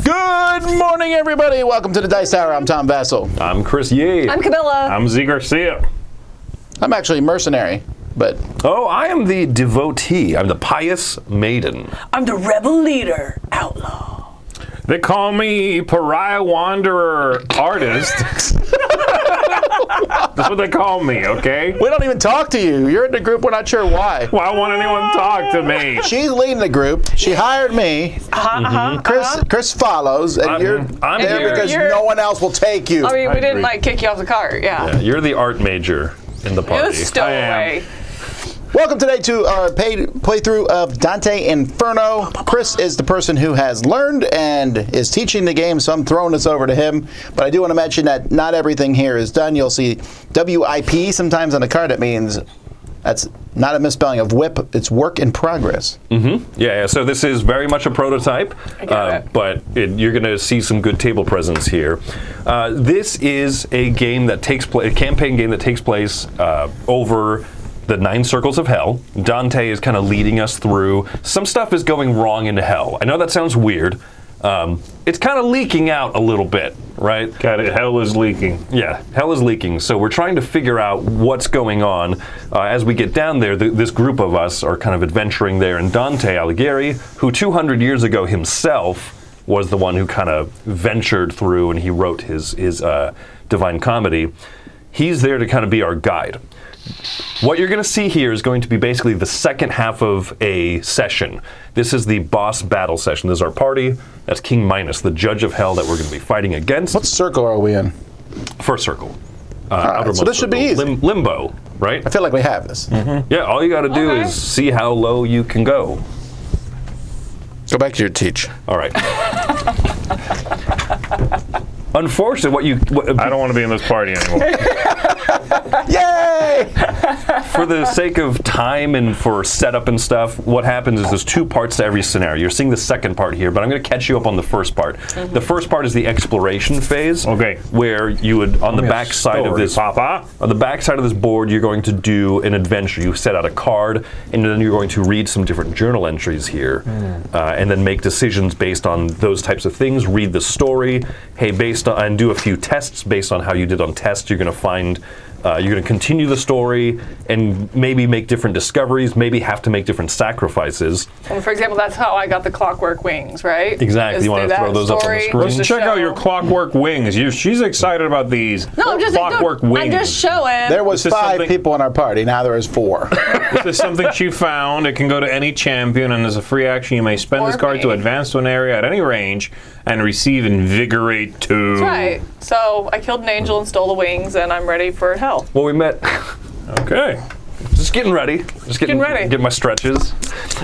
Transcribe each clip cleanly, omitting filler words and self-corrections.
Good morning, everybody. Welcome to the Dice Tower. I'm Tom Vassell. I'm Chris Yee. I'm Camilla. I'm Z Garcia. I'm actually mercenary, but... Oh, I am the devotee. I'm the pious maiden. I'm the rebel leader, outlaw. They call me pariah wanderer artist. That's what they call me, okay? We don't even talk to you. You're in the group. We're not sure why. Why won't anyone talk to me? She's leading the group. She hired me. Chris follows, and you're there here. because no one else will take you. I mean, we didn't kick you off the cart, yeah. You're the art major in the It party. was stowaway. Welcome today to our paid playthrough of Dante Inferno. Chris is the person who has learned and is teaching the game, so I'm throwing this over to him. But I do want to mention that not everything here is done. You'll see WIP sometimes on the card. That means that's not a misspelling of whip. It's work in progress. Mm-hmm. Yeah, so this is very much a prototype, but you're going to see some good table presence here. This is a game that takes place, a campaign game that takes place over the 9 circles of hell. Dante is kind of leading us through. Some stuff is going wrong into hell. I know that sounds weird. It's kind of leaking out a little bit, right? Got it. Hell is leaking. Yeah, hell is leaking. So we're trying to figure out what's going on. As we get down there, this group of us are kind of adventuring there. And Dante Alighieri, who 200 years ago himself was the one who kind of ventured through and he wrote his Divine Comedy, he's there to kind of be our guide. What you're going to see here is going to be basically the second half of a session. This is the boss battle session. This is our party. That's King Minos, the judge of hell that we're going to be fighting against. What circle are we in? First circle. Right, so this should be easy. Limbo, right? I feel like we have this. Mm-hmm. Yeah, all you got to do is see how low you can go. Go back to your teach. All right. Unfortunately, I don't want to be in this party anymore. Yay! For the sake of time and for setup and stuff, what happens is there's 2 parts to every scenario. You're seeing the second part here, but I'm going to catch you up on the first part. Mm-hmm. The first part is the exploration phase. Okay. Where you would, on the back side of this, Papa. on the back side of this board, you're going to do an adventure. You set out a card, and then you're going to read some different journal entries here, and then make decisions based on those types of things. Read the story. Hey, and do a few tests based on how you did on tests. You're going to find. You're going to continue the story and maybe make different discoveries, maybe have to make different sacrifices. And for example, that's how I got the clockwork wings, right? Exactly. You want to throw those up on the screen? Let's check out your clockwork wings. She's excited about these clockwork wings. I'm just showing. There was 5 people in our party. Now there is 4. This is something she found. It can go to any champion, and as a free action, you may spend this card to advance to an area at any range and receive Invigorate 2. That's right. So I killed an angel and stole the wings, and I'm ready for hell. Well, we met. Okay. Just getting ready. Just getting ready. Getting my stretches.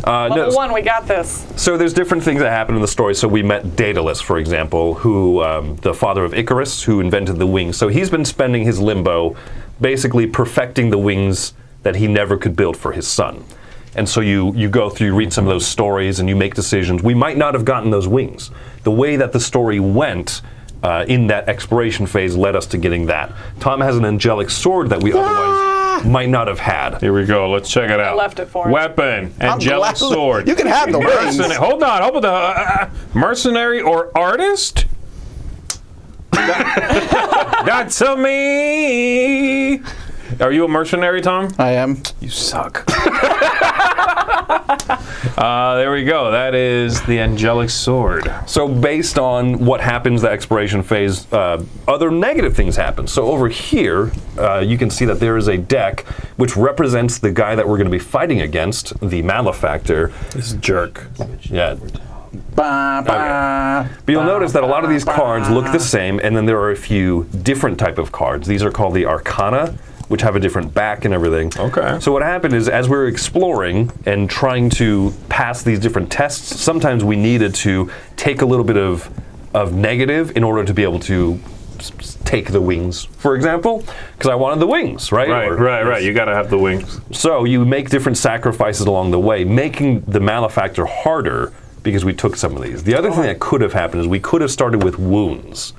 Level 1, we got this. So there's different things that happen in the story. So we met Daedalus, for example, who the father of Icarus, who invented the wings. So he's been spending his limbo basically perfecting the wings that he never could build for his son. And so you go through, you read some of those stories, and you make decisions. We might not have gotten those wings. The way that the story went in that exploration phase led us to getting that. Tom has an angelic sword that we otherwise might not have had. Here we go. Let's check it out. I left it for him. Weapon, angelic sword. You can have the wings. Hold on. Mercenary or artist? That's a me. Are you a mercenary, Tom? I am. You suck. There we go. That is the angelic sword. So based on what happens the exploration phase, other negative things happen. So over here, you can see that there is a deck which represents the guy that we're going to be fighting against, the malefactor. This jerk. Yeah. But you'll notice that a lot of these cards look the same, and then there are a few different type of cards. These are called the Arcana, which have a different back and everything. Okay. So what happened is, as we were exploring and trying to pass these different tests, sometimes we needed to take a little bit of negative in order to be able to take the wings, for example, because I wanted the wings, right? Right. You got to have the wings. So you make different sacrifices along the way, making the malefactor harder because we took some of these. The other thing that could have happened is we could have started with wounds.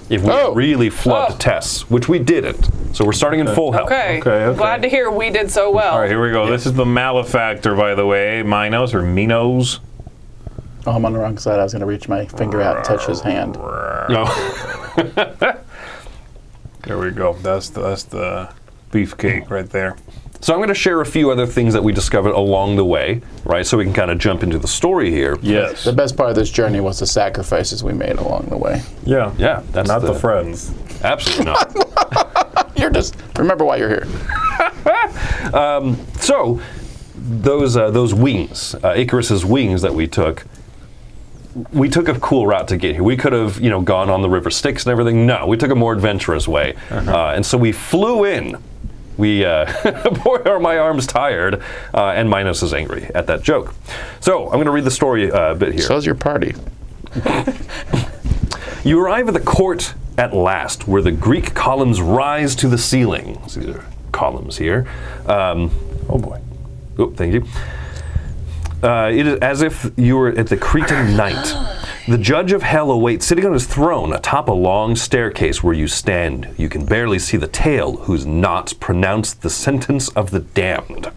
If we really flubbed tests, which we didn't. So we're starting in full health. Okay. Glad to hear we did so well. All right, here we go. This is the malefactor, by the way. Minos or Minos. Oh, I'm on the wrong side. I was going to reach my finger out and touch his hand. No. There we go. That's the beefcake right there. So I'm going to share a few other things that we discovered along the way, right? So we can kind of jump into the story here. Yes. The best part of this journey was the sacrifices we made along the way. Yeah. Yeah, that's Not the friends. Absolutely not. You're just, remember why you're here. So those wings, Icarus's wings that we took a cool route to get here. We could have, gone on the river Styx and everything. No, we took a more adventurous way. And so we flew in. Boy, are my arms tired, and Minos is angry at that joke. So I'm going to read the story a bit here. So's your party. You arrive at the court at last, where the Greek columns rise to the ceiling. See, there are columns here. Oh boy. Oh, thank you. It is as if you were at the Cretan night. The judge of hell awaits, sitting on his throne atop a long staircase where you stand. You can barely see the tale whose knots pronounce the sentence of the damned.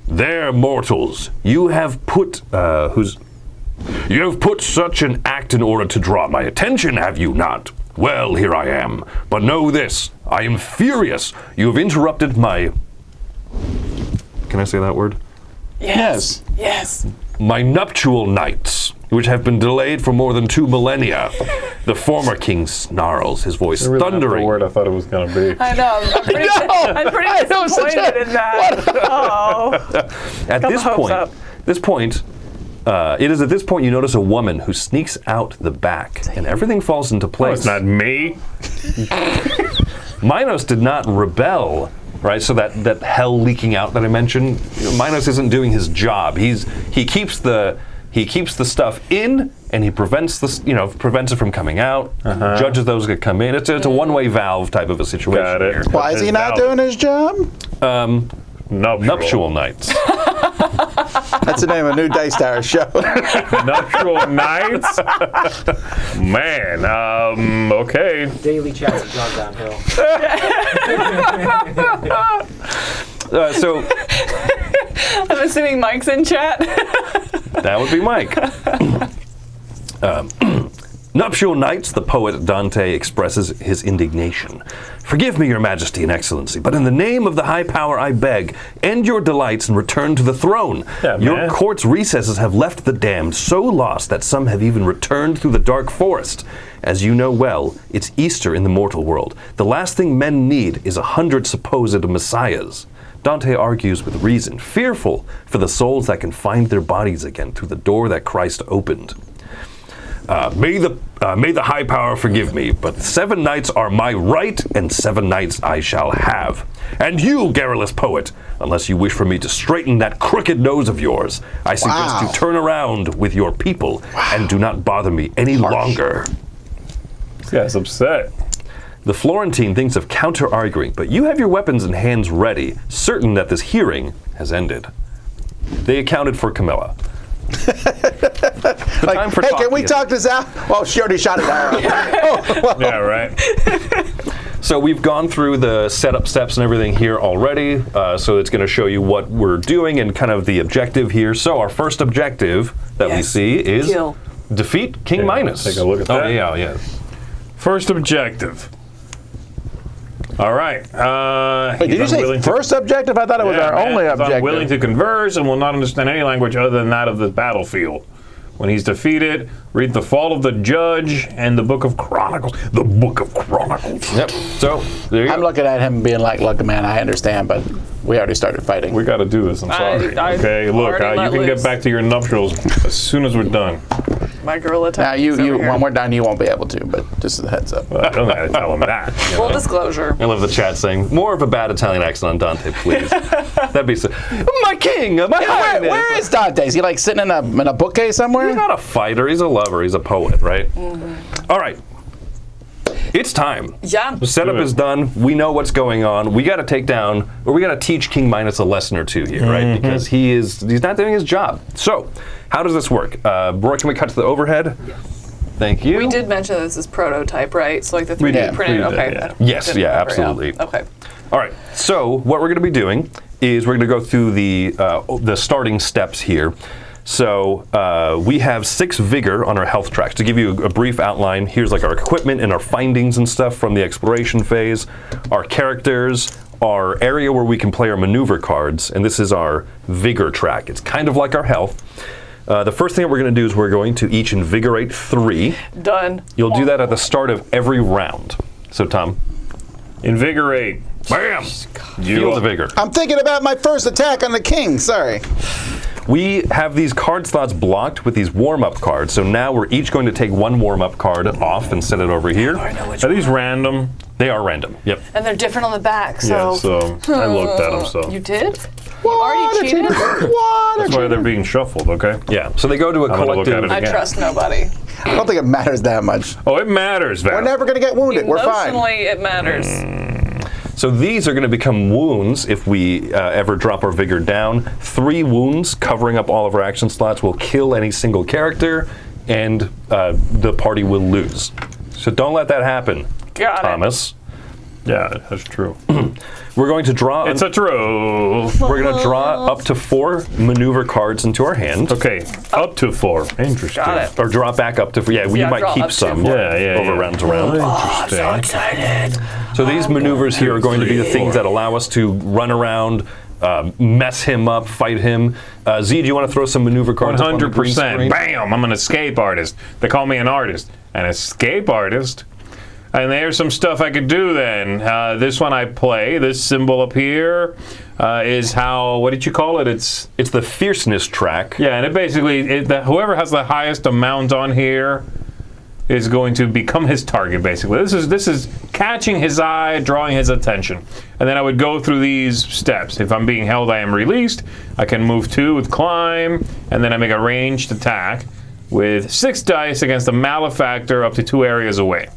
There, mortals, you have put such an act in order to draw my attention, have you not? Well, here I am. But know this, I am furious. You have interrupted my... Can I say that word? Yes. My nuptial nights, which have been delayed for more than 2 millennia. The former king snarls, his voice Really not the thundering. word I thought it was going to be. I know. I'm pretty disappointed in that. Oh. At this point, it is at this point you notice a woman who sneaks out the back, and everything falls into Oh, place. it's not me. Minos did not rebel, right? So that hell leaking out that I mentioned, Minos isn't doing his job. He keeps the stuff in, and he prevents it from coming out. Judges those that come in. It's a one-way valve type of a situation. Got it. Here. Why is he not doing his job? Nuptial nights. That's the name of a new Dice Tower show. Nuptial nights? Man, okay. Daily chats have gone downhill. So I'm assuming Mike's in chat. that would be Mike. Nuptial nights, the poet Dante expresses his indignation. Forgive me, your majesty and excellency, but in the name of the high power I beg, end your delights and return to the throne. Yeah, your man. court's recesses have left the damned so lost that some have even returned through the dark forest. As you know well, it's Easter in the mortal world. The last thing men need is 100 supposed messiahs. Dante argues with reason, fearful for the souls that can find their bodies again through the door that Christ opened. May the high power forgive me, but 7 nights are my right, and 7 nights I shall have. And you, garrulous poet, unless you wish for me to straighten that crooked nose of yours, I suggest you turn around with your people and do not bother me any longer. This guy's upset. The Florentine thinks of counter-arguing, but you have your weapons and hands ready, certain that this hearing has ended. They accounted for Camilla. Like, hey, can we talk this out? Well, she already shot it down. Yeah, right. So we've gone through the setup steps and everything here already, so it's going to show you what we're doing and kind of the objective here. So our first objective that we see is Kill. defeat King Minos. Take a look at that. Oh, yeah. First objective. All right. Wait, did you say first objective? I thought it was our only objective. Unwilling to converse and will not understand any language other than that of the battlefield. When he's defeated, read the Fall of the Judge and the Book of Chronicles. The Book of Chronicles. Yep. So there you I'm go. looking at him being like, look, man, I understand, but we already started fighting. We got to do this. I'm sorry. I Okay, look, already you let can loose. get back to your nuptials as soon as we're done. My gorilla Now, tactics over here. when we're done, you won't be able to, but just as a heads up. Well, I don't got to tell him that. you Full know. disclosure. I love the chat saying, more of a bad Italian accent on Dante, please. That'd be so... My king, my highness. Where is Dante? Is he like sitting in a bookcase somewhere? He's not a fighter, he's a lover, he's a poet, right? All right. It's time. Yeah. The setup Do it. is done. We know what's going on. We got to take down, or we got to teach King Minos a lesson or two here, right? Because he's not doing his job. So, how does this work? Roy, can we cut to the overhead? Yes. Thank you. We did mention this is prototype, right? So like the 3D did. printed. We did, Okay. yeah. Yes, Didn't yeah, remember, absolutely. Okay. All right. So what we're going to be doing is we're going to go through the starting steps here. So we have 6 vigor on our health tracks. To give you a brief outline, here's like our equipment and our findings and stuff from the exploration phase, our characters, our area where we can play our maneuver cards, and this is our vigor track. It's kind of like our health. The first thing that we're going to do is we're going to each invigorate 3. Done. You'll do that at the start of every round. So Tom, Invigorate. Bam! feel the vigor. I'm thinking about my first attack on the king. Sorry. We have these card slots blocked with these warm-up cards. So now we're each going to take 1 warm-up card off and set it over here. Are these random? They are random. Yep. And they're different on the back, so. Yeah, so I looked at them, so. You did? What? already cheated? What? That's why they're being shuffled, okay? Yeah. So they go to a I'm gonna look collective. at it I again. trust nobody. I don't think it matters that much. Oh, it matters, Val. We're never going to get wounded. We're fine. Emotionally, it matters. So these are going to become wounds if we ever drop our vigor down. 3 wounds covering up all of our action slots will kill any single character, and the party will lose. So don't let that happen, Got it. Thomas. Yeah, that's true. We're going to draw. It's a true. We're going to draw up to 4 maneuver cards into our hand. Okay, up to 4. Interesting. Got it. Or draw back up to 4. Yeah, you Yeah, might draw keep up to some 4. over round to round. Interesting. So these maneuvers here are going to be the things that allow us to run around, mess him up, fight him. Z, do you want to throw some maneuver cards up on the green 100%. screen? Bam! I'm an escape artist. They call me an artist. An escape artist. And there's some stuff I could do then. This one I play. This symbol up here is how, what did you call it? It's It's the fierceness track. yeah, and it basically, whoever has the highest amount on here is going to become his target, basically. This is catching his eye, drawing his attention. And then I would go through these steps. If I'm being held, I am released. I can move 2 with climb, and then I make a ranged attack with 6 dice against a malefactor up to 2 areas away.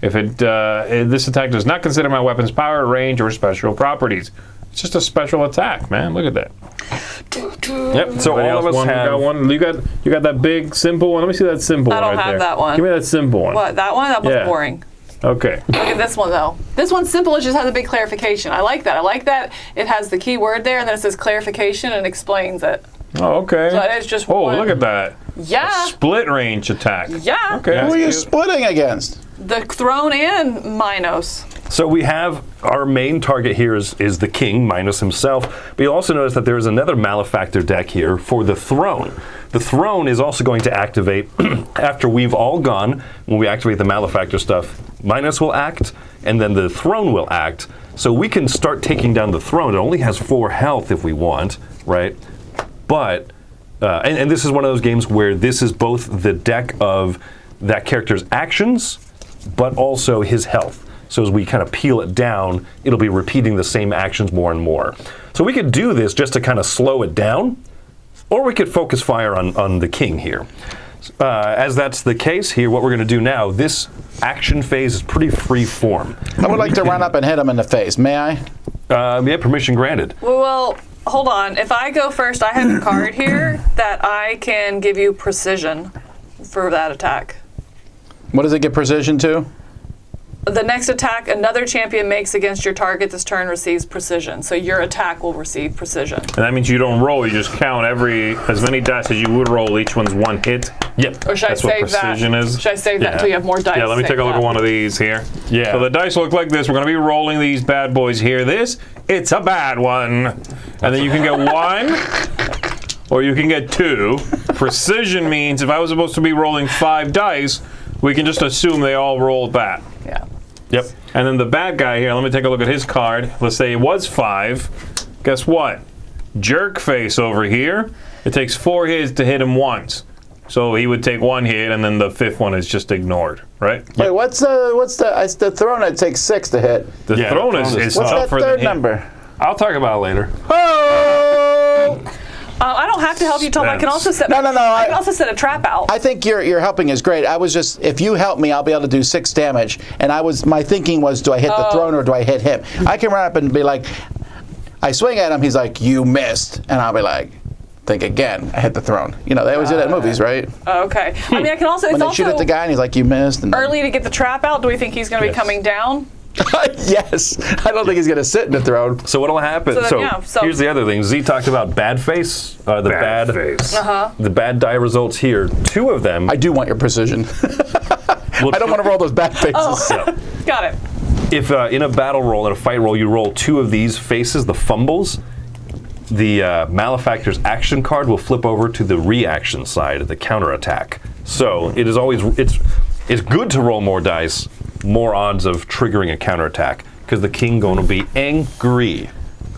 If this attack does not consider my weapon's power, range, or special properties. It's just a special attack, man. Look at that. Yep. So Anybody all of else us want- have. You got one. You got that big simple one. Let me see that simple I one don't right have there. that one. Give me that simple one. What, that one? That one's Yeah. boring. Okay. Look at this one, though. This one's simple. It just has a big clarification. I like that. I like that it has the key word there, and then it says clarification and explains it. Oh, okay. So it is just oh, one. look at that. Yeah. Split range attack. Yeah. Okay. Who are you that's cute. splitting against? The throne and Minos. So we have our main target here is the king, Minos himself. But you also notice that there is another malefactor deck here for the throne. The throne is also going to activate after we've all gone. When we activate the malefactor stuff, Minos will act, and then the throne will act. So we can start taking down the throne. It only has 4 health if we want, right? But, and this is one of those games where this is both the deck of that character's actions, but also his health. So as we kind of peel it down, it'll be repeating the same actions more and more. So we could do this just to kind of slow it down, or we could focus fire on the king here. As that's the case here, what we're going to do now, this action phase is pretty free form. I would like to run up and hit him in the face. May I? Yeah, permission granted. Well, hold on. If I go first, I have a card here that I can give you precision for that attack. What does it get precision to? The next attack another champion makes against your target this turn receives precision. So your attack will receive precision. And that means you don't roll. You just count as many dice as you would roll. Each one's 1 hit. Yep. Or should That's I what save that? precision is? Should I save that Yeah. until you have more dice? Yeah, let me take a look at one of these here. Yeah. So the dice look like this. We're going to be rolling these bad boys here. It's a bad one. And then you can get 1, or you can get 2. Precision means if I was supposed to be rolling 5 dice, we can just assume they all rolled bad. Yeah. Yep. And then the bad guy here, let me take a look at his card. Let's say it was 5. Guess what? Jerk face over here. It takes 4 hits to hit him once. So he would take 1 hit, and then the 5th one is just ignored, right? Wait, what's the throne? It takes 6 to hit. The Yeah, throne the is throne is What's that tougher than third hit. number? I'll talk about it later. Oh! I don't have to help you, Tom. I can also set. No. I can also set a trap out. I think your helping is great. I was just, if you help me, I'll be able to do 6 damage. And my thinking was, do I hit the throne or do I hit him? I can run up and be like, I swing at him. He's like, you missed, and I'll be like, think again. I hit the throne. You know, they always do that in movies, right? Okay. I mean, I can also. When It's they shoot at also the guy and he's like, you missed. And early to get the trap out. Do we think he's going to be Yes. coming down? Yes. I don't think he's going to sit in the throne. So what'll happen? So then, yeah, so- here's the other thing. Z talked about bad face. Bad face. The bad die results here. 2 of them. I do want your precision. I don't want to roll those bad faces. Oh, got it. If in a battle roll, in a fight roll, you roll 2 of these faces, the fumbles, the Malefactor's action card will flip over to the reaction side, the counterattack. So it is always it's good to roll more dice, more odds of triggering a counterattack, because the king going to be angry.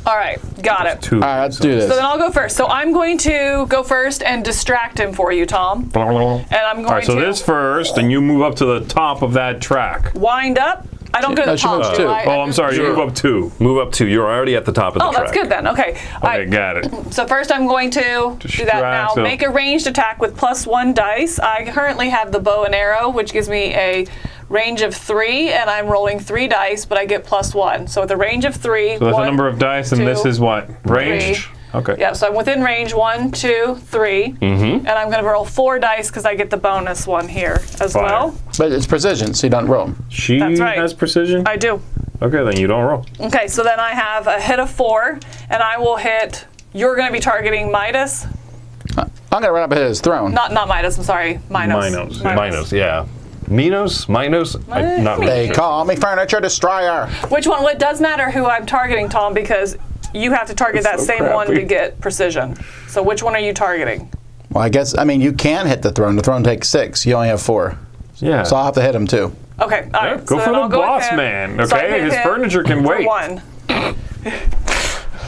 All right, got it. 2. All right, let's do this. So then I'll go first. So I'm going to go first and distract him for you, Tom. And I'm going All right, so to this first, and you move up to the top of that track. wind up. I don't go to No, the she top. moves do 2. I? Oh, I'm sorry, you move up 2. Move up 2. You're already at the top of the Oh, track. that's good then. Okay. Okay, got it. So first I'm going to do that now. Distract, so- Make a ranged attack with +1 dice. I currently have the bow and arrow, which gives me a range of 3, and I'm rolling 3 dice, but I get +1. So with a range of 3, So that's one, the number of dice, and this 2, is what? Ranged? 3. Okay. Yeah, so I'm within range 1, 2, 3, and I'm going to roll 4 dice because I get the bonus one here as Fire. well. But it's precision, so you don't roll. She That's right. has precision? I do. Okay, then you don't roll. Okay, so then I have a hit of 4, and I will hit. You're going to be targeting Midas, I'm going to run up at his throne. not Midas. I'm sorry, Minos. Minos, yeah. Minos, yeah. Minos? I'm not really They sure. call me Furniture Destroyer. Which one? Well, it does matter who I'm targeting, Tom, because you have to target that so same one to crappy. get precision. So which one are you targeting? Well, I mean, you can hit the throne. The throne takes 6. You only have 4. Yeah. So I'll have to hit him too. Okay, all right. Go so for then the I'll go with boss him. man, So I okay? hit His him furniture can for wait. 1.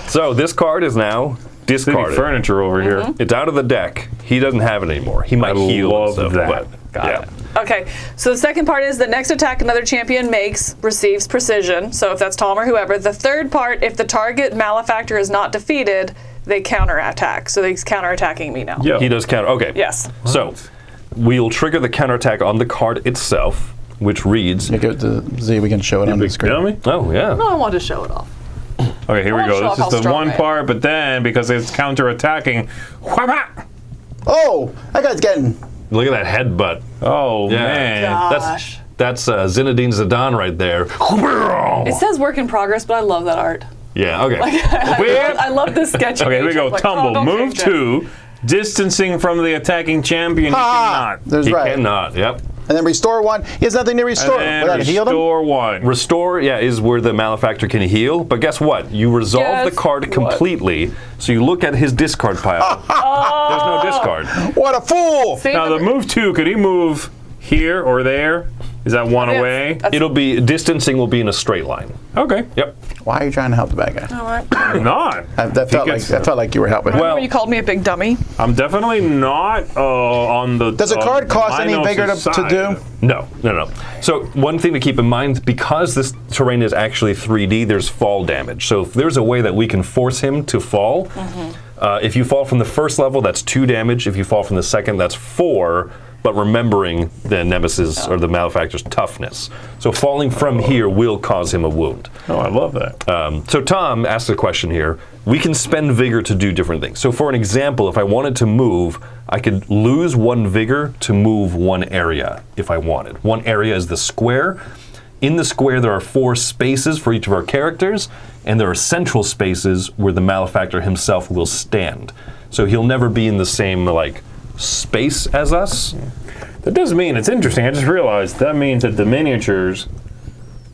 So this card is now City discarded. furniture over here. It's out of the deck. He doesn't have it anymore. He might I heal. love and stuff, that. But, Got yeah. it. Okay, so the second part is the next attack another champion makes receives precision. So if that's Tom or whoever. The third part, if the target malefactor is not defeated, they counterattack. So he's counterattacking me now. Yeah. He does counter. Okay. Yes. So we'll trigger the counterattack on the card itself, which reads. You give it to Z. We can show it on the Big screen. dummy. Oh yeah. No, I want to show it off. Okay, here we I wanna show go. off This how is the strong one I am. part, but then because it's counterattacking, whapa! Oh, that guy's getting. Look at that headbutt. Oh Yeah. man. Gosh. That's Zinedine Zidane right there. It says work in progress, but I love that art. Yeah. Okay. I love this sketch. Okay, here we go. Like, Tumble. oh, don't Move change it. 2. Distancing from the attacking champion. He Ah, cannot. there's He right. cannot. Yep. And then restore 1. He has nothing to restore. And Without heal them. restore 1. Restore, yeah, is where the malefactor can heal. But guess what? You resolve Guess the card what? completely. So you look at his discard pile. There's no discard. What a fool! See, Now the move 2, could he move here or there? Is that one Yes, away? that's- It'll be distancing will be in a straight line. Okay. Yep. Why are you trying to help the bad guy? All right. I'm not. That felt like you were helping. Well- You called me a big dummy. I'm definitely not on the. Does a card cost any Minos' bigger to side. do? No. So one thing to keep in mind, because this terrain is actually 3D, there's fall damage. So if there's a way that we can force him to fall, if you fall from the first level, that's 2 damage. If you fall from the second, that's 4. But remembering the nemesis or the malefactor's toughness. So falling from here will cause him a wound. Oh, I love that. So Tom asked a question here. We can spend vigor to do different things. So for an example, if I wanted to move, I could lose 1 vigor to move 1 area if I wanted. 1 area is the square. In the square, there are 4 spaces for each of our characters, and there are central spaces where the malefactor himself will stand. So he'll never be in the same space as us. That does mean it's interesting. I just realized that means that the miniatures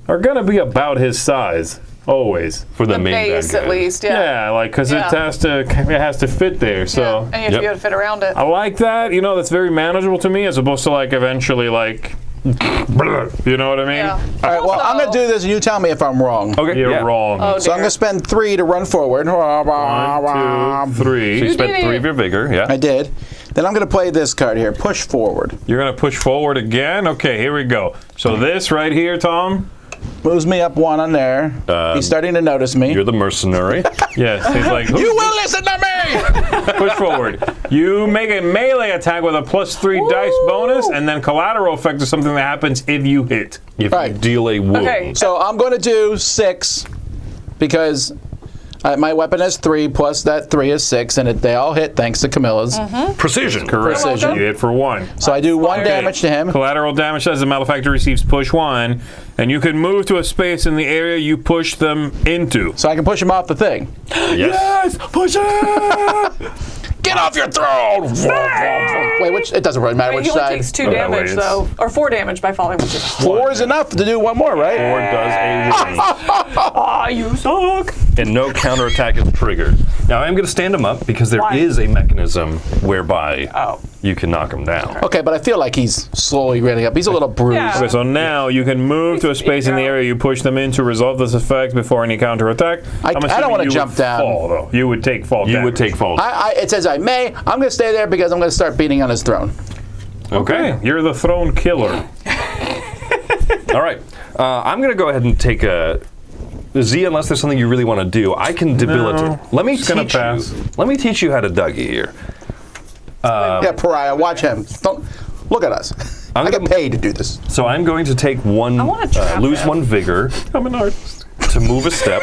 are going to be about his size always. For the, The main bad base, at guys. least. Yeah. Yeah, like because Yeah. it has to fit there. So Yeah, and you have to be able to fit around it. I like that. You know, that's very manageable to me, as opposed to eventually you know what I mean? Yeah. All right, well, I'm going to do this and you tell me if I'm wrong. Okay, You're yeah. wrong. Oh, So I'm going to spend 3 to run forward. 1, 2, 3. So you spent did 3 it. of your vigor, yeah. I did. Then I'm going to play this card here. Push forward. You're gonna push forward again. Okay, here we go. So this right here, Tom. Moves me up 1 on there. He's starting to notice me. You're the mercenary. Yes, he's like, You will listen to me! push forward. You make a melee attack with a +3 dice bonus, and then collateral effect is something that happens if you hit. If you Right. deal a wound. Okay. So I'm going to do 6 because My weapon is 3 plus that 3 is 6, and they all hit thanks to Camilla's. Precision. Correct. Precision. You hit for 1. So I do 1 Okay. damage to him. Collateral damage says the malefactor receives push 1, and you can move to a space in the area you push them into. So I can push him off the thing. Yes. Push it! Get off your throne! Wait, it doesn't really matter Wait, which he only side. takes 2 that damage, way it's- though. Or 4 damage by falling, which is 4 is enough to do 1 more, right? Or does a ring. Ah, you suck. And no counterattack is triggered. Now I'm going to stand him up because there Why? is a mechanism whereby Oh. you can knock him down. Okay, but I feel like he's slowly reeling up. He's a little bruised. Yeah. Okay, so now you can move to a space in the area you push them in to resolve this effect before any counterattack. I don't assuming wanna you jump would down. Fall, though. You would take fall You damage. would take fall. It says I may. I'm going to stay there because I'm going to start beating on his throne. Okay. You're the throne killer. All right. I'm going to go ahead and take a Z, unless there's something you really want to do. I can debilitate. No, Let me just gonna teach you. pass. Let me teach you how to Dougie here. Yeah, Pariah, watch him. Don't look at us. I'm I get gonna- paid to do this. So I'm going to take one, wanna trap lose him. 1 vigor I'm an artist. to move a step.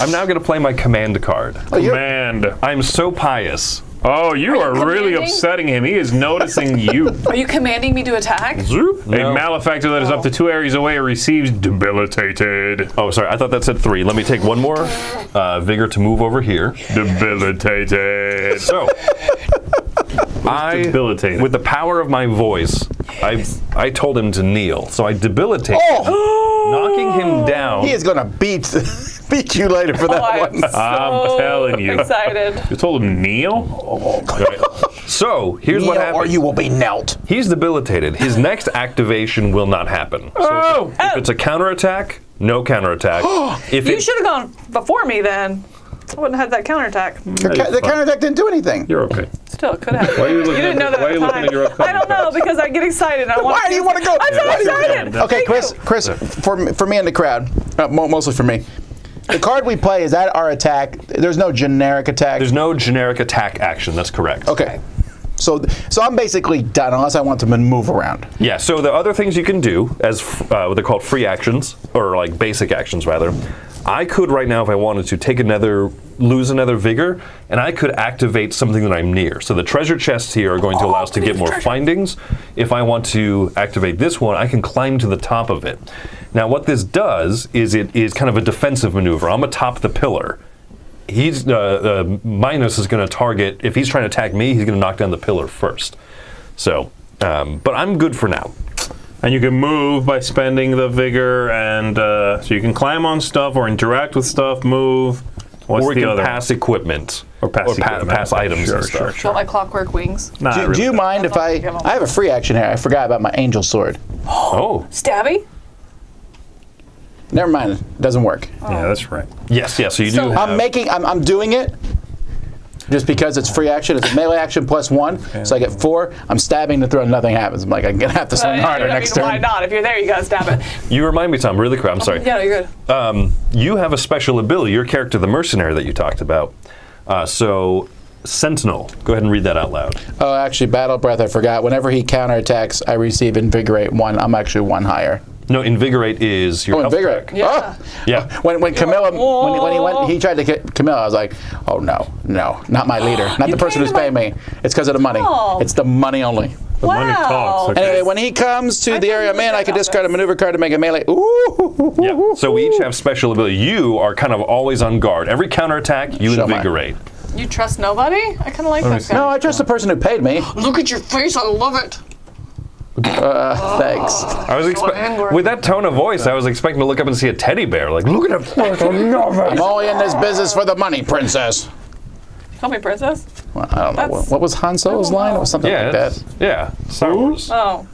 I'm now going to play my command card. Command. I'm so pious. Oh, you are really commanding? upsetting him. He is noticing you. Are you commanding me to attack? Zoop. A No. malefactor that is up to 2 areas away receives debilitated. Oh, sorry. I thought that said 3. Let me take 1 more vigor to move over here. Debilitated. So, debilitated? with the power of my voice, I told him to kneel. So I debilitate, knocking him down. He is going to beat you later for that Oh, one. I'm so telling you. excited. You told him kneel? So here's what Kneel happens. or you will be knelt. He's debilitated. His next activation will not happen. So Oh! if it's a counterattack, no counterattack. If You it, should have gone before me then. I wouldn't have had that counterattack. The counterattack didn't do anything. You're okay. Still, could have. Why are you looking didn't know that why are at you the looking time. at your upcoming I don't know, cards? because I get excited. I want Why do you want to go? I'm so Why do you- excited. Okay, Thank Chris, you. for me and the crowd, mostly for me, the card we play, is that our attack? There's no generic attack? there's no generic attack action. That's correct. Okay. So I'm basically done unless I want to move around. Yeah, so the other things you can do, as what they're called free actions, or like basic actions rather, I could right now, if I wanted to, lose another vigor, and I could activate something that I'm near. So the treasure chests here are going to allow us to get more findings. If I want to activate this one, I can climb to the top of it. Now what this does is it is kind of a defensive maneuver. I'm atop the pillar. He's Minus is going to target, if he's trying to attack me, he's going to knock down the pillar first. So, but I'm good for now. And you can move by spending the vigor, and so you can climb on stuff or interact with stuff, move. What's Or we the can other? pass equipment. Or pass equipment. pass items Sure, and stuff. sure, Want my clockwork wings? Nah, Do really you don't. mind if I have a free action here? I forgot about my angel sword. Oh, Stabby? Never mind. It doesn't work. Yeah, that's right. yes, yes. So you So- do have. I'm doing it just because it's free action. It's a melee action plus 1, so I get 4. I'm stabbing the throw, nothing happens. I'm like, I'm gonna have to swing harder next Why turn. not? If you're there, you gotta stab it. You remind me, Tom, really quick. I'm sorry. Yeah, no, you're good. You have a special ability. Your character, the mercenary that you talked about. So, Sentinel. Go ahead and read that out loud. Oh, actually, battle breath. I forgot. Whenever he counterattacks, I receive invigorate 1. I'm actually 1 higher. No, Invigorate is your Oh, health invigorate. check. Yeah. Yeah. When Camilla, when he tried to get Camilla, I was like, oh no, not my leader, not the person paid who's him paying me. It's because of the money. Oh. It's the money only. The money talks. Okay. Anyway, when he comes to the didn't area, look man, I at can that. discard a maneuver card to make a melee. Ooh. Yeah. So we each have special ability. You are kind of always on guard. Every counterattack, you Show mine. invigorate. You trust nobody? I kind of like that guy. No, I trust the person who paid me. Look at your face. I love it. Thanks. I was angry. with that tone of voice, I was expecting to look up and see a teddy bear. Like, look at him. I'm only in this business for the money, princess. Call me princess. Well, I don't know. That's- What was Han Solo's line? It was something Yeah, like that. yeah. Star Wars, Oh,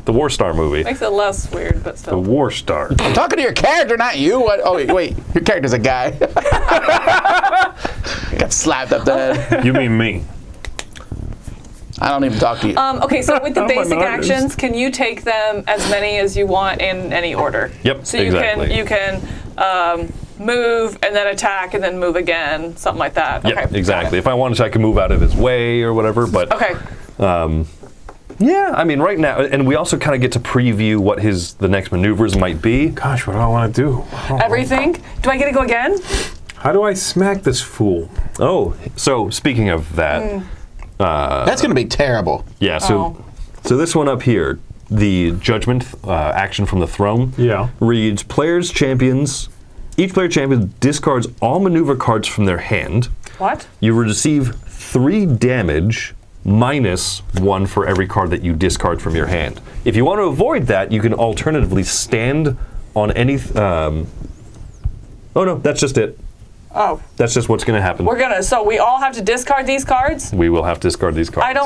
the War Star movie. makes it less weird, but The still. War Star. I'm talking to your character, not you. What? Oh, wait. Your character's a guy. Got slapped up the head. You mean me? I don't even talk to you. Okay, so with the I'm an basic artist. actions, can you take them as many as you want in any order? Yep, So you exactly. can move and then attack and then move again, something like that. Yep, Okay. exactly. If I wanted to, I could move out of his way or whatever. But Okay. Yeah, I mean, right now, and we also kind of get to preview what the next maneuvers might be. Gosh, what do I want to do? Everything? Do I get to go again? How do I smack this fool? Oh, so speaking of that, That's going to be terrible. yeah, so this one up here, the judgment action from the throne reads, each player champion discards all maneuver cards from their hand. What? You receive 3 damage minus 1 for every card that you discard from your hand. If you want to avoid that, you can alternatively stand on any... oh no, that's just it. Oh. That's just what's going to happen. So we all have to discard these cards? We will have to discard these cards.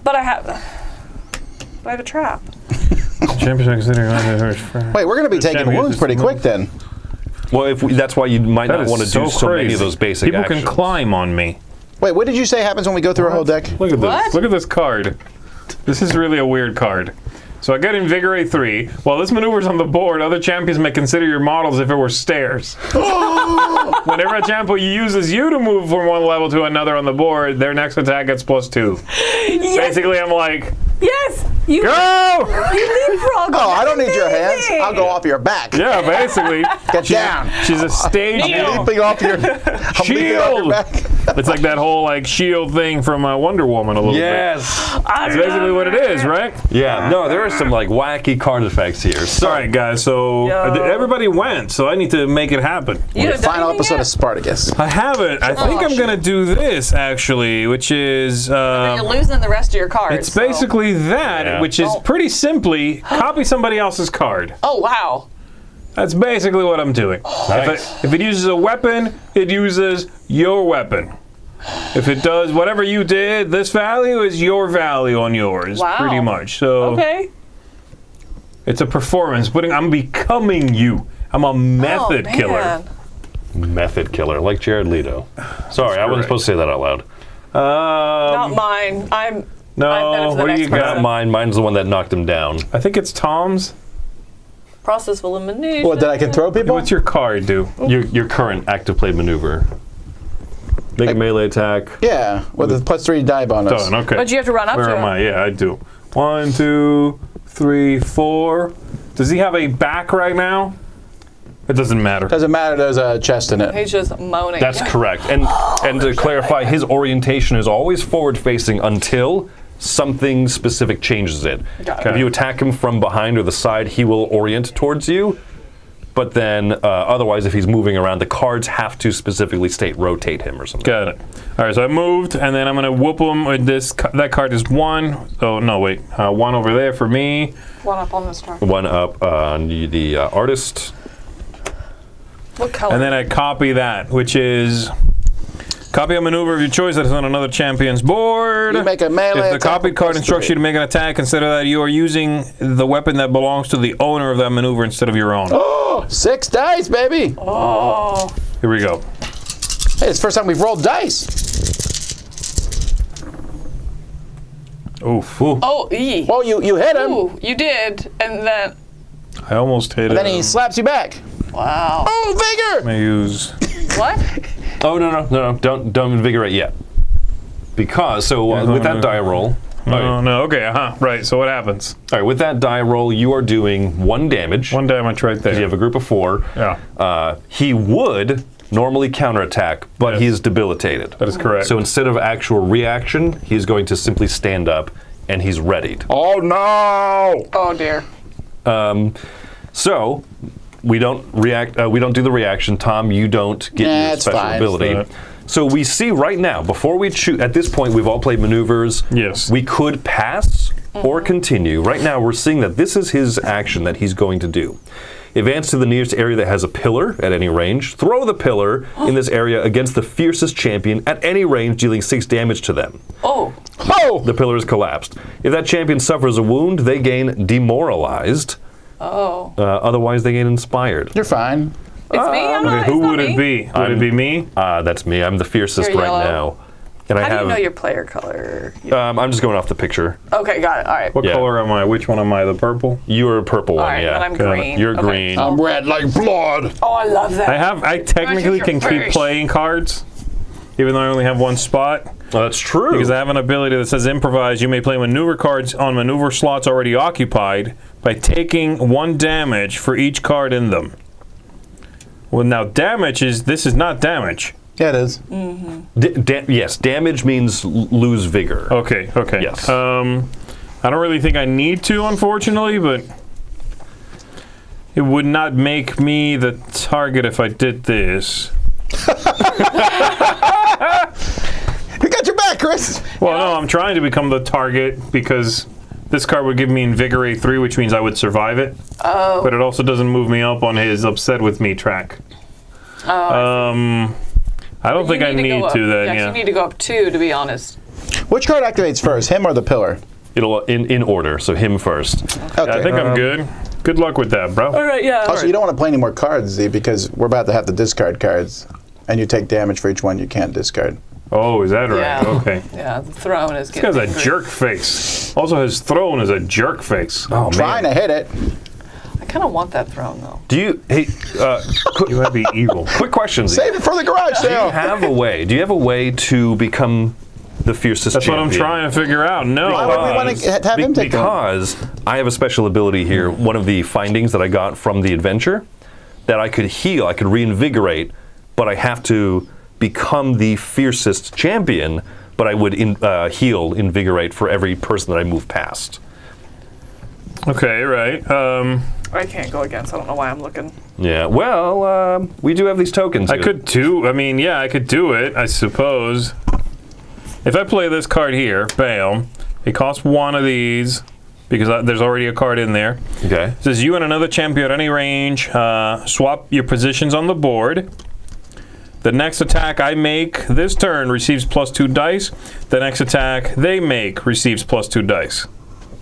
But I have a trap. Champions considering. Wait, we're going to be taking wounds pretty quick then. Well, that's why you might not want to do so many of those basic People actions. can climb on me. Wait, what did you say happens when we go through a whole deck? Look at this. What? Look at this card. This is really a weird card. So I get Invigorate 3. While this maneuver's on the board, other champions may consider your models if it were stairs. Whenever a champion uses you to move from one level to another on the board, their next attack gets +2. Yes. Basically, I'm like, Yes! go! You leapfrog. Oh, I don't need your hands. I'll go off your back. Yeah, basically. Get down. She's a stage Kneel. Leaping off your, I'm leaping off your shield. back. It's like that whole shield thing from Wonder Woman a little bit. Yes! That's basically what it is, right? Yeah, no, there are some wacky card effects here. So, All right, guys. So everybody went. So I need to make it happen. You The final episode yet? of Spartacus. I haven't. I think I'm gonna do this actually, which is You're losing the rest of your cards. it's basically that, Yeah. which is pretty simply copy somebody else's card. Oh, wow. That's basically what I'm doing. Nice. If it uses a weapon, it uses your weapon. If it does whatever you did, this value is your value on yours, Wow. pretty much. So Okay. it's a performance. I'm becoming you. I'm a method killer. Man. method killer, like Jared Leto. Sorry, I wasn't supposed to say that out loud. Not mine. No, what do you got? Not mine. Mine's the one that knocked him down. I think it's Tom's. Process of elimination. What, that I can throw people? What's your card do? Your current active play maneuver. Make a melee attack. Yeah, with a +3 die bonus. Done, okay. But you have to run up Where to am him. I? Yeah, I do. 1, 2, 3, 4. Does he have a back right now? It doesn't matter. Doesn't matter, there's a chest in it. He's just moaning. That's correct. And to clarify, his orientation is always forward facing until something specific changes it. Got it. If you attack him from behind or the side, he will orient towards you. But then otherwise, if he's moving around, the cards have to specifically state rotate him or something. Got it. All right, so I moved, and then I'm going to whoop him with this. That card is 1. Oh, no, wait. 1 over there for me. One up on this turn. One up on the artist. What color? And then I copy that, which is copy a maneuver of your choice that is on another champion's board. You make a melee If the attack copied with card +3. instructs you to make an attack, consider that you are using the weapon that belongs to the owner of that maneuver instead of your own. 6 dice, baby. Oh. Here we go. Hey, it's the first time we've rolled dice. Oof. Oh, ee. Well, you hit him, Ooh, you did, and then. I almost hit and it. then he slaps you back. Wow. Oh, vigor! I use. What? Oh no! Don't invigorate yet. Because with that die roll. No, okay, right, so what happens? All right, with that die roll, you are doing 1 damage. 1 damage right there. You have a group of 4. Yeah. He would normally counterattack, but Yes. he is debilitated. That is correct. So instead of actual reaction, he's going to simply stand up, and he's readied. Oh, no! Oh, dear. So we don't react. We don't do the reaction. Tom, you don't get your it's special fine. ability. It's So we see right now, before we choose, at this point, we've all played maneuvers. Yes. We could pass or continue. Right now, we're seeing that this is his action that he's going to do. Advance to the nearest area that has a pillar at any range. Throw the pillar in this area against the fiercest champion at any range, dealing 6 damage to them. Oh. Oh! The pillar is collapsed. If that champion suffers a wound, they gain demoralized. Oh. Otherwise, they gain inspired. You're fine. It's me? I'm Okay, not, who it's not would it me. be? Would it be me? That's me. I'm the fiercest You're right yellow. now. And How I do have. you know your player color? I'm just going off the picture. Okay, got it. All right. What Yeah. color am I? Which one am I? The purple? You are a purple All one, right, yeah. then I'm Got it. green. You're Okay. green. I'm red like blood. Oh, I love that. I technically can keep Furious. playing cards. even though I only have one spot. Oh, that's true. Because I have an ability that says improvise. You may play maneuver cards on maneuver slots already occupied by taking 1 damage for each card in them. Well, now damage this is not damage. Yeah, it is. Yes, damage means lose vigor. Okay. Yes. I don't really think I need to, unfortunately, but it would not make me the target if I did this. You got your back, Chris. Well, no, I'm trying to become the target because this card would give me Invigorate 3, which means I would survive it. Oh. But it also doesn't move me up on his upset with me track. Oh. I don't think I need to then, Yeah, you need to go up 2, to be honest. Which card activates first, him or the pillar? It'll in order, so him first. Okay. I think I'm good. Good luck with that, bro. All right, yeah. Also, you don't want to play any more cards, Z, because we're about to have to discard cards. And you take damage for each one you can't discard. Oh, is that right? Yeah. Okay. Yeah, the throne is This getting guy's a jerk face. Also, his throne is a jerk face. Oh, Trying to hit it. I kind of want that throne, though. Do you? Hey, You might be evil. quick question. Z. Save it for the garage Do you sale. have a way? Do you have a way to become the fiercest That's what I'm champion? trying to figure out. No. Why would we want to have him take the one? Because I have a special ability here. One of the findings that I got from the adventure, that I could heal, I could reinvigorate, but I have to become the fiercest champion. But I would heal, invigorate for every person that I move past. Okay, right. I can't go against. I don't know why I'm looking. Yeah. Well, we do have these tokens. I here. could too. I mean, yeah, I could do it, I suppose. If I play this card here, bam, it costs 1 of these because there's already a card in there. Okay. It says you and another champion at any range swap your positions on the board. The next attack I make this turn receives +2 dice. The next attack they make receives +2 dice.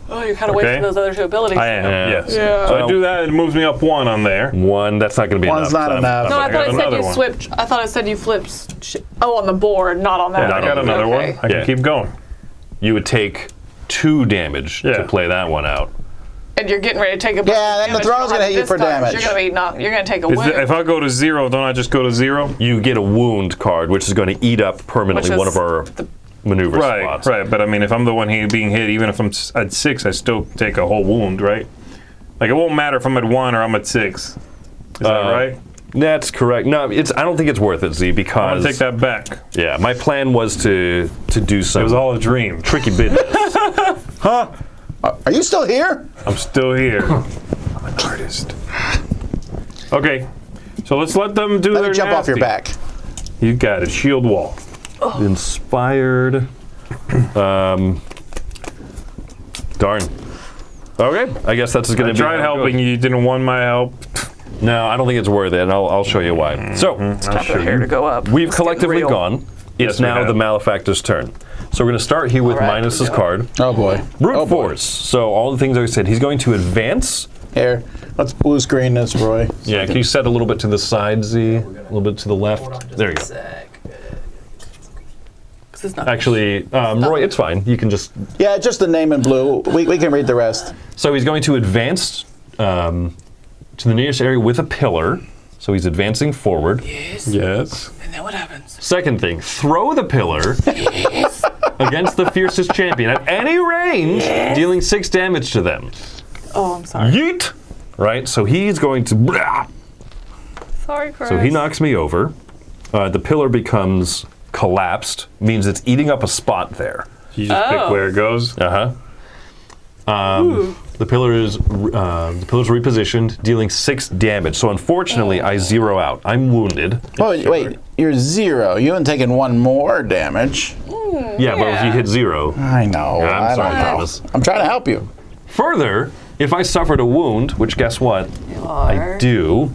Oh, you're kind of Okay. wasting those other 2 abilities. I am, Yeah. yes. Yeah. So I do that, it moves me up 1 on there. One. That's not going to be One's enough. not enough. No, I I thought got it said another you one. flipped. I thought it said you flipped. On the board, not on that. Yeah, I got another Okay. one. I can Yeah. keep going. You would take 2 damage Yeah. to play that one out. And you're getting ready to take a. Yeah, then the throne's gonna hit you for damage. You're gonna be not. You're gonna take a win. If I go to 0, don't I just go to 0? You get a wound card, which is going to eat up permanently Which one is of our maneuver Right, slots. right. But I mean, if I'm the one being hit, even if I'm at 6, I still take a whole wound, right? Like, it won't matter if I'm at 1 or I'm at 6. Is that right? That's correct. No, I don't think it's worth it, Z, I'm because gonna take that back. yeah, my plan was to do some It was all a dream. tricky business. Are you still here? I'm still here. I'm an artist. Okay, so let's let them do Let their me jump off your nasty. back. You got it. Shield wall. Inspired. Darn. Okay, I guess that's going I to be. tried how it helping goes. you. You didn't want my help. No, I don't think it's worth it, and I'll show you why. So, I'll Time show for hair to you. go up. we've It's getting collectively real. gone. It's Yes, we now have. the malefactor's turn. So we're going to start here with All right, Minus's go. card. Oh boy. Brute Oh, boy. force. So all the things I said. He's going to advance. Here, let's blue screen this, Roy. Yeah, can you set a little bit to the side, Z? A little bit to the left. There you go. Actually, Roy, it's fine. You can just. Yeah, just the name in blue. We can read the rest. So he's going to advance to the nearest area with a pillar. So he's advancing forward. Yes. Yes. And then what happens? Second thing, throw the pillar against the fiercest champion at any range, dealing 6 damage to them. Oh, I'm sorry. Yeet! Right, so he's going to. Sorry, Chris. So he knocks me over. The pillar becomes collapsed, means it's eating up a spot there. You just pick where it goes. The pillar is the pillar's repositioned, dealing 6 damage. So unfortunately, I zero out. I'm wounded. Oh, wait, you're 0. You haven't taken 1 more damage. Yeah, but if you hit 0, I know. I'm I sorry, don't know. Thomas. I'm trying to help you. Further, if I suffered a wound, which guess what? are. I do.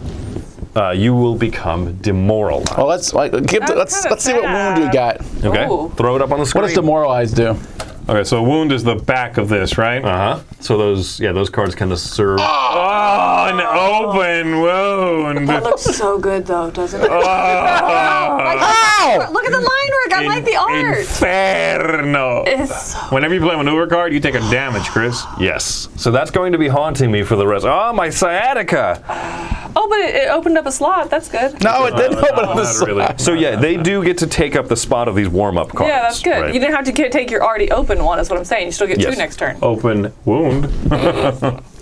You will become demoralized. Well, let's That's see what kinda wound you got. Okay, Ooh. throw it up on the screen. What does demoralize do? Okay, so wound is the back of this, right? So those cards kind of serve. Oh, an open wound. That looks so good, though, doesn't it? Ow! Look at the line work. I like the art. Inferno. It's so Whenever you play a maneuver card, you take a damage, Chris. Yes. So that's going to be haunting me for the rest. Oh, my sciatica. Oh, but it opened up a slot. That's good. No, it didn't open up the Not really. slot. So yeah, they do get to take up the spot of these warm-up cards. Yeah, that's good. right? You didn't have to take your already open one, is what I'm saying. You still get Yes. 2 next turn. Open wound.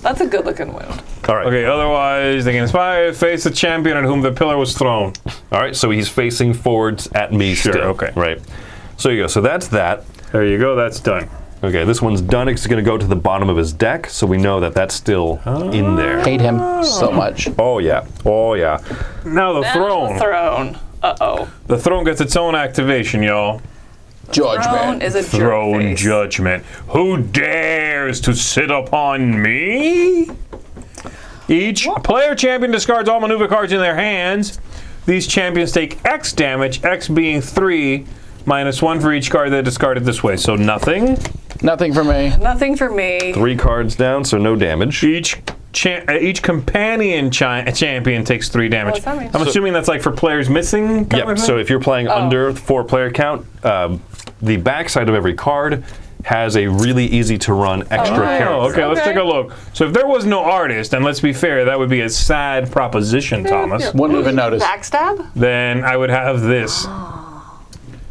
That's a good looking wound. All right. Okay, otherwise, they can inspire, face the champion at whom the pillar was thrown. All right. So he's facing forwards at me Sure, still. okay. Right. So you go. So that's that. There you go, that's done. Okay. This one's done. It's going to go to the bottom of his deck, so we know that that's still in there. Hate him so much. Oh yeah. Oh yeah. Now the throne. Throne. Uh-oh. The throne gets its own activation, y'all. Throne Judgment. is a Throne jerk face. judgment. Who dares to sit upon me? Each player champion discards all maneuver cards in their hands. These champions take X damage, X being 3, -1 for each card they discarded this way. So nothing. Nothing for me. Nothing for me. 3 cards down, so no damage. Each companion champion takes 3 damage. What's that mean? I'm assuming that's like for players missing. kind of Yep. thing? So if you're playing under 4-player count, the backside of every card has a really easy to run extra character. Oh, okay, let's Okay. take a look. So if there was no artist, and let's be fair, that would be a sad proposition, Thomas. Wouldn't even notice. Backstab? Then I would have this.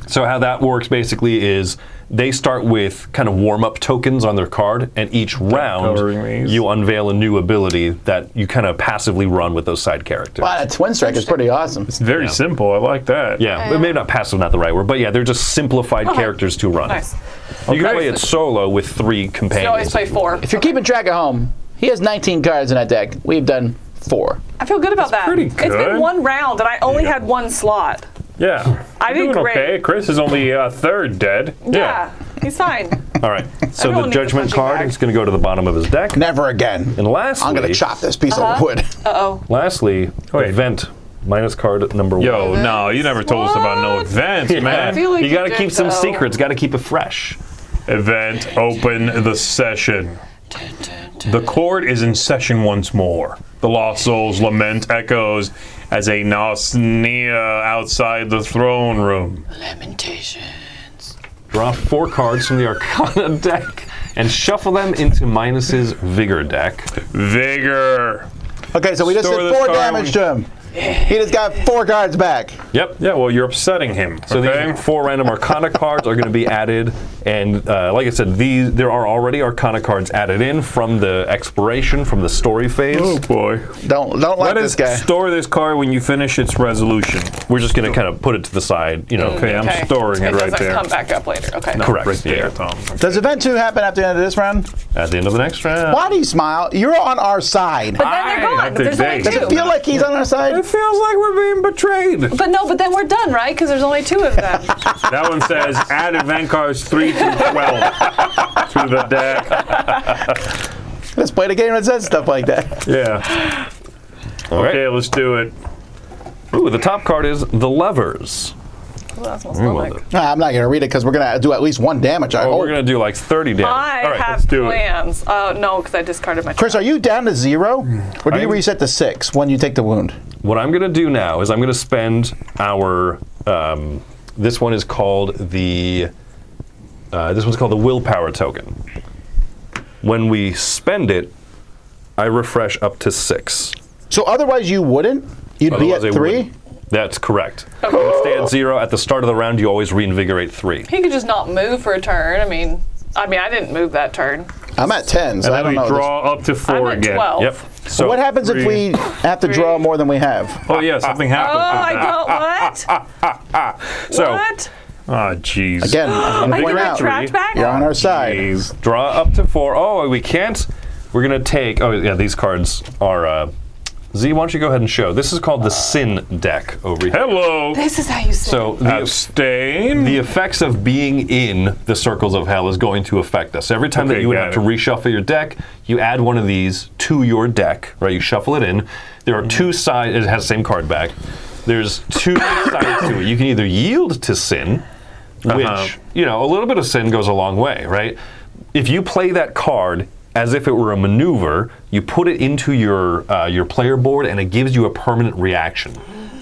So how that works basically is they start with kind of warm-up tokens on their card, and each round covering these. you unveil a new ability that you kind of passively run with those side characters. Wow, that twin strike is pretty awesome. It's very simple. I like that. Yeah, maybe not passive, not the right word, but yeah, they're just simplified characters to run. Nice. You can Okay. play it solo with 3 You companions. always play 4. If you're keeping track at home, he has 19 cards in that deck. We've done 4. I feel good about that. pretty It's good. been 1 round, and I only had 1 slot. Yeah. I You're did doing great. okay. Chris is only a third dead. Yeah, he's fine. All right, so Everyone the needs a judgment punching card bag. is going to go to the bottom of his deck. Never again. And lastly, I'm going to chop this piece of wood. Uh-oh. Lastly, Wait. event minus card number 1. Yo, no, you never told us about no What? events, man. I feel like you got to did, keep some though. secrets. Got to keep it fresh. Event, open the session. The court is in session once more. The lost soul's lament echoes as a nausea outside the throne room. Draw 4 cards from the Arcana deck and shuffle them into Minus's Vigor deck. Vigor. Okay, so we just Store did this 4 card damage to him. He just got 4 cards back. Yep. Yeah, well, you're upsetting him. So okay? these 4 random Arcana cards are going to be added, and like I said, there are already Arcana cards added in from the exploration, from the story phase. Oh boy. Don't like Let this us guy. store this card when you finish its resolution. We're just going to kind of put it to the side, Okay, I'm storing it right doesn't there. come back up later. Okay. Correct. Right there, Yeah. Tom. Does event 2 happen after the end of this round? At the end of the next round. Why do you smile? You're on our side. But then they're gone. after There's only days. Does it 2. feel like he's on our side? It feels like we're being betrayed. But then we're done, right? Because there's only 2 of them. That one says add event cards 3 through 12 to the deck. Let's play the game that says stuff like that. Yeah. All right. Okay, let's do it. Ooh, the top card is the Levers. Ooh, that smells so Nah, I'm not going to read it because we're going to do at least 1 damage. I Oh, hope. we're going to do like 30 damage. I All right, have let's do it. plans. Oh, no, because I discarded my Chris, are you down to 0? Or do you I'm- reset to 6 when you take the wound? What I'm going to do now is I'm going to spend our. This one is called the. This one's called the Willpower token. When we spend it, I refresh up to 6. So otherwise you wouldn't? You'd be Otherwise, at I 3? wouldn't. That's correct. You would stay at 0 at the start of the round. You always reinvigorate 3. He could just not move for a turn. I mean, I didn't move that turn. I'm at 10, so And I then don't we know. draw up to 4 I'm at again. 12. Yep. So What happens if we have to draw more than we have? Oh yeah, something Oh, happens. I don't. What? So What? Oh jeez. Again, I'm I going to point get out, tracked back? you're on our side. Jeez. draw up to 4. Oh, we can't. We're going to take. Oh yeah, these cards are. Z, why don't you go ahead and show? This is called the Sin deck over here. Hello. This is how you say So Abstain. the effects of being in the circles of hell is going to affect us. Every time that Okay, you would got have to it. reshuffle your deck, you add one of these to your deck, right? You shuffle it in. There are 2 sides. It has the same card back. There's 2 sides to it. You can either yield to sin, which a little bit of sin goes a long way, right? If you play that card as if it were a maneuver, you put it into your player board, and it gives you a permanent reaction.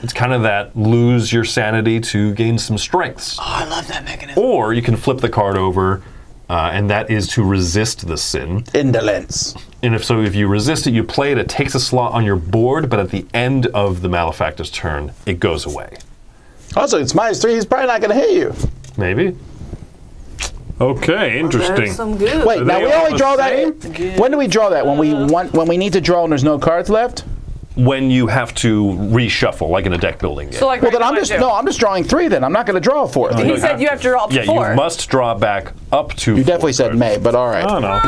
It's kind of that lose your sanity to gain some strengths. Oh, I love that mechanism. Or you can flip the card over and that is to resist the sin. Indolence. And if you resist it, you play it. It takes a slot on your board, but at the end of the malefactor's turn, it goes away. Also, it's -3. He's probably not going to hit you. Maybe. Okay, interesting. There's some good. Wait, Are now they we all only the draw same? that. When do we draw that? When we need to draw and there's no cards left? When you have to reshuffle, like in a deck building game. So like Well, then right I'm now I just do. I'm just drawing 3. Then I'm not going to draw a 4th. He said you have to draw up to yeah, 4. you must draw back up to. You definitely 4 said cards. may, but all right. Oh, no.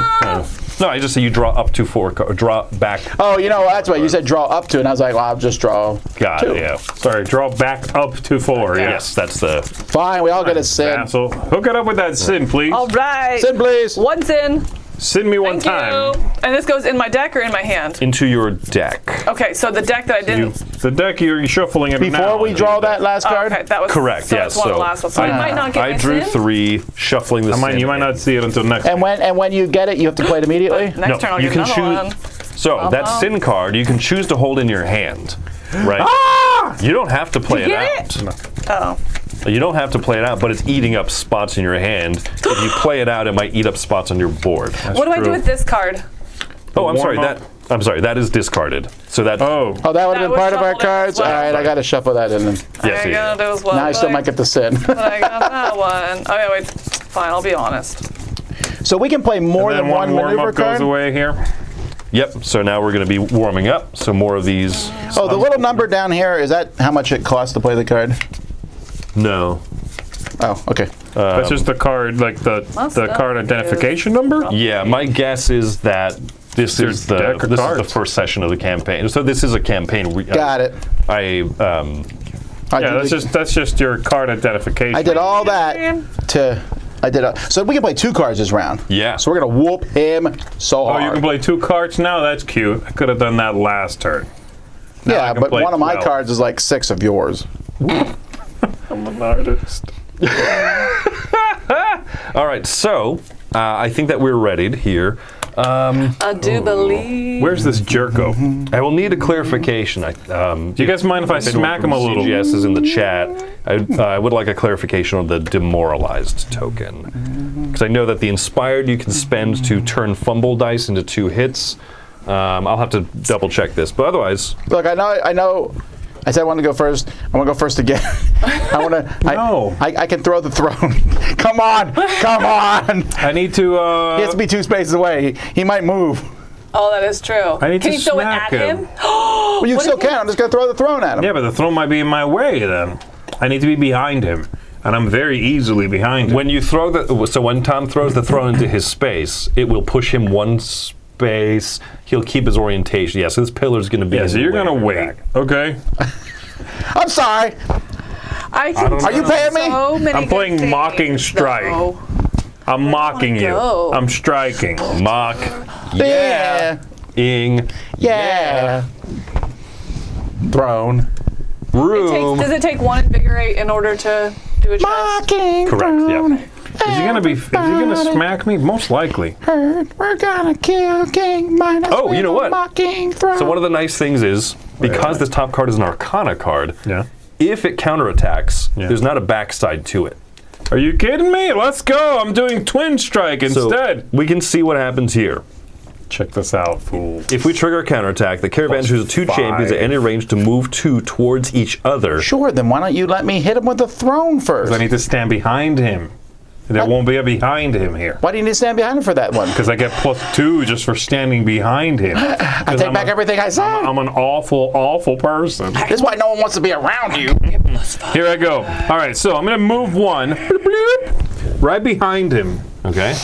No, I just say you draw up to 4 cards. Draw back. Oh, that's right. You said draw up to, and I was like, well, I'll just draw Got 2. it, yeah. Sorry, draw back up to 4. Yeah. Yes, that's the. Fine, we all get a sin. Asshole. Hook it up with that sin, please. All right. Sin, please. One sin. Send me one Thank time. you. And this goes in my deck or in my hand? Into your deck. Okay, so the deck that I didn't. The deck, you're shuffling it now. Before we draw that last Oh, card? okay, that was Correct, So yes, it's one of the so last ones. So I might not get I my drew sin. 3, shuffling the sin. You might not see it until next. And when you get it, you have to play it immediately? Next turn I'll you get can another choose. one. So that sin card, you can choose to hold in your hand, right? You don't have to play it Get out. it? Oh. You don't have to play it out, but it's eating up spots in your hand. If you play it out, it might eat up spots on your board. What do I do true. with this card? Oh, I'm sorry. warm-up. I'm sorry. That is discarded. So that. Oh. Oh, that would That have been was part of our shuffled in as cards? well. All right, I got to shuffle that in then. Yes, I yeah. gotta do as well. Now I still might get the sin. But I got that one. Oh, yeah, wait. Fine, I'll be honest. So we can play more And then than one warm maneuver up goes card? away here. Yep. So now we're going to be warming up. So more of these. Oh, the little number down here, is that how much it costs to play the card? No. Oh, okay. That's just the card, like the card identification number? Yeah. My guess is that this Your is the deck of this is the cards. first session of the campaign. So this is a campaign. Got it. Yeah, that's just your card identification. I did all that to... So we can play 2 cards this round. Yeah. So we're going to whoop him so Oh, hard. you can play 2 cards now? That's cute. I could have done that last turn. I Yeah, can but play one of my 12. cards is like 6 of yours. I'm an artist. All right. So I think that we're ready here. I do believe. Where's this jerko? I will need a clarification. Do you guys mind if I smack him a little? CGS is in the chat. I would like a clarification on the demoralized token. Because I know that the inspired you can spend to turn fumble dice into 2 hits. I'll have to double check this. But otherwise, Look, I know. I said I want to go first. I want to go first again. I want to. No. I can throw the throne. Come on. I need to. He has to be 2 spaces away. He might move. Oh, that is true. I need Can to you throw it smack at him. him? Well, you still can. I'm just going to throw the throne at him. Yeah, but the throne might be in my way then. I need to be behind him. And I'm very easily behind him. when you throw when Tom throws the throne into his space, it will push him 1 space. He'll keep his orientation. Yeah, so this pillar's going to be. Yeah, in so the you're way. going to wait. Okay. I'm sorry. I can don't Are you do paying me? so many I'm good playing things, Mocking Strike. though. I'm mocking you. go? I'm striking. Mock. Yeah. Ing. Yeah. Throne. Room. Does it take 1 invigorate in order to do a chest? Mocking Correct. throne. Yeah. Is he gonna smack me? Most likely. We're gonna kill King minus Oh, you know what? Mocking throne. So one of the nice things is because this top card is an Arcana card. Yeah. If it counterattacks, Yeah. there's not a backside to it. Are you kidding me? Let's go. I'm doing Twin Strike So instead. we can see what happens here. Check this out, fool. If we trigger a counterattack, the caravan chooses 2 5. champions at any range to move 2 towards each other. Sure, then why don't you let me hit him with the throne first? I need to stand behind him. There won't be a behind him here. Why do you need to stand behind him for that one? Because I get +2 just for standing behind him. I take back everything I said. I'm an awful, awful person. This is why no one wants to be around you. Here I go. All right, so I'm going to move 1 right behind him. Okay.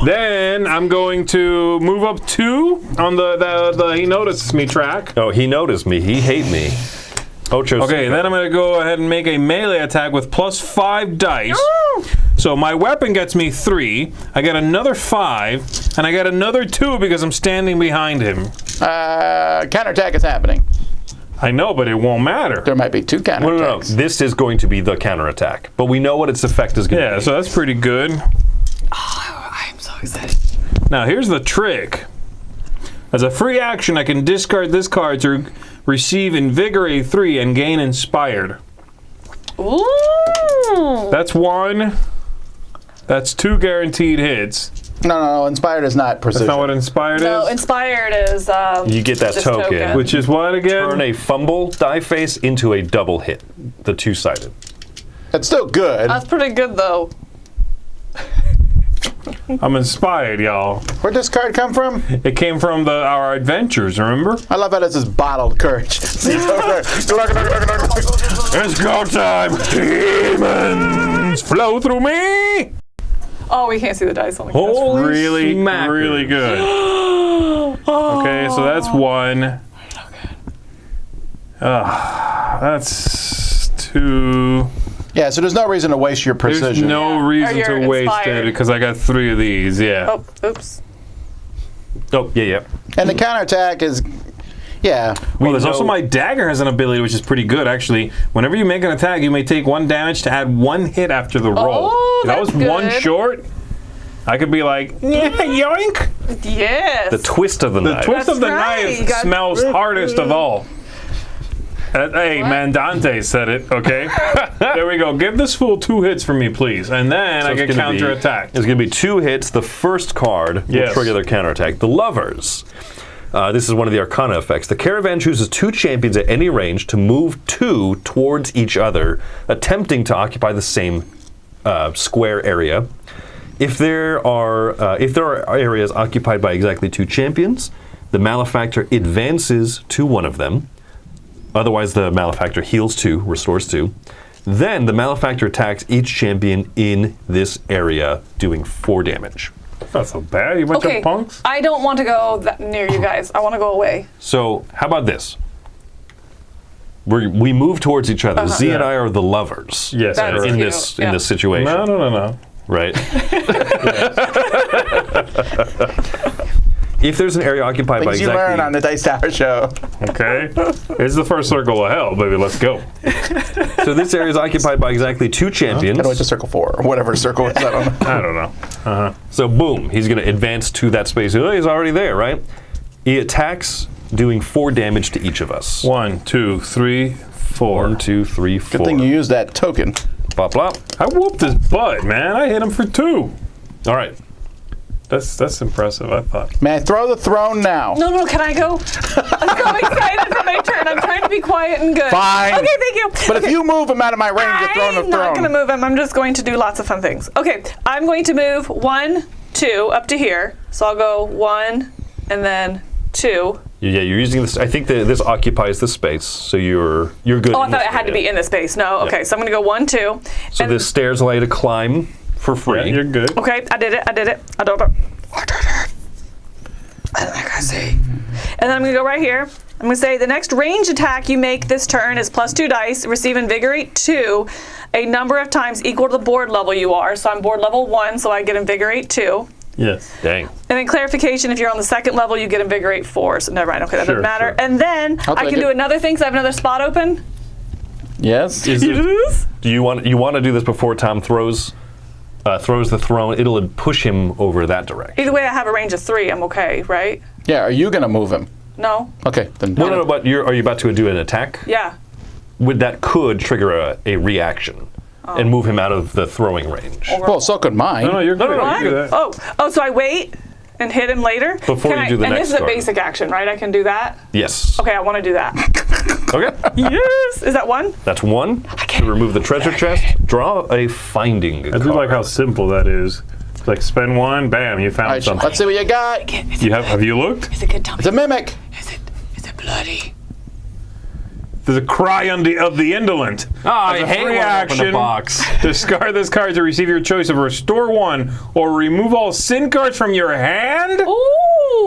Then I'm going to move up 2 on the he notices me track. Oh, he noticed me. He hate me. Ocho. Okay, then I'm going to go ahead and make a melee attack with +5 dice. So my weapon gets me 3. I get another 5, and I get another 2 because I'm standing behind him. Counterattack is happening. I know, but it won't matter. There might be 2 counterattacks. No. This is going to be the counterattack, but we know what its effect is going to Yeah, be. so that's pretty good. I'm so excited. Now here's the trick. As a free action, I can discard this card to receive Invigorate 3 and gain Inspired. Ooh. That's 1. That's 2 guaranteed hits. No. Inspired is not precision. That's not what inspired No, is? inspired is. You get that this token. Which is what again? Turn a fumble die face into a double hit, the 2-sided. That's still good. That's pretty good though. I'm inspired, y'all. Where'd this card come from? It came from our adventures, remember? I love how this is bottled courage. It's go time! Demons flow through me! Oh, we can't see the dice on the cast. Holy Really, smackers. really good. Okay, so that's 1. That's 2. Yeah, so there's no reason to waste your There's precision. no Yeah. reason Or you're to waste inspired. it because I got 3 of these, yeah. Oh, oops. Oh, yeah. And the counterattack is, yeah. Well, there's also know- my dagger has an ability which is pretty good actually. Whenever you make an attack, you may take 1 damage to add 1 hit after the roll. Oh, If I was that's 1 good. short, I could be like, yeah, yoink. Yes. The twist of the The knife. twist of the right. You knife got- smells hardest of all. Hey, man, Dante said it, okay? There we go. Give this fool 2 hits for me, please. And then I it's get gonna counterattacked. It's going to be 2 hits. The first card will Yes. trigger their counterattack. The Lovers. This is one of the Arcana effects. The caravan chooses 2 champions at any range to move 2 towards each other, attempting to occupy the same square area. If there are areas occupied by exactly 2 champions, the Malefactor advances to one of them. Otherwise, the Malefactor heals 2, restores 2. Then the Malefactor attacks each champion in this area, doing 4 damage. Not so bad. You bunch Okay, of punks. I don't want to go that near you guys. I want to go away. So, how about this? We move towards each other. Z and I are the lovers. Yes, That's I in cute. this Yeah. in this situation, No. right? If there's an area occupied by Things you learn on exactly the Dice Tower Show. Okay. It's the first circle of hell, baby. Let's go. so this area is occupied by exactly 2 champions. Gotta wait to circle 4, or whatever circle is. I don't know. I don't know. So boom, he's going to advance to that space. Oh, he's already there, right? He attacks, doing 4 damage to each of us. 1, 2, 3, 4. 1, 2, 3, 4. Good thing you used that token. Blah blah. I whooped his butt, man. I hit him for 2. All right. That's impressive, I thought. May I throw the throne now? No, can I go? I'm so excited for my turn. I'm trying to be quiet and good. Fine. Okay, thank you. But okay. if you move him out of my range, you're throwing the I'm not going to throne. move him. I'm just going to do lots of fun things. Okay, I'm going to move 1, 2 up to here. So I'll go 1 and then 2. Yeah, you're using this. I think that this occupies the space, so you're good. Oh, I in thought this it had to area. be in the space. No, okay, so I'm going to go 1, 2. So and- the stairs allow you to climb for free. Yeah, you're good. Okay, I did it. I did it. I don't know. I did it. I don't think I see. And then I'm going to go right here. I'm going to say the next range attack you make this turn is +2 dice, receive Invigorate 2, a number of times equal to the board level you are. So I'm board level 1, so I get Invigorate 2. Yes. Dang. And then clarification, if you're on the second level, you get Invigorate 4. So never mind. Okay, that Sure, doesn't matter. sure. And then I'll I take can do it. another thing because I have another spot open. Yes. Is You it- do this? do you want to do this before Tom throws the throne? It'll push him over that direction. Either way, I have a range of 3. I'm okay, right? Yeah, are you going to move him? No? Okay, then. No, but are you about to do an attack? Yeah. That could trigger a reaction and move him out of the throwing range. Well, so could mine. No, you're good. no, You can do What? that. Oh, so I wait and hit him later? Before Can you do the and next this is a card. basic action, right? I can do that? Yes. Okay, I want to do that. Okay. Yes! Is that 1? That's 1. To remove the treasure chest, draw a finding I card. do like how simple that is. It's like spend 1, bam, you All found right, something. let's see what you got. Have you looked? Is it good? Tell me. It's a mimic. Is it bloody? There's a cry of the indolent. I As a hate free when I open the action, box. discard this card to receive your choice of restore 1 or remove all sin cards from your hand. Ooh!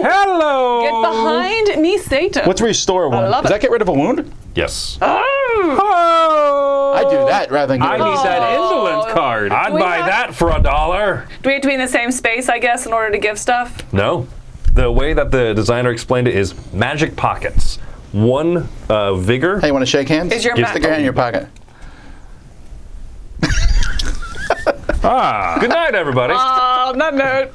Hello. Get behind me, Satan. What's restore one? love Does it. that get rid of a wound? Yes. Oh. I do that rather than get I rid of need a that Oh. indolent card. I'd we buy have- that for $1. Do we have to be in the same space, I guess, in order to give stuff? No. The way that the designer explained it is magic pockets. 1 vigor. Hey, you want to shake hands? Is your Stick your hand in your pocket. Ah. Good night, everybody. On that note,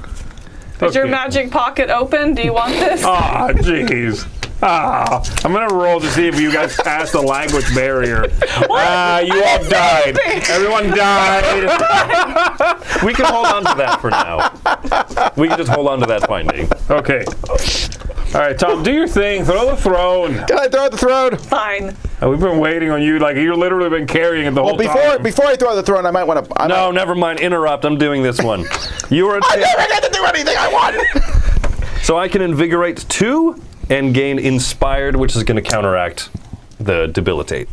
is your Okay. magic pocket open? Do you want this? Ah, jeez. I'm gonna roll to see if you guys pass the language barrier. You all died. Everyone died. We can hold on to that for now. We can just hold on to that finding. Okay. All right, Tom, do your thing. Throw the throne. Can I throw the throne? Fine. We've been waiting on you. Like, you've literally been carrying it the whole time. Before I throw the throne, I might want to. No, never mind. Interrupt. I'm doing this one. You are. I never get to do anything I want. So I can invigorate 2 and gain inspired, which is going to counteract the debilitate.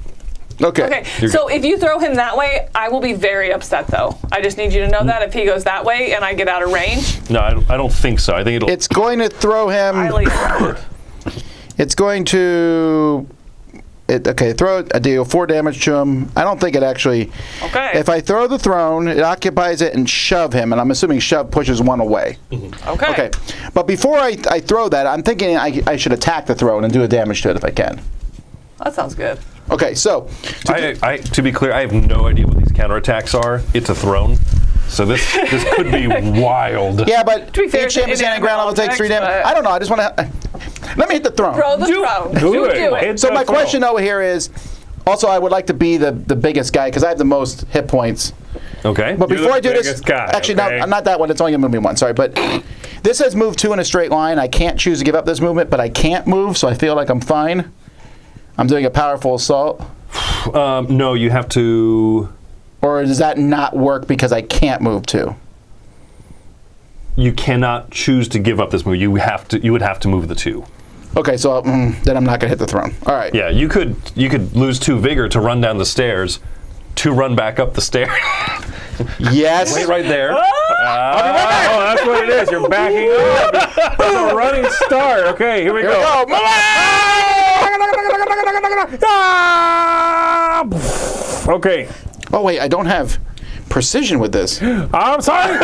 Okay, so if you throw him that way, I will be very upset, though. I just need you to know that if he goes that way and I get out of range. No, I don't think so. I think it'll. It's going to throw him. It's going to. Throw a deal 4 damage to him. I don't think it actually. Okay. If I throw the throne, it occupies it and shove him, and I'm assuming shove pushes 1 away. Okay. Okay. But before I throw that, I'm thinking I should attack the throne and do a damage to it if I can. That sounds good. Okay, so. To be clear, I have no idea what these counterattacks are. It's a throne. So this could be wild. Yeah, but To be fair, each champion standing ground level takes 3 damage. object, I don't know. I just want to. Let me hit the throne. Throw the throne. Do it. Do it. Hit So the my throne. question over here is, also I would like to be the biggest guy because I have the most hit points. Okay. But You're before the I do this, biggest guy, actually okay? no, not that one. It's only gonna move me 1. Sorry, but this says move 2 in a straight line. I can't choose to give up this movement, but I can't move, so I feel like I'm fine. I'm doing a powerful assault. No, you have to. Or does that not work because I can't move 2? You cannot choose to give up this move. You would have to move the 2. Okay, so then I'm not gonna hit the throne. All right. Yeah, you could lose 2 vigor to run down the stairs, to run back up the stairs. Yes. Wait right there. Oh, that's what it is. You're backing up. It's a running start. Okay, here we Here we go. go. Okay. Oh wait, I don't have precision with this. I'm sorry.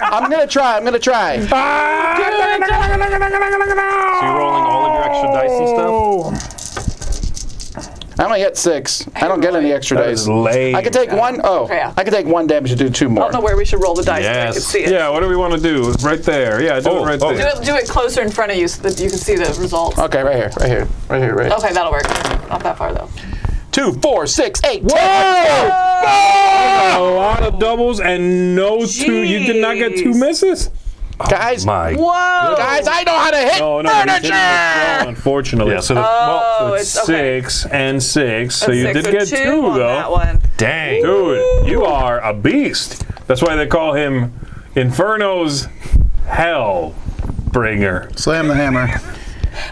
I'm gonna try. So you're rolling all of your extra dicey stuff? I only get 6. I don't get any extra That dice. is lame. I can take 1. Oh, Yeah. I can take 1 damage to do 2 I more. don't know where we should roll the dice. So I can Yes. see it. Yeah, what do we want to do? Right there. Yeah, do it right there. Do it closer in front of you so that you can see the results. Okay, right here. Okay, that'll work. Not that far though. 2, 4, 6, 8, 10. A lot of doubles and no 2. You did not get 2 misses? Guys, My. Whoa! guys, I know how to hit No, he's hitting the throne, furniture. unfortunately. Yeah, so the, Oh, It's it's okay. 6 and 6, so you Six, did get 2 on that though. one. dang. Dude, you are a beast. That's why they call him Inferno's Hell Bringer. Slam the hammer.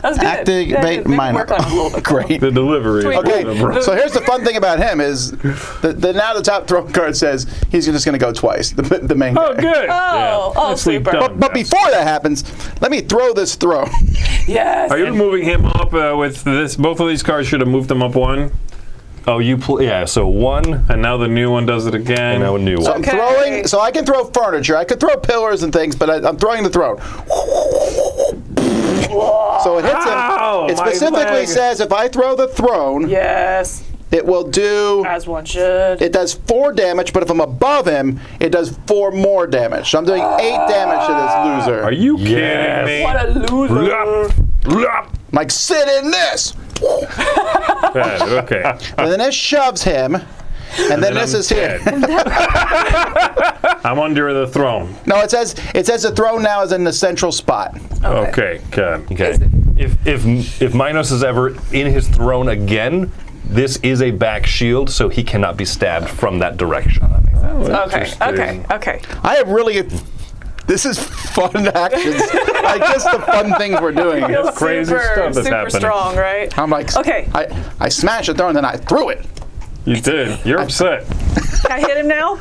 That was good. Activate Maybe minor. work on it a little bit. Great. The delivery. Sweet. Okay, Bro. so here's the fun thing about him is now the top throne card says he's just going to go twice, the main Oh, guy. good. Oh, Nicely super. done. But before that happens, let me throw this throne. Yes. Are you moving him up with this? Both of these cards should have moved them up 1. Oh, yeah. So 1, And now the new one does it again. and now a new So one. I'm throwing, so I can throw furniture. I could throw pillars and things, but I'm throwing the throne. So it hits Ow, him. It my specifically leg. says if I throw the throne, Yes. it will do. As one should. It does 4 damage, but if I'm above him, it does 4 more damage. So I'm doing 8 damage to this loser. Are you Yes. kidding me? What a loser. I'm like, sit in this. Bad, okay. And then this shoves him. And then this I'm is here. dead. I'm under the throne. No, it says the throne now is in the central spot. Okay, good. Okay. If Minos is ever in his throne again, this is a back shield, so he cannot be stabbed from that direction. Okay. I have really. This is fun actions. Like just the fun things we're doing. Feels crazy super, stuff that's super happening. strong, right? I'm like, Okay. I smashed the throne, then I threw it. You did. You're upset. Can I hit him now?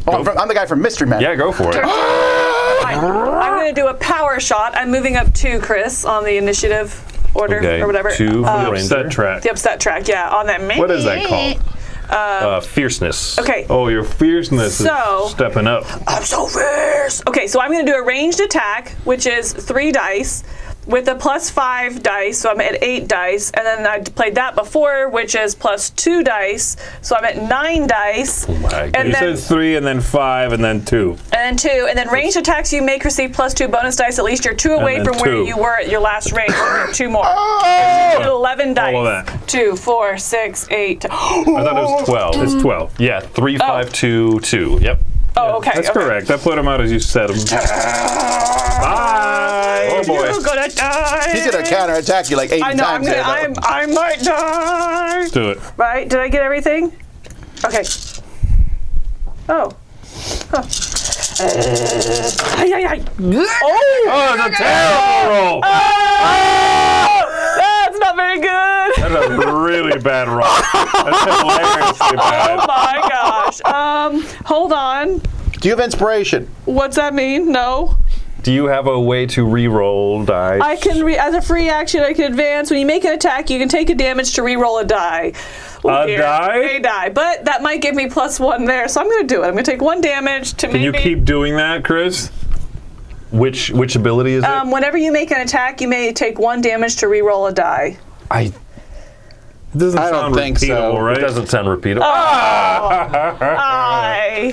Oh, I'm the guy from Mystery Man. Yeah, go for it. Fine. I'm going to do a power shot. I'm moving up 2, Chris, on the initiative order Okay, or whatever. 2 for the Upset ranger. track. The upset track, yeah, on that. What is that called? Fierceness. Okay. Oh, your fierceness So- is stepping up. I'm so fierce. Okay, so I'm going to do a ranged attack, which is 3 dice. with a +5 dice, so I'm at 8 dice, and then I played that before, which is +2 dice, so I'm at 9 dice. Oh my and You then, said 3 and then 5 and then 2. and then 2, and then ranged attacks you make receive +2 bonus dice. At least you're 2 away then from where 2. you were at your last range. So you're 2 more. Oh! 11 dice. All of that. 2, 4, 6, 8. I thought it was 12. It's 12. Yeah, 3, 5, 2, 2. Yep. Oh, okay. That's okay. correct. I put them out as you said them. Bye. Oh boy. You're gonna die. He's gonna counterattack you like 80 I know. times. I might die. Do it. Right? Did I get everything? Okay. Oh. Huh. Ay, ay, ay. Oh, it's a terrible roll. Oh! That's not very good. That's a really bad roll. That's hilariously bad. Oh my gosh. Hold on. Do you have inspiration? What's that mean? No. Do you have a way to re-roll dice? I can, as a free action, I can advance. When you make an attack, you can take a damage to re-roll a die. A die? A die. But that might give me +1 there, so I'm going to do it. I'm going to take 1 damage to Can you keep doing that, Chris? Which ability is it? whenever you make an attack, you may take 1 damage to re-roll a die. I It doesn't I don't sound think so. repeatable, right? It doesn't sound repeatable.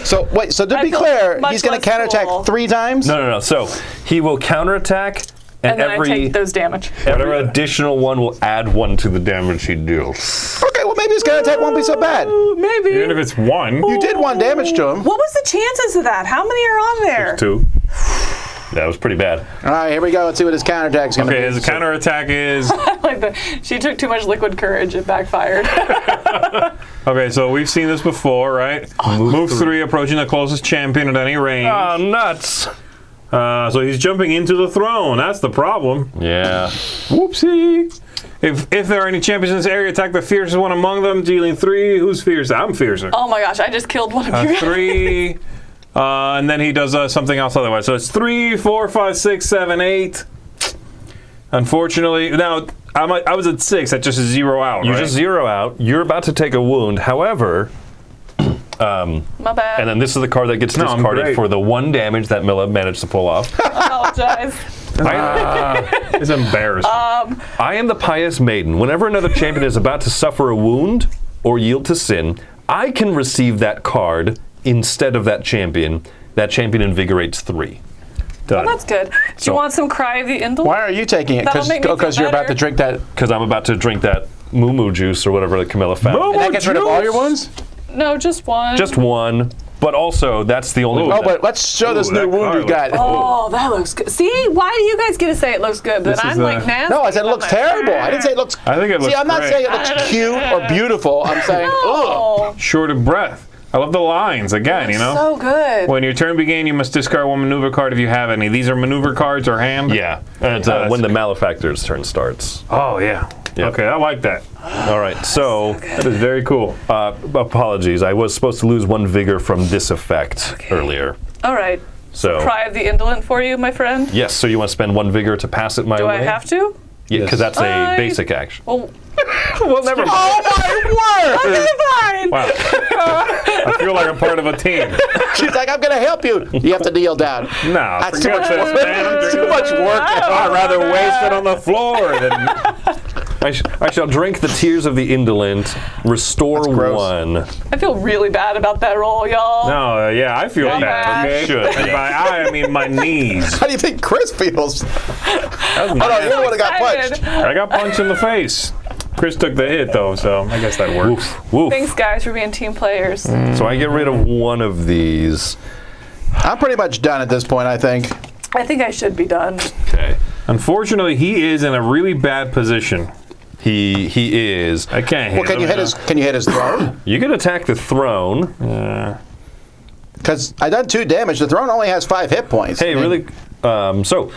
So wait, so to I be feel clear, much he's gonna less counterattack cool. 3 times? No. So he will counterattack, and, And then I every take those damage. every additional one will add 1 to the damage he deals. Okay, well maybe his counterattack won't be so bad. Maybe. Even if it's 1, You did 1 damage to him. What was the chances of that? How many are on there? 2. That was pretty bad. All right, here we go. Let's see what his counterattack's gonna Okay, be. his counterattack is... She took too much liquid courage. It backfired. Okay, so we've seen this before, right? Move 3, approaching the closest champion at any range. Oh, nuts. So he's jumping into the throne. That's the problem. Yeah. Whoopsie. If there are any champions in this area, attack the fiercest one among them, dealing 3. Who's fierce? I'm fiercer. Oh my gosh! I just killed one of you. 3. And then he does something else otherwise. So it's 3, 4, 5, 6, 7, 8. Unfortunately, now I was at 6. That just is 0 out. You right? just 0 out. You're about to take a wound. However, My bad. and then this is the card that gets No, I'm discarded great. for the 1 damage that Milla managed to pull off. I apologize. It's embarrassing. I am the pious maiden. Whenever another champion is about to suffer a wound or yield to sin, I can receive that card instead of that champion. That champion invigorates 3. Done. That's good. Do you want some Cry of the Indolent? Why are you taking it? That'll make me feel Because you're about better. to drink that. Because I'm about to drink that moo juice or whatever that Camilla found. Moo-moo That gets rid of all your wounds? No, just one. Just 1, but also that's the only Ooh. one. Oh, but let's show this Ooh, new that wound you card got. Oh, that looks good. See, why do you guys get to say it looks good, but This I'm is like the- nasty? No, I said it looks terrible. I didn't say it looks. I think it looks See, I'm not great. saying it looks cute or beautiful. I'm saying, ugh. Oh, Short of breath. I love the lines again, you know? so good. When your turn begins, you must discard 1 maneuver card if you have any. These are maneuver cards or hand? Yeah, and that's when the malefactor's turn starts. Oh, yeah. Yeah. Okay, I like that. All right, so That is very cool. apologies. I was supposed to lose 1 vigor from this effect earlier. All right. So Cry of the Indolent for you, my friend. yes, so you want to spend 1 vigor to pass it my Do way? I have to? Yeah, because that's a I- basic action. Well, Well, never mind. Oh my word! okay, fine. Wow. I feel like I'm part of a team. She's like, I'm gonna help you. You have to kneel down. No, That's too forget much this, work. man. I'm Too drinking- much work. I'd rather waste it on the floor than... I shall drink the tears of the indolent, restore gross. 1. I feel really bad about that roll, y'all. No, yeah, I feel Yeah, bad, okay? should. And by I mean my knees. How do you think Chris feels? That was Oh no, my- you're the one that got punched. I got punched in the face. Chris took the hit, though, so I guess that works. Woof, woof. Thanks, guys, for being team players. So I get rid of 1 of these. I'm pretty much done at this point, I think. I think I should be done. Okay. Unfortunately, he is in a really bad position. He is. I can't hit Well, can you him. hit his throne? You can attack the throne. Because I done 2 damage. The throne only has 5 hit points. Hey, really? So,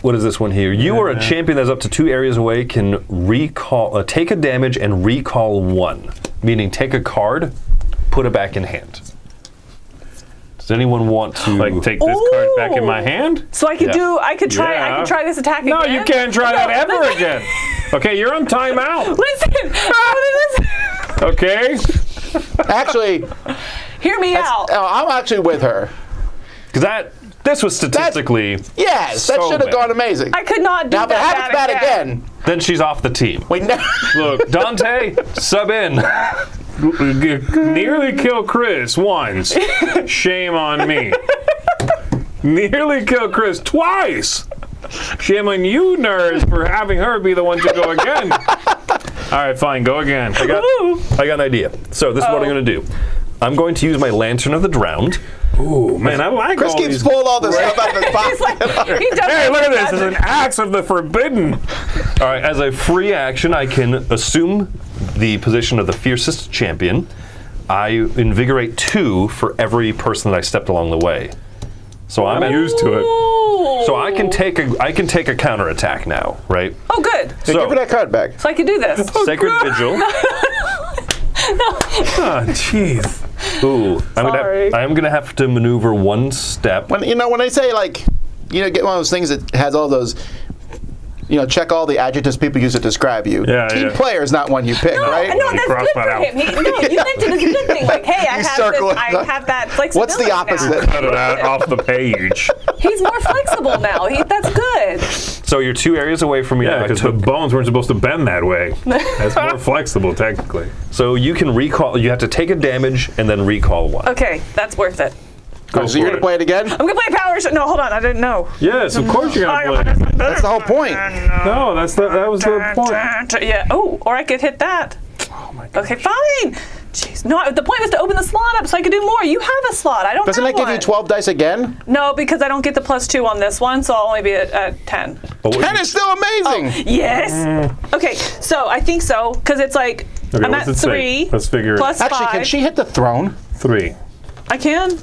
what is this one here? You or a champion that's up to 2 areas away can recall, take a damage and recall 1. Meaning, take a card, put it back in hand. Does anyone want to Like, take this card back in my hand? So I could Yeah. I could try Yeah. this attack No, again. you can't try that ever again. Okay, you're on timeout. Listen, listen. Okay? Actually, Hear me out. I'm actually with her. Because This was statistically. Yes, that So should have bad. gone amazing. I could not do Now, if it that happens bad again, Then she's off the team. we never. Look, Dante, sub in. nearly kill Chris once. Shame on me. Nearly kill Chris twice. Shame on you, nerds, for having her be the one to go again. All right, fine, go again. I got an idea. So this is what I'm going to do. I'm going to use my Lantern of the Drowned. Ooh, man, I like Chris all keeps these. pulling all this stuff out of his He's pocket. like, he does Hey, look at this. It's an axe of the forbidden. All right, as a free action, I can assume the position of the fiercest champion. I invigorate 2 for every person that I stepped along the way. So I'm I'm used to it. So I can take a counterattack now, right? Oh, good. Hey, give her that card back. So I can do this. Sacred Vigil. Oh, jeez. Ooh, Sorry. I am gonna have to maneuver 1 step. When they say like, get one of those things that has all those, check all the adjectives people use to describe you. Yeah, Team yeah. player is not one you pick, right? No, that's Cross good that for out. him. You meant it as a good thing. Like, hey, I You have circle this. it. I have that flexibility. What's the opposite? now. Cut it out off the page. He's more flexible now. That's good. So you're 2 areas away from me. Yeah, now. I because the took- bones weren't supposed to bend that way. That's more flexible, technically. So you can recall. You have to take a damage and then recall 1. Okay, that's worth it. Go So you're for gonna play it again? I'm gonna play power. No, hold on. I didn't know. Yes, of course you're gonna play. That's the whole point. No, that was the point. Yeah. Oh, or I could hit that. Oh my God. Okay, fine. Jeez. No, the point was to open the slot up so I could do more. You have a slot. I don't Doesn't have that give you one. 12 dice again? No, because I don't get the +2 on this one, so I'll only be at 10. But what 10 is still amazing. Yes. Okay, so I think so, because it's like, Okay, I'm at what's it say? 3. Let's figure it. plus Actually, 5. can she hit the throne? 3 I can.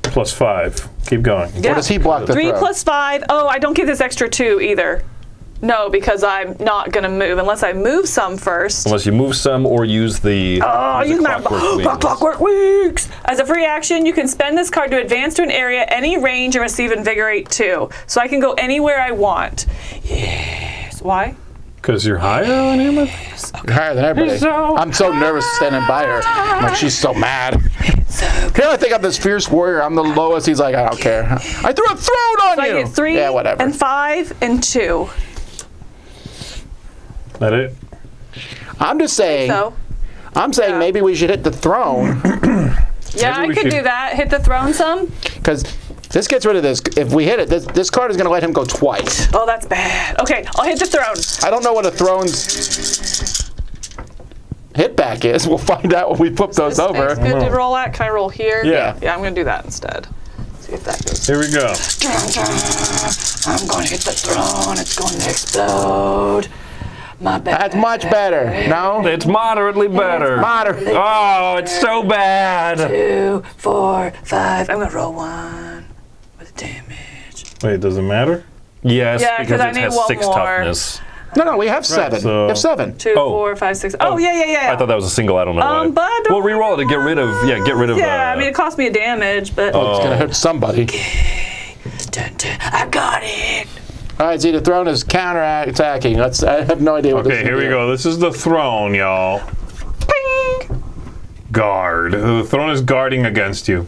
plus 5. Keep going. Yeah. Or does he block the 3 throne? plus 5. Oh, I don't get this extra 2 either. No, because I'm not going to move unless I move some first. Unless you move some or use the. Oh, use my Clockwork Clockwork Wings. As a free action, you can spend this card to advance to an area, any range, and receive Invigorate 2. So I can go anywhere I want. Yes. Why? Because you're higher on him? Higher than everybody. So I'm so nervous standing by her. I'm like, she's so mad. Here I think I'm this fierce warrior. I'm the lowest. He's like, I don't care. I threw a throne on So I you. get 3 Yeah, whatever. and 5 and 2. That it? I'm just saying. So, I'm saying yeah. maybe we should hit the throne yeah, I we could should- do that. Hit the throne some. because this gets rid of this. If we hit it, this card is going to let him go twice. Oh, that's bad. Okay, I'll hit the throne. I don't know what a throne's hit back is. We'll find out when we flip those It's over. good to roll at. Can I roll here? Yeah. Yeah, I'm going to do that instead. See if that goes. Here we go. I'm going to hit the throne. It's going to explode. My bad. That's much better. No? It's moderately better. Moderate. Oh, it's so bad. 2, 4, 5. I'm going to roll 1 with damage. Wait, does it matter? Yes, Yeah, 'cause because I it need has one 6 more. toughness. No, we have 7. so- We have 7. 2, Oh. 4, 5, 6. Oh, yeah. I thought that was a single. I don't know why. but Well, re-roll it to get rid of. Yeah, get rid of. Yeah, I mean, it cost me a damage, but. It's going to hurt somebody. Dun, dun, I got it. All right, see, the throne is counter-attacking. I have no idea what this Okay, is. here we go. This is the throne, y'all. Guard. The throne is guarding against you.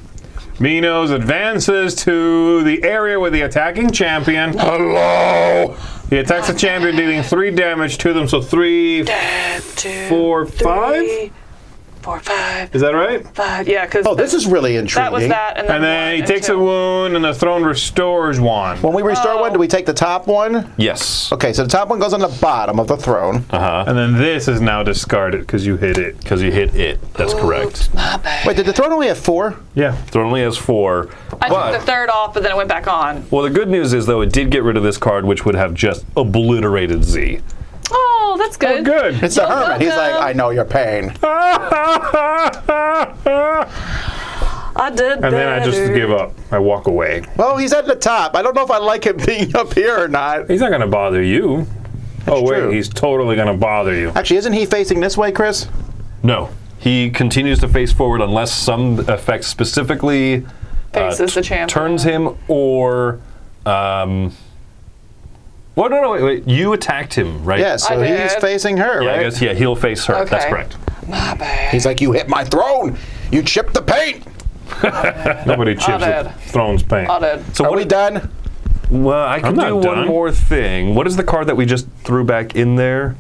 Minos advances to the area with the attacking champion. Hello. He attacks the champion, dealing 3 damage to them. So 3, 2, 4, 5? 3, 4, 5, Is that right? 5. Yeah, because Oh, this is really intriguing. that was that, and then, And then 1 he and takes 2. a wound, and the throne restores 1. When we restore one, do we take the top one? Yes. Okay, so the top one goes on the bottom of the throne. And then this is now discarded because you hit it. Because you hit it. That's correct. My bad. Wait, did the throne only have 4? Yeah. Throne only has 4. I took the third off, but then it went back on. Well, the good news is though it did get rid of this card, which would have just obliterated Z. Oh, that's good. Oh, good. It's the You're hermit. He's like, welcome. I know your pain. I did. And then I just better. give up. I walk away. Well, he's at the top. I don't know if I like him being up here or not. He's not going to bother you. Oh, wait. true. He's totally going to bother you. Actually, isn't he facing this way, Chris? No. He continues to face forward unless some effect specifically Faces the champion. turns him or. Well, no, wait. You attacked him, right? Yeah, so I he's did. facing her, Yeah, right? I guess, he'll face her. That's Okay. correct. My bad. He's like, you hit my throne. You chipped the paint. Nobody chips dead. with Throne's paint. All dead. So Are we done? Well, I can not do one done. more thing. What is the card that we just threw back in there?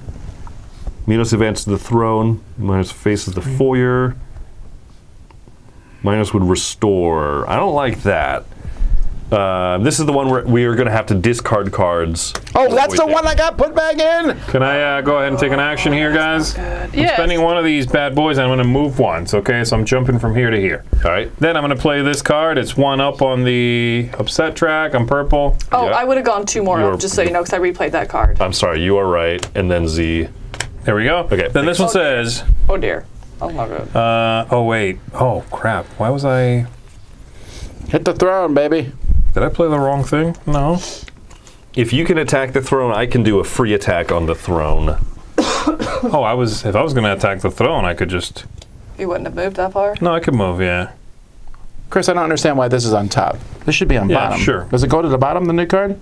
Minos advances the throne. Minos faces the foyer. Minos would restore. I don't like that. This is the one where we are going to have to discard cards. Oh, that's the one I got put back in? Can I go ahead and take an action here, guys? I'm Yes. spending one of these bad boys, and I'm going to move once, okay? So I'm jumping from here to here. All right. Then I'm going to play this card. It's one up on the upset track. I'm purple. Oh, Yeah. I would have gone 2 more You're- up, just so you know, because I replayed that card. I'm sorry, you are right. And then Z. There we go. Okay. Then this one says, Oh, dear. Oh, my God. oh, wait. Oh, crap. Why was I... Hit the throne, baby. Did I play the wrong thing? No. If you can attack the throne, I can do a free attack on the throne. Oh, if I was going to attack the throne, I could just... You wouldn't have moved that far? No, I could move, yeah. Chris, I don't understand why this is on top. This should be on Yeah, bottom. sure. Does it go to the bottom, the new card?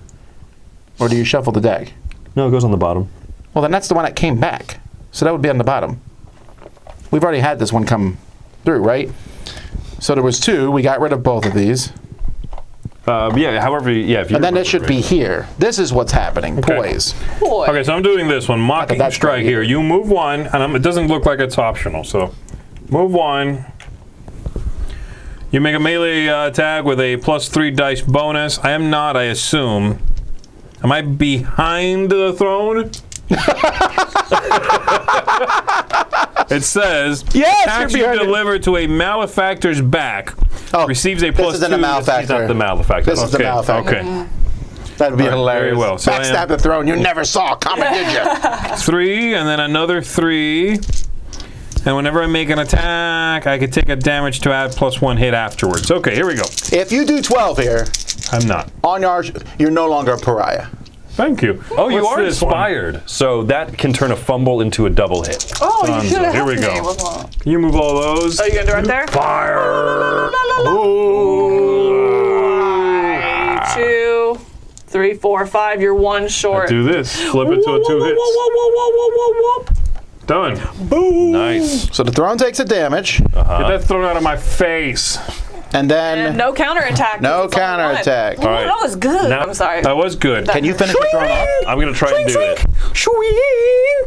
Or do you shuffle the deck? No, it goes on the bottom. Well, then that's the one that came back. So that would be on the bottom. We've already had this one come through, right? So there was 2. We got rid of both of these. Yeah, however, yeah. If you And then it remember should be here. This is what's happening. Okay. Poise. Boy. Okay, so I'm doing this one, mocking that's strike great. here. You move 1, and it doesn't look like it's optional, so move 1. You make a melee attack with a +3 dice bonus. I am not, I assume. Am I behind the throne? It says, Yes, attacks you're you behind it. deliver to a malefactor's back. Oh, receives a this +2. isn't a malefactor. He's not the malefactor. This is the Okay, malefactor. okay. That would be hilarious. Very well. So I am- Backstab the throne you never saw coming, did you? 3, and then another 3. And whenever I make an attack, I can take a damage to add +1 hit afterwards. Okay, here we go. If you do 12 here, I'm not. on yours, you're no longer a pariah. Thank you. Oh, you What's are this one? inspired. So that can turn a fumble into a double hit. Oh, you should have Here we helped me. go. Wasn't it? Can you move all those? Oh, you going to do it right there? Fire! 2, 3, 4, 5. You're 1 short. Do this. Flip it to a 2 hits. Done. Nice. So the throne takes a damage, Get that thrown out of my face. and then And no counterattack. no It's only one. counterattack. Ooh, right. That was good. Now- I'm sorry. That was good. Can you finish the throne off? I'm going to try and do it.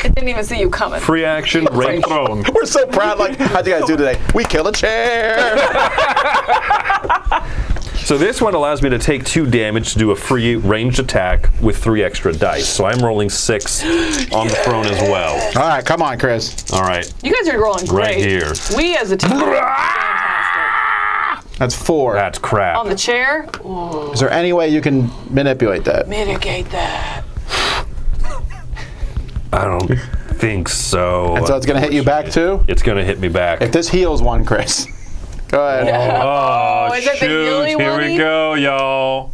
I didn't even see you coming. Free action, range. Throne. We're so proud. Like, how'd you guys do today? We kill a chair. So this one allows me to take 2 damage to do a free ranged attack with 3 extra dice. So I'm rolling 6 on the throne as well. All right, come on, Chris. All right. You guys are rolling Right great. here. We as a team are fantastic. That's 4. That's crap. On the chair, Is there any way you can manipulate that? mitigate that. I don't think so. And so it's going to hit you back too? It's going to hit me back. If this heals one, Chris. Go ahead. Oh, is it the shoot. healy Here one-y? we go, y'all.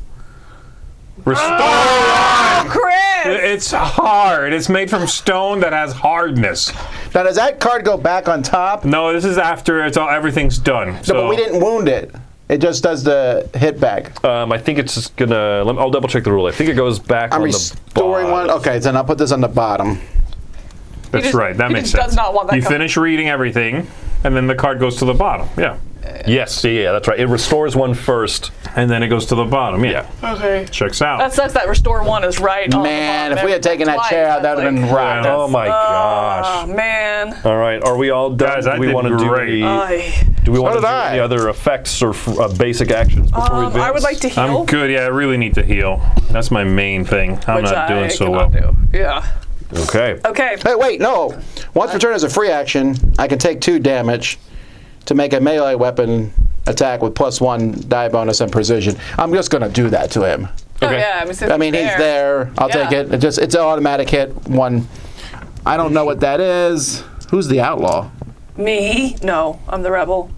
Restore. Oh, Chris! It's hard. It's made from stone that has hardness. Now, does that card go back on top? No, this is after everything's done. No, but we didn't wound it. It just does the hit back. I think it's just going to... I'll double check the rule. I think it goes back I'm on the restoring one. bottom. Okay, then I'll put this on the bottom. That's just- right. That he makes just sense. does not want that you coming. finish reading everything, and then the card goes to the bottom. Yeah. Yes, yeah, that's right. It restores one first. And then it goes to the bottom. Yeah. Okay. Checks out. That sucks that restore 1 is right on the Man, bottom if we had taken that twice. chair out, that That's would have been like- rocked. Oh my Oh, gosh. man. All right, are we all done? Guys, I do we did want to do great. do we want to did do I. any other effects or basic actions before we advance? I would like to heal. I'm good. Yeah, I really need to heal. That's my main thing. I'm which not I doing so well. cannot do. Yeah. Okay. Okay. Hey, wait, no. Once return as a free action, I can take 2 damage to make a melee weapon attack with +1 die bonus and precision. I'm just going to do that to him. Oh, Okay. yeah. I mean, he's there. I'll take Yeah. it. It's an automatic hit. 1. I don't know what that is. Who's the outlaw? Me? No, I'm the rebel.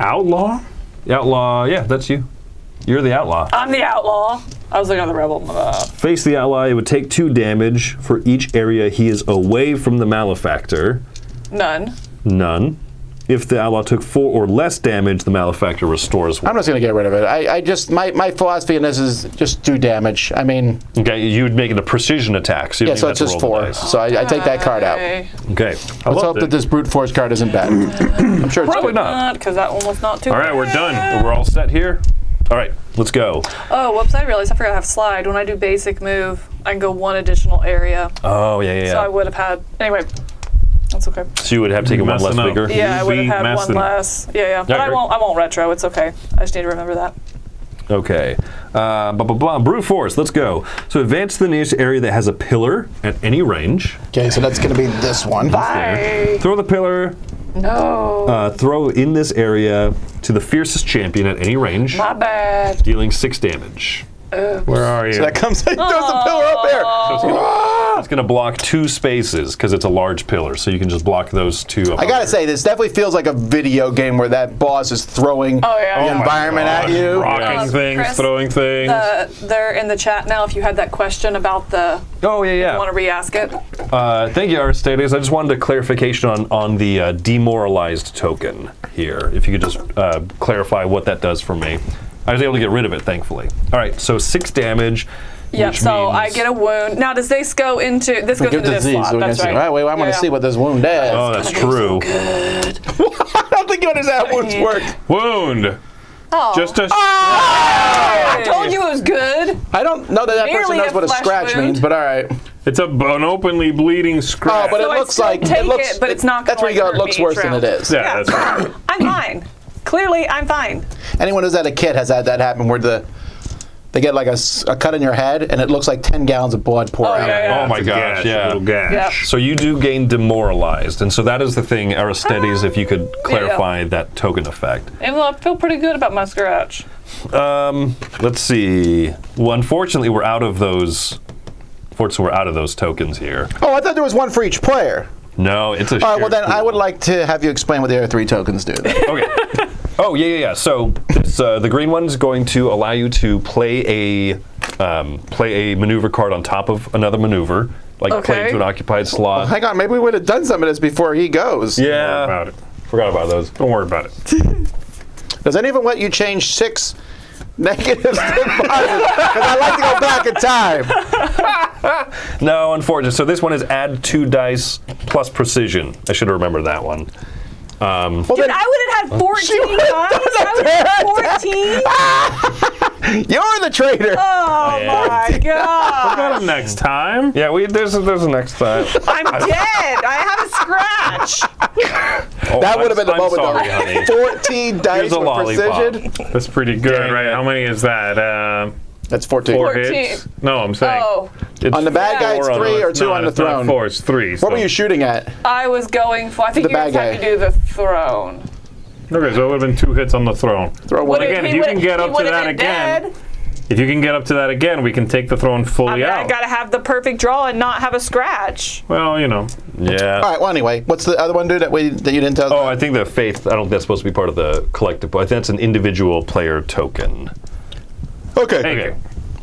Outlaw? Outlaw, yeah, that's you. You're the outlaw. I'm the outlaw. I was looking at the rebel. Face the outlaw, it would take 2 damage for each area he is away from the malefactor. None. None. If the outlaw took 4 or less damage, the malefactor restores 1. I'm just going to get rid of it. I just, my philosophy in this is just do damage. I mean, Okay, you would make it a precision attack. So you yeah, don't so even it's have just to roll the 4. dice. So I take that card out. Okay. Okay. Let's hope that this brute force card isn't bad. I'm sure it's Probably good. not. Because that one was not too All right, we're done. We're all set here. All right, let's go. Oh, whoops, I realized I forgot to have slide. When I do basic move, I can go 1 additional area. Oh, yeah. So I would have had, anyway, that's okay. So you would have taken 1 less Messing up. vigor? Yeah, I would have Be had 1 messing. less. Yeah. But I great. won't retro, it's okay. I just need to remember that. Okay. Brute force, let's go. So advance to the nearest area that has a pillar at any range. Okay, so that's going to be this one. Bye. Throw the pillar, No. throw in this area to the fiercest champion at any range, My bad. dealing 6 damage. Where are you? So that comes, there's a pillar up there. It's going to block 2 spaces because it's a large pillar, so you can just block those 2 up. I gotta say, this definitely feels like a video game where that boss is throwing Oh, yeah. the Oh my environment at you. Rocking things, Chris, throwing things. They're in the chat now if you had that question about the, Oh, yeah. want to re-ask it. Thank you, Aristides. I just wanted a clarification on the demoralized token here. If you could just clarify what that does for me. I was able to get rid of it, thankfully. All right, so 6 damage. Yep, which so means- I get a wound. Now, does this go into, this goes Give into this disease. slot, So we can that's see. right. Right, wait, I want to see what this wound does. Oh, that's true. I don't think you understand how wounds work. Wound. Oh. Just a. I told you it was good. I don't know that person Merely knows a what a flesh scratch wound. means, but all right. It's an openly bleeding scratch. Oh, but So it I looks still like take it looks. it, but it's not gonna, That's where you like, go. It hurt looks me worse than it throughout. is. yeah, that's right. I'm fine. Clearly, I'm fine. Anyone who's had a kid has had that happen where they get like a cut in your head and it looks like 10 gallons of blood pour out. yeah. Oh my It's a gosh, gash, a yeah. little gash. Yep. So you do gain demoralized, and so that is the thing, Aristides, if you could clarify that token effect. And I feel pretty good about my scratch. Let's see. Well, unfortunately, we're out of those. Fortunately, we're out of those tokens here. Oh, I thought there was one for each player. No, it's a. All right, well shared then I pool. would like to have you explain what the other 3 tokens do. Okay. Oh yeah. So this, the green one's going to allow you to play a maneuver card on top of another maneuver, like play Okay. into an occupied slot. Hang on, maybe we would have done some of this before he goes. Don't worry Yeah. about it. Forgot about those. Don't worry about it. Does any of them let you change 6 negatives to positives? Because I like to go back in time. No, unfortunately. So this one is add 2 dice plus precision. I should remember that one. Well, Dude, then, I would have had 14 times. I would have 14. you're the traitor. Oh my god. Got him next time. Yeah, there's a next time. I'm dead. I have a scratch. Oh, That would have been the I'm moment, sorry, though. honey. 14 dice Here's a with lollipop. precision. That's pretty good, Dang right? it. How many is that? That's 14. 4 14. hits? No, I'm saying. Oh, It's On the bad guy, it's 4 on 3 the- or 2 No, on the it's not throne. 4, it's 3. What were you shooting at? I was going for. I think The you bad guys have guy. to do the throne. Okay, so it would have been 2 hits on the throne. Throw one. Again, if you can get up to that again, if you can get up to that again, we can take the throne fully I out. gotta have the perfect draw and not have a scratch. Well, you know. Yeah. All right, well, anyway, what's the other one do that you didn't tell us? Oh, I think the faith. I don't think that's supposed to be part of the collectible. I think that's an individual player token. Okay. Okay.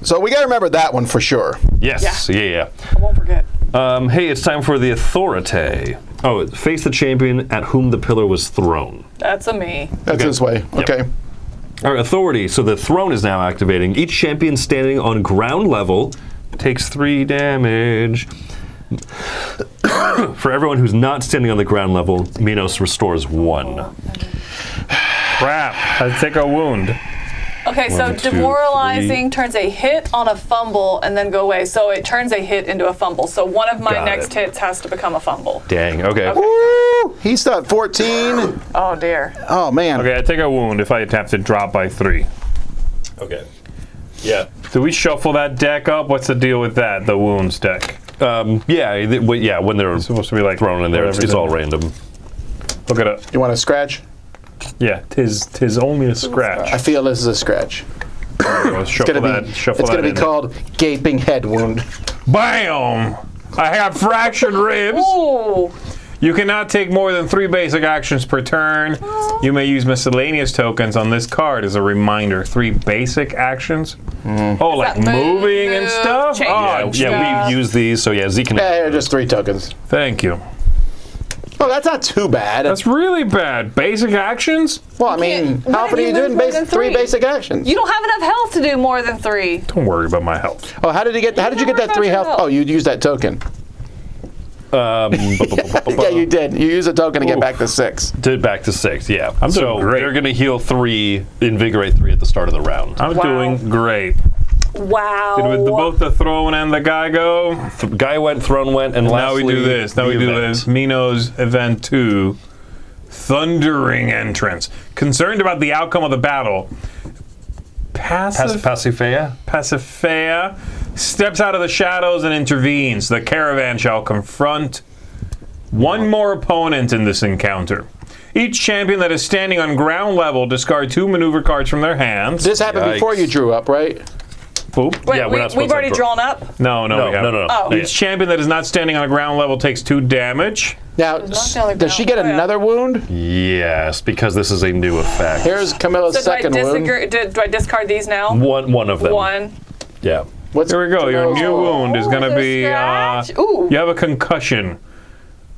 So we got to remember that one for sure. Yes. Yeah. I won't forget. Hey, it's time for the authority. Oh, face the champion at whom the pillar was thrown. That's a me. That's this way. Okay. All right, authority. So the throne is now activating. Each champion standing on ground level takes 3 damage. For everyone who's not standing on the ground level, Minos restores 1. Crap. I take a wound. Okay, so 1, 2, demoralizing turns a hit on a fumble and then go away. So it turns a hit into a fumble. So one of my Got next it. hits has to become a fumble. Dang. Okay. Woo! He's still at 14. Oh dear. Oh, man. Okay, I take a wound if I have to drop by 3. Okay. Yeah. Do we shuffle that deck up? What's the deal with that, the wounds deck? Yeah. When they're Supposed to be like thrown in there, it's all random. Look at it. You want a scratch? Yeah, tis only a scratch. I feel this is a scratch. Let's shuffle that. Shuffle It's that going to be in. called gaping head wound. Bam! I have fractured ribs. Ooh. You cannot take more than 3 basic actions per turn. You may use miscellaneous tokens on this card as a reminder. 3 basic actions? Oh, like that move, moving and stuff? change? Oh, Yeah, we've used these, so yeah, Zeke can. Yeah, here are just 3 tokens. thank you. Oh, that's not too bad. That's really bad. Basic actions? Well, I mean, When how often are did you you doing move more than three three? basic actions? You don't have enough health to do more than 3. Don't worry about my health. Oh, how did you get that never 3 health? got Oh, you used that token. Yeah, you did. You used a token to get back to 6. Did back to 6, yeah. I'm doing great. They're going to heal 3, invigorate 3 at the start of the round. I'm Wow. doing great. Wow. Did both the throne and the guy go? Guy went, throne went, and Now we lastly, do this. Now the we do event. this. Minos event 2. Thundering entrance. Concerned about the outcome of the battle. Pasifea? Pasifea steps out of the shadows and intervenes. The caravan shall confront one more opponent in this encounter. Each champion that is standing on ground level discard 2 maneuver cards from their hands. This happened before Yikes. you drew up, right? Boop. Wait, Yeah, we're not supposed we've to already draw. drawn up? No, No, we haven't. no. Oh. Each champion that is not standing on a ground level takes 2 damage. Now, There's nothing on the does she ground. get Oh, yeah. another wound? Yes, because this is a new effect. Here's Camilla's So do I, second wound. do I discard these now? One of them. 1. Yeah. What's Here we go. Your Camilla's- new wound is going to there's a be. scratch. Ooh. You have a concussion.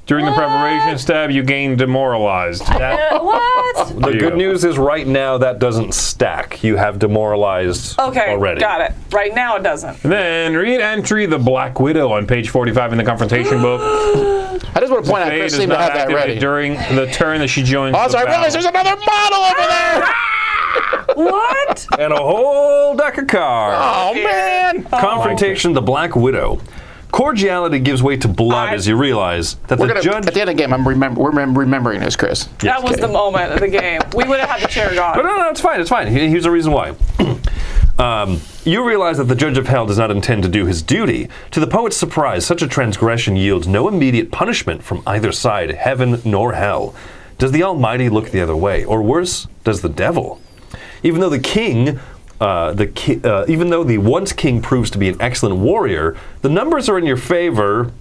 During the preparation stab, you gain demoralized. What? The you good go. news is right now that doesn't stack. You have demoralized Okay, already. got it. Right now it doesn't. Then read entry the Black Widow on page 45 in the confrontation book. I just want to point out, Fade Chris is seemed to not have that activated ready. during the turn that she joins. Also, the I realize battle. there's another model over there! What? And a whole deck of cards. Oh, man! Confrontation, the Black Widow. Cordiality gives way to blood as you realize that We're the gonna, judge. at the end of the game, we're remembering this, Chris. That was the moment of the game. We would have had the chair But gone. no, it's fine. It's fine. Here's the reason why. You realize that the Judge of Hell does not intend to do his duty. To the poet's surprise, such a transgression yields no immediate punishment from either side, heaven nor hell. Does the Almighty look the other way, or worse, does the devil? Even though the king, even though the once king proves to be an excellent warrior, the numbers are in your favor.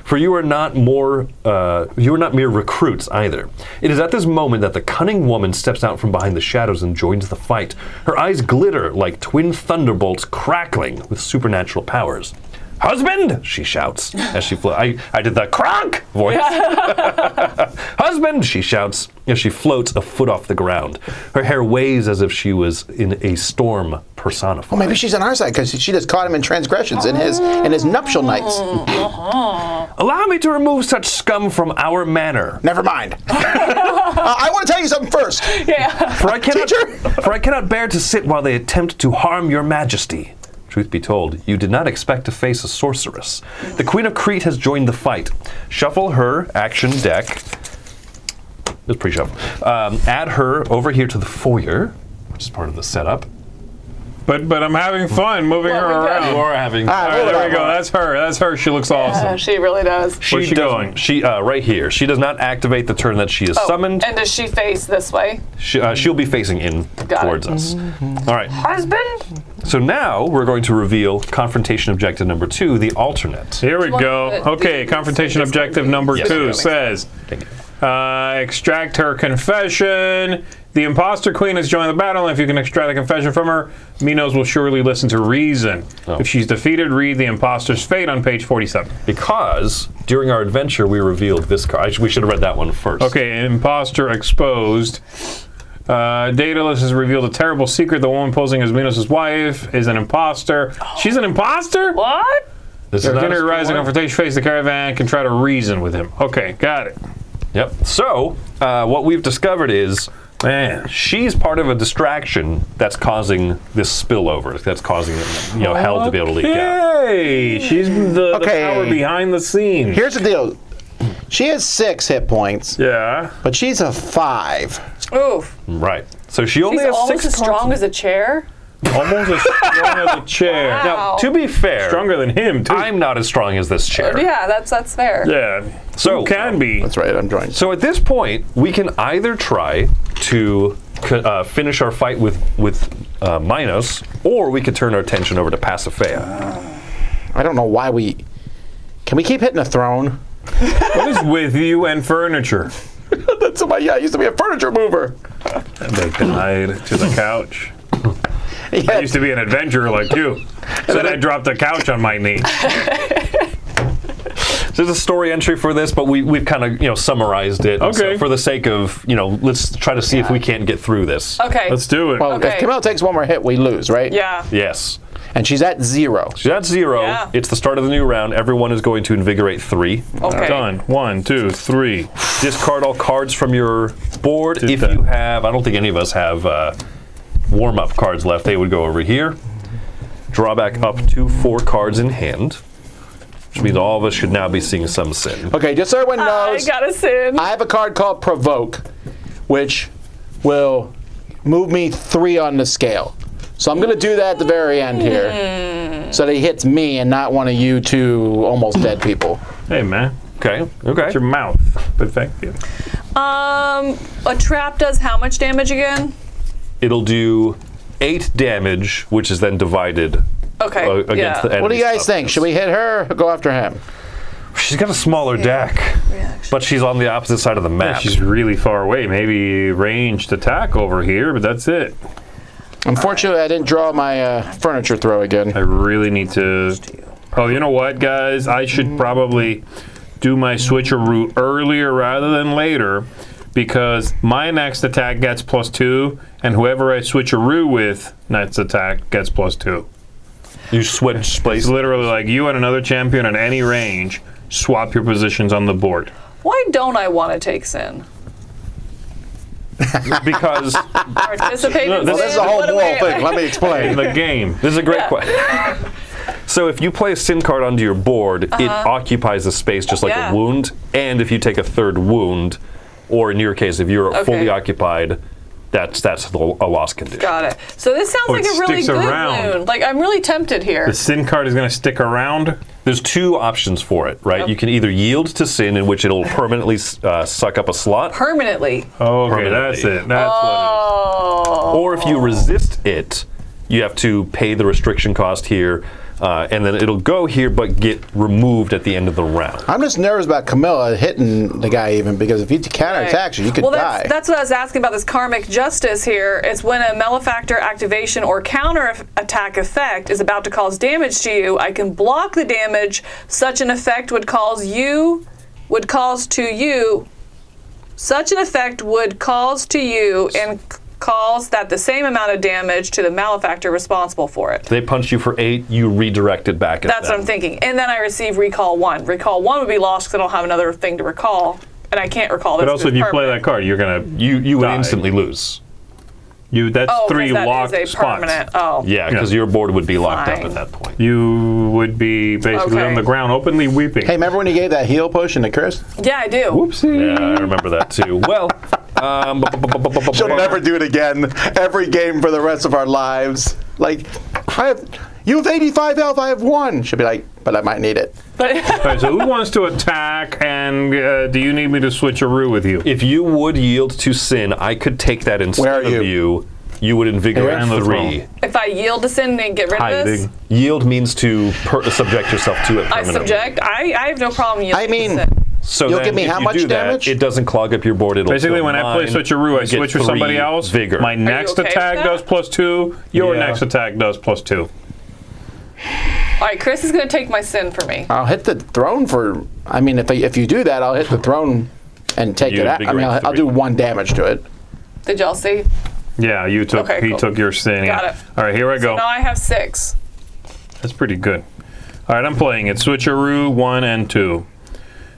For you are not mere recruits either. It is at this moment that the cunning woman steps out from behind the shadows and joins the fight. Her eyes glitter like twin thunderbolts crackling with supernatural powers. Husband, she shouts as she floats. I did the cronk voice. Husband, she shouts as she floats a foot off the ground. Her hair waves as if she was in a storm personified. Well, maybe she's on our side because she just caught him in transgressions in his nuptial nights. Allow me to remove such scum from our manor. Never mind. I want to tell you something first. For I cannot, Teacher! for I cannot bear to sit while they attempt to harm your majesty. Truth be told, you did not expect to face a sorceress. The Queen of Crete has joined the fight. Shuffle her action deck. Just pre-shuffle. Add her over here to the foyer, which is part of the setup. But I'm having fun moving her we got around. You are having. Ah, All right, there we go. That's her. That's her. She looks awesome. She really does. She Where's she doesn't- going? She right here. She does not activate the turn that she is summoned. And does she face this way? She'll be facing in Got towards it. us. All right. Husband? So now we're going to reveal confrontation objective number 2, the alternate. Here we want go. to Okay, do confrontation this objective one? number Yes. 2 says Thank you. extract her confession. The imposter queen has joined the battle, and if you can extract a confession from her, Minos will surely listen to reason. Oh. If she's defeated, read the imposter's fate on page 47. Because during our adventure, we revealed this card. We should have read that one first. Okay, imposter exposed. Daedalus has revealed a terrible secret. The woman posing as Minos' wife is an imposter. She's an imposter? What? This If is not dinner a rising spoiler. confrontation face the caravan can try to reason with him. Okay, got it. Yep. So what we've discovered is Man. she's part of a distraction that's causing this spillover. That's causing hell to be able to leak out. Hey, she's the power behind the scenes. Here's the deal. She has 6 hit points, Yeah. but she's a 5. Oof. Right. So she only She's has almost 6 as strong as a chair. Almost as strong as a chair. Wow. Now, to be fair, Stronger than him, too. I'm not as strong as this chair. Yeah, that's fair. Yeah. So- Who can be? That's right, I'm joined. So at this point, we can either try to finish our fight with Minos, or we could turn our attention over to Pasifea. I don't know why we... Can we keep hitting the throne? What is with you and furniture? That's somebody, I used to be a furniture mover. They died to the couch. I Yeah, used to be an adventurer like you. So then I dropped the couch on my knee. there's a story entry for this, but we've kind of summarized it. Okay. So for the sake of let's try to see if we can't get through this. Okay. Let's do it. Well, Okay. if Camille takes one more hit, we lose, right? Yeah. Yes. And she's at 0. So that's 0. Yeah. It's the start of the new round. Everyone is going to invigorate 3. Okay. Done. 1, 2, 3. Discard all cards from your board. Did If that. you have, I don't think any of us have warm-up cards left. They would go over here. Draw back up to 4 cards in hand, which means all of us should now be seeing some sin. Okay, just so everyone I knows, got a sin. I have a card called Provoke, which will move me 3 on the scale. So I'm going to do that at the very end here, so that he hits me and not one of you two almost dead people. Hey, man. Okay. It's your mouth. But thank you. A trap does how much damage again? It'll do 8 damage, which is then divided Okay. against yeah. the enemy. What do you guys think? Should we hit her or go after him? She's got a smaller deck, but she's on the opposite side of the map. She's really far away. Maybe ranged attack over here, but that's it. Unfortunately, I didn't draw my furniture throw again. I really need to... Oh, you know what, guys? I should probably do my switcheroo earlier rather than later, because my next attack gets +2, and whoever I switcheroo with next attack gets +2. You switch It's places. literally like you and another champion at any range swap your positions on the board. Why don't I want to take sin? Because Participate in this sin? This is a whole What am moral I- thing. Let me In explain. the game. this is a great Yeah. question. So if you play a sin card onto your board, it occupies a space just like Yeah. a wound. And if you take a 3rd wound, or in your case, if you're fully occupied, that's a lost condition. Got it. So this sounds like it a really sticks good around. wound. Like, I'm really tempted here. The sin card is going to stick around. There's 2 options for it, right? You can either yield to sin, in which it'll permanently suck up a slot, Permanently. Okay, Permanently. that's it. That's Oh. or if you resist it, you have to pay the restriction cost here, and then it'll go here but get removed at the end of the round. I'm just nervous about Camilla hitting the guy even, because if he counterattacks you, you could well, die. that's what I was asking about this karmic justice here. It's when a malefactor activation or counter attack effect is about to cause damage to you, I can block the damage such an effect would cause to you, such an effect would cause to you and cause that the same amount of damage to the malefactor responsible for it. They punch you for 8, you redirect it back at That's them. what I'm thinking. And then I receive recall 1. Recall 1 would be lost because I don't have another thing to recall, and I can't recall this. But also, if you play that card, you're gonna You would die. instantly lose. That's Oh, 3 that locked is a spots. permanent. Oh. Yeah, because your board would be locked up Fine. at that point. You would be basically Okay. on the ground, openly weeping. Hey, remember when you gave that heal potion to Chris? Yeah, I do. Whoopsie. Yeah, I remember that too. Well, She'll never do it again. Every game for the rest of our lives. Like, you have 85 health, I have 1. She'll be like, but I might need it. All right, so who wants to attack, and do you need me to switcheroo with you? If you would yield to sin, I could take that instead Where are of you. You would invigorate Here? 3. If I yield to sin and get rid of this, Hiding. Yield means to subject yourself to it I permanently. subject. I have no problem yielding I mean, to sin. So You'll then give me if how you much do that, damage? it doesn't clog up your board. It'll Basically, fill when I play mine. switcheroo, I You get switch with somebody 3 else. Vigor. My next okay with attack that? does +2. Your Yeah. next attack does +2. All right, Chris is going to take my sin for me. I'll hit the throne for. I mean, if you do that, I'll hit the throne and take You it out. I mean, invigorate I'll 3. do 1 damage to it. Did y'all see? Yeah, you took. Okay, he cool. took your sin. Got yeah. it. All right, here I go. Now I have 6. That's pretty good. All right, I'm playing it. Switcheroo 1 and 2.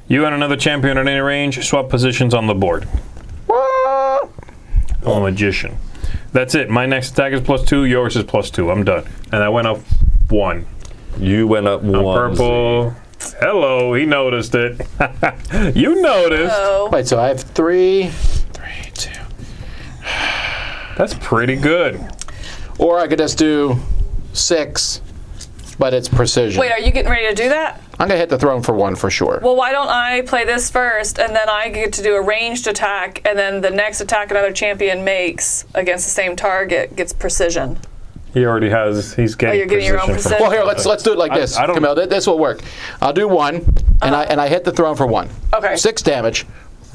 You and another champion at any range, swap positions on the board. What? I'm a magician. That's it. My next attack is +2. Yours is +2. I'm done. And I went up 1. You went up 1. Purple. Hello, he noticed it. You noticed. Oh, Wait, so I have 3, 2. That's pretty good. Or I could just do 6, but it's precision. wait, are you getting ready to do that? I'm gonna hit the throne for 1 for sure. Well, why don't I play this first, and then I get to do a ranged attack, and then the next attack another champion makes against the same target gets precision. He already has. He's getting. you're getting your own precision from- precision. Well, here, let's do it like this. I don't- Camille, this will work. I'll do 1, and I hit the throne for 1. Okay. 6 damage.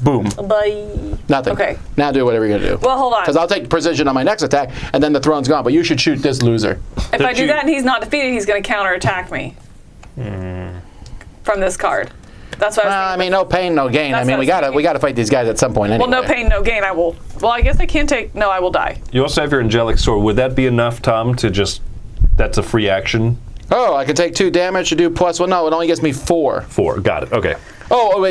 Boom. Bye. Nothing. Okay. Now do whatever you're gonna do. Well, hold on. Because I'll take precision on my next attack, and then the throne's gone. But you should shoot this loser. If I do you- that and he's not defeated, he's going to counterattack me from this card. That's what I was I thinking. mean, no pain, no gain. I That's mean, what I was we gotta fight these guys at some point anyway. Well, no pain, no gain. I will. Well, I guess I can't take. No, I will die. You also have your angelic sword. Would that be enough, Tom, to just? That's a free action. Oh, I can take 2 damage to do plus. Well, no, it only gets me 4. 4. Got it. Okay. Oh,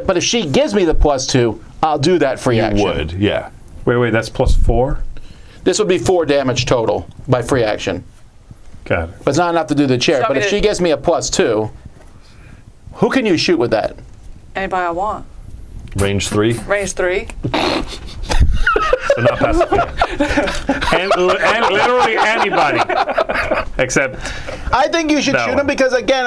but if she gives me the +2, I'll do that free action. Would, yeah. Wait, that's +4? This would be 4 damage total by free action. Got it. But it's not enough to do the chair. So But if she gives me a +2, who can you shoot with that? Anybody I want. Range 3. Range 3. So not pacific. And literally anybody. Except, I think you should That shoot one. him because again,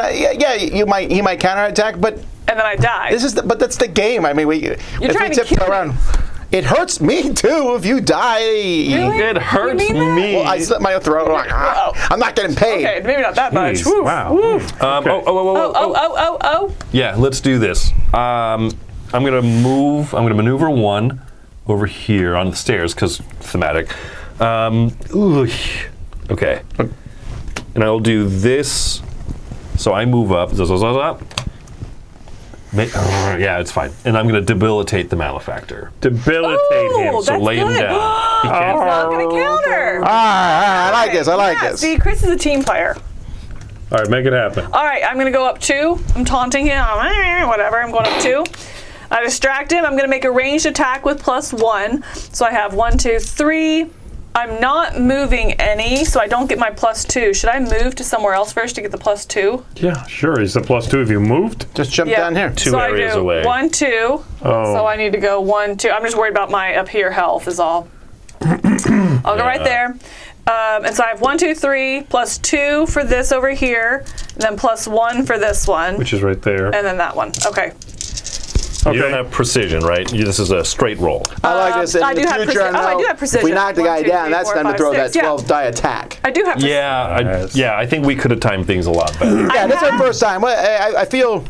he might counterattack, but And then I die. but that's the game. I mean, if we trying to tiptoe kill me. around, it hurts me too if you die. Really? It hurts You mean that? me. Well, I slit my throat. I'm not getting paid. Okay, maybe not that much. geez, Woo, wow. woo. Okay. Oh. Yeah, let's do this. I'm gonna maneuver 1 over here on the stairs because thematic. Okay. And I'll do this. So I move up. Yeah, it's fine. And I'm gonna debilitate the malefactor. Debilitate him. Ooh, So that's lay him good. down. He can't. He's not going to counter. I like this. I like Yeah, this. see, Chris is a team player. All right, make it happen. All right, I'm going to go up 2. I'm taunting him. Whatever, I'm going up 2. I distract him. I'm going to make a ranged attack with +1. So I have 1, 2, 3. I'm not moving any, so I don't get my +2. Should I move to somewhere else first to get the +2? Yeah, sure. Is the +2 if you moved? Just jump down here. 2 so areas I do away. 1, 2. Oh. So I need to go 1, 2. I'm just worried about my up here health is all. I'll go right there. And so I have 1, 2, 3, +2 for this over here, and then +1 for this one, Which is right there. and then that one. Okay. You don't have precision, right? This is a straight roll. I like this. In I the do have future, precision. Oh, I do have precision. If we knock the 1, guy 2, down, 3, that's 4, time to 5, throw 6. that 12 die attack. I do have precision. Yeah, I think we could have timed things a lot better. Yeah, this is the first time. Well, I feel.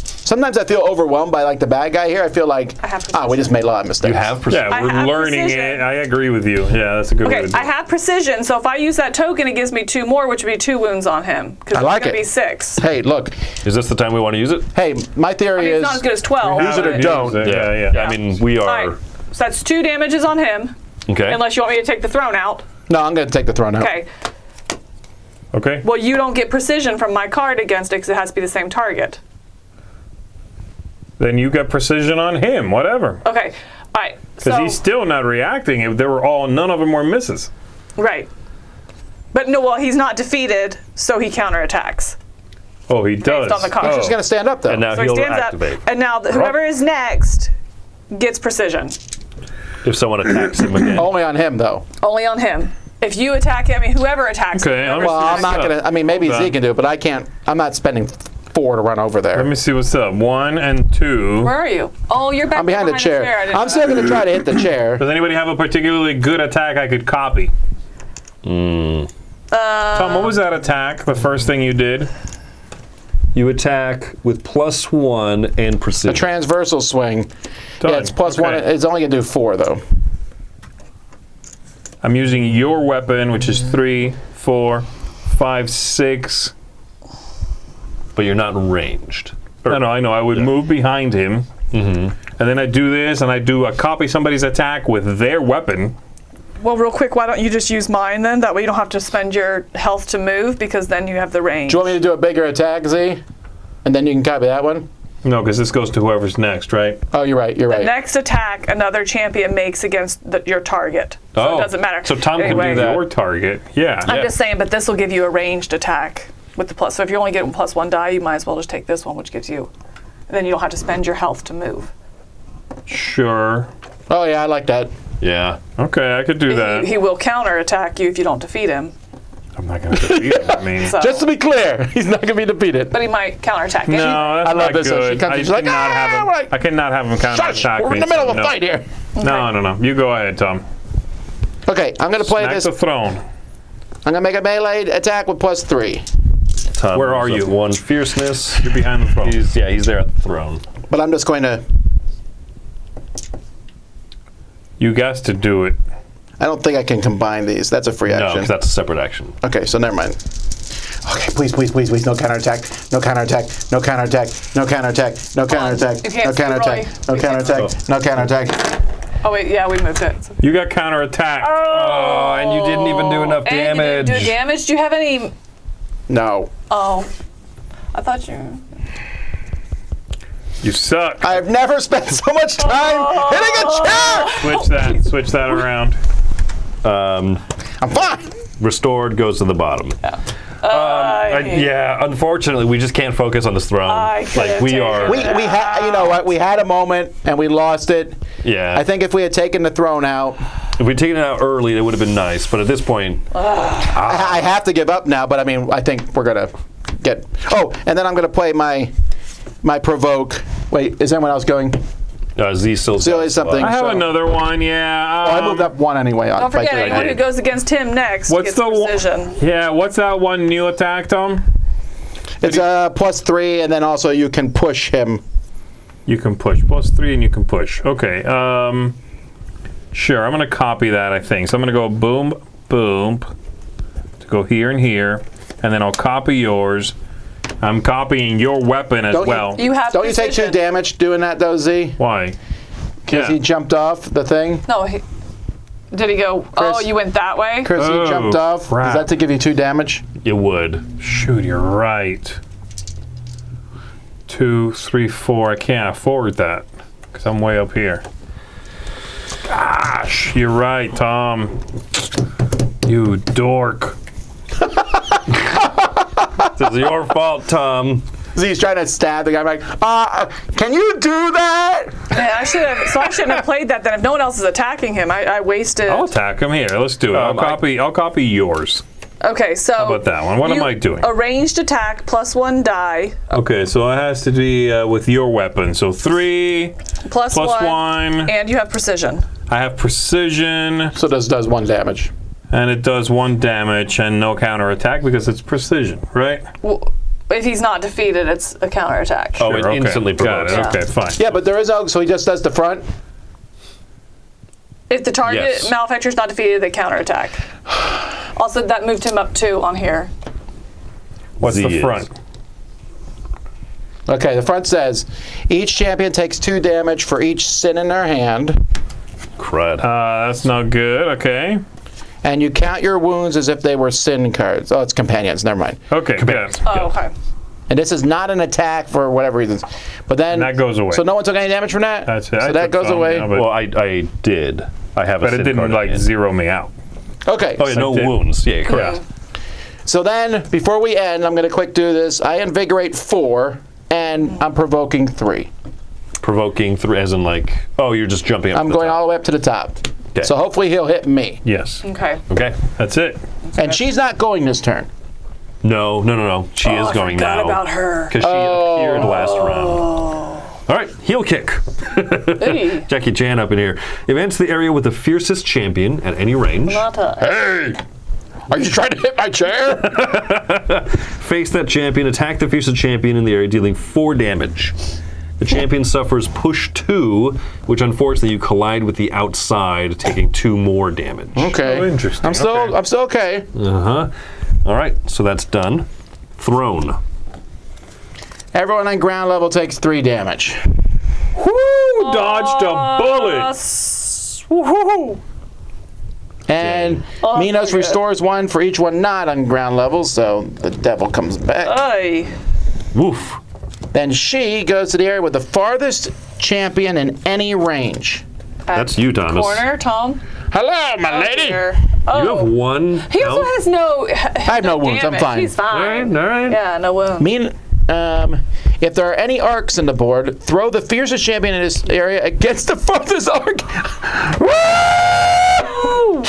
Sometimes I feel overwhelmed by like the bad guy here. I feel like, I have we just made a lot of mistakes. You have precision. Yeah, I we're have learning precision. it. I agree with you. Yeah, that's a good way Okay, to do I it. have precision, so if I use that token, it gives me 2 more, which would be 2 wounds on him. Because I like it's going to it. be 6. Hey, look. Is this the time we want to use it? Hey, my theory I mean, is. it's not as good as 12. Use it or but- don't. Yeah. I mean, we All are. right, so that's 2 damages on him, Okay. unless you want me to take the throne out. No, I'm going to take the throne out. Okay. Okay. Well, you don't get precision from my card against it because it has to be the same target. Then you got precision on him. Whatever. Okay. All right. Because So he's still not reacting. They were all. None of them were misses. right. But no, well, he's not defeated, so he counterattacks Oh, he does. on the card. Oh. He's going to stand up though. And now So he he'll stands activate. up, and now whoever is next gets precision. If someone attacks him again. Only on him though. Only on him. If you attack him, I mean, whoever attacks Okay, him. I'm Well, I'm not going to. I mean, maybe Hold on. Z can do it, but I can't. I'm not spending 4 to run over there. Let me see what's up. 1 and 2. Where are you? Oh, you're back I'm behind the chair. I didn't know I'm still that. going to try to hit the chair. Does anybody have a particularly good attack I could copy? Tom, what was that attack? The first thing you did? You attack with +1 and A precision. transversal swing. Done. Yeah, it's +1. Okay. It's only going to do 4 though. I'm using your weapon, which is 3, 4, 5, 6. But you're not ranged. No, I know. I would move behind him, and then I do this, and I copy somebody's attack with their weapon. Well, real quick, why don't you just use mine then? That way you don't have to spend your health to move because then you have the range. Do you want me to do a bigger attack, Z? And then you can copy that one? No, because this goes to whoever's next, right? Oh, you're right. You're right. Next attack another champion makes against your target. So Oh, it doesn't matter. so Tom can do Anyway, that. Your target. Yeah. I'm just saying, but this will give you a ranged attack with the plus. So if you're only getting +1 die, you might as well just take this one, which gives you. And then you don't have to spend your health to move. Sure. Oh, yeah, I like that. Yeah. Okay, I could do that. He will counterattack you if you don't defeat him. I'm not going to defeat him. I mean, So, Just to be clear, he's not going to be defeated. but he might counterattack you. no, that's I love not this. So good. she comes in, she's like, cannot have him. like, I cannot have him Shush! counterattack We're me. in the middle of so a fight here. No. You go ahead, Tom. Okay, I'm going to play Smack this. the throne. I'm going to make a melee attack with +3. Tom Where moves are you? up 1 fierceness. You're behind the throne. He's there at the throne. But I'm just going to. You guys to do it. I don't think I can combine these. That's a free No, action. because that's a separate action. Okay, so never mind. Okay, please, please, please, please, no counterattack, no counterattack, no counterattack, no counterattack, no counterattack, You can't no see counterattack, Roy. no We can't counterattack, no counterattack. Oh wait, yeah, we moved it. You got counterattack. Oh, and you didn't even do enough And you damage. didn't do damage. Do you have any? No. Oh, I thought you. You suck. I've never spent so much time hitting a chair. Switch that around. I'm fine. Restored goes to the bottom. Yeah, unfortunately, we just can't focus on this throne. I couldn't we take are. it. We had, you know what? We had a moment and we lost it. Yeah. I think if we had taken the throne out, If we'd taken it out early, it would have been nice. But at this point, I have to give up now. But I mean, I think we're gonna get. Oh, and then I'm gonna play my provoke. Wait, is anyone else going? Z still. Still is something. I have so- another one. Yeah. Oh, I moved up one anyway. Don't forget, anyone who goes against him next What's gets the one? precision. Yeah. What's that one new attack, Tom? It's +3, and then also you can push him. You can push +3, and you can push. Okay. Sure. I'm gonna copy that. I think so. I'm gonna go boom, boom, to go here and here, and then I'll copy yours. I'm copying your weapon as well. You have Don't you take 2 precision. damage doing that though, Z? Why? Because he jumped off the thing. No, did he go? Oh, Chris. you went that way. Chris, Oh, he jumped off. crap. Is that to give you 2 damage? It would. Shoot, you're right. 2, 3, 4. I can't afford that because I'm way up here. Gosh, you're right, Tom. You dork. This is your fault, Tom. Z's trying to stab the guy. I'm like, can you do that? Man, I shouldn't have played that then. If no one else is attacking him, I wasted. I'll attack him here. Let's do it. I'll copy yours. Okay, so. How about that one? What am I doing? A ranged attack +1 die. Okay, so it has to be with your weapon. So 3 Plus +1. And you have precision. I have precision, So this does 1 damage. and it does 1 damage and no counterattack because it's precision, right? Well, if he's not defeated, it's a counterattack. Oh, it Sure, okay. instantly Got provokes. it. Okay, fine. Yeah, but there is so he just does the front. If the target Yes. malefactor is not defeated, they counterattack. Also, that moved him up 2 on here. What's Z the is. front? Okay, the front says each champion takes 2 damage for each sin in their hand, Crud. That's not good. Okay. and you count your wounds as if they were sin cards. Oh, it's companions. Never mind. Okay, good. Oh, okay. And this is not an attack for whatever reasons. But then And that goes away. So no one took any damage from that. That's it. So I that took goes some, away. yeah, but- well, I did. I have a But it sin didn't card like in. zero me out. Okay. Oh, yeah, no did. wounds. Yeah, correct. Yeah. So then, before we end, I'm going to quick do this. I invigorate 4, and I'm provoking 3. Provoking 3, as in like, oh, you're just jumping up. I'm to the going top. all the way up to the top. Okay. So hopefully he'll hit me. Yes. Okay. Okay. That's it. And she's not going this turn. No. She is going I forgot now. about her. Because she appeared last round. All right, heel kick. Hey. Jackie Chan up in here. Events the area with the fiercest champion at any range. Hey! Are you trying to hit my chair? Face that champion, attack the fiercest champion in the area, dealing 4 damage. The champion suffers push 2, which unfortunately you collide with the outside, taking 2 more damage. Okay. Oh, interesting. I'm still okay. Uh-huh. All right, so that's done. Throne. Everyone on ground level takes 3 damage. Woo! Dodged a bullet. Woohoo! And Minos very good. restores 1 for each one not on ground level, so the devil comes back. Ay. Woof. Then she goes to the area with the farthest champion in any range. That's you, Thomas. Corner, Tom. Hello, my lady. Here. You Oh. have 1 He also health? has no. I have no wounds. I'm fine. He's fine. All right. Yeah, no wounds. If there are any arcs in the board, throw the fiercest champion in this area against the farthest arc. Woo!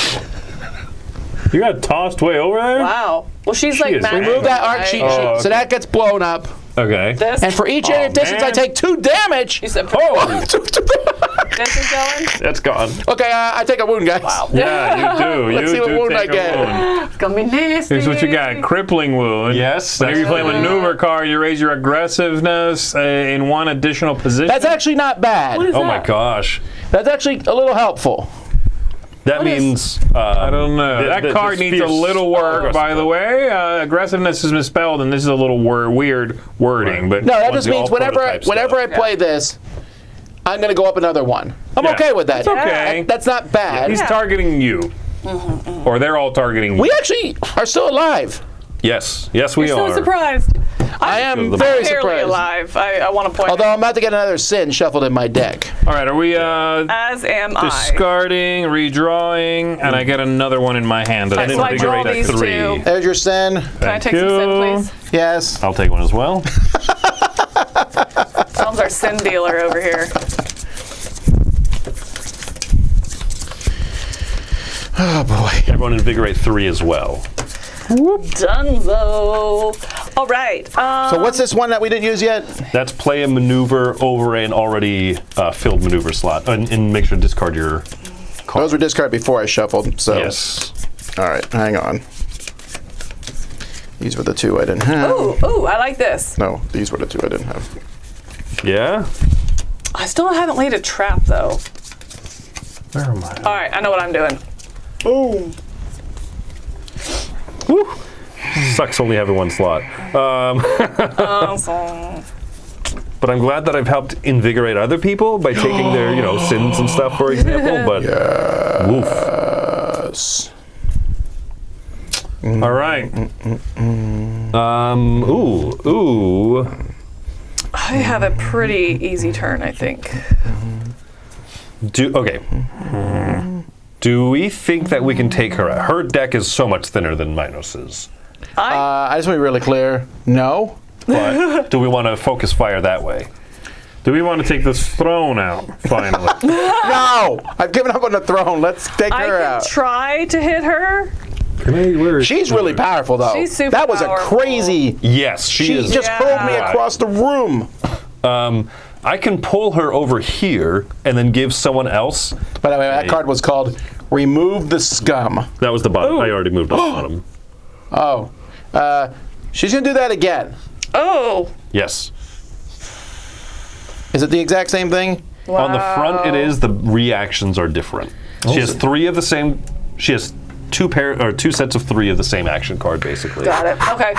You got tossed way over there? Wow. Well, she's like is magical, Remove that arc right? sheet, Oh, so that gets blown up. Okay. This. And for each area of distance, I man. take 2 damage. You said Oh! this is going. That's gone. Okay, I take a wound, guys. Wow. Yeah, you do. Let's you see what do wound take I get. a wound. It's gonna be nasty. Here's what you got. Crippling wound. Yes. Whenever you play a maneuver card, you raise your aggressiveness in 1 additional position. That's actually not bad. What is Oh that? my gosh. That's actually a little helpful. That means I don't know. That card needs a little work, by the way. Aggressiveness is misspelled, and this is a little weird wording. But No, that just means whenever I play this, I'm going to go up another one. I'm okay with that. It's okay. That's not bad. He's targeting you. Or they're all targeting you. We actually are still alive. Yes, we You're are. so surprised. I am I'm very Barely surprised. alive. I want to point Although out. I'm about to get another sin shuffled in my deck. All right, are we As am I. discarding, redrawing, and I get another one in my hand. Alright, so I draw invigorate these 3. two. There's your sin. Can I take some sin, please? Yes. I'll take one as well. Tom's our sin dealer over here. Oh boy. Everyone invigorate 3 as well. Dunzo. All right. So what's this one that we didn't use yet? That's play a maneuver over an already filled maneuver slot, and make sure to discard your card. Those were discarded before I shuffled. So. Yes. All right, hang on. These were the two I didn't have. Ooh, I like this. No, these were the two I didn't have. Yeah. I still haven't laid a trap, though. Where am I? All right, I know what I'm doing. Boom. Woo. Sucks only having one slot. So- But I'm glad that I've helped invigorate other people by taking their, sins and stuff, for example. But woof. Yes. All right. Ooh. I have a pretty easy turn, I think. Okay. Do we think that we can take her out? Her deck is so much thinner than Minos's. I just want to be really clear. No. But do we want to focus fire that way? Do we want to take this throne out, finally? No! I've given up on the throne. Let's take I her can out. try to hit her. She's really powerful, though. She's super That was powerful. a crazy. Yes, she is. just hurled me across the room. I can pull her over here and then give someone else. By the way, that card was called Remove the Scum. That was the bottom. I already moved on the bottom. Oh. She's going to do that again. Oh. Yes. Is it the exact same thing? Wow. On the front, it is. The reactions are different. She has 3 of the same. She has 2 sets of 3 of the same action card, basically. Got it. Okay.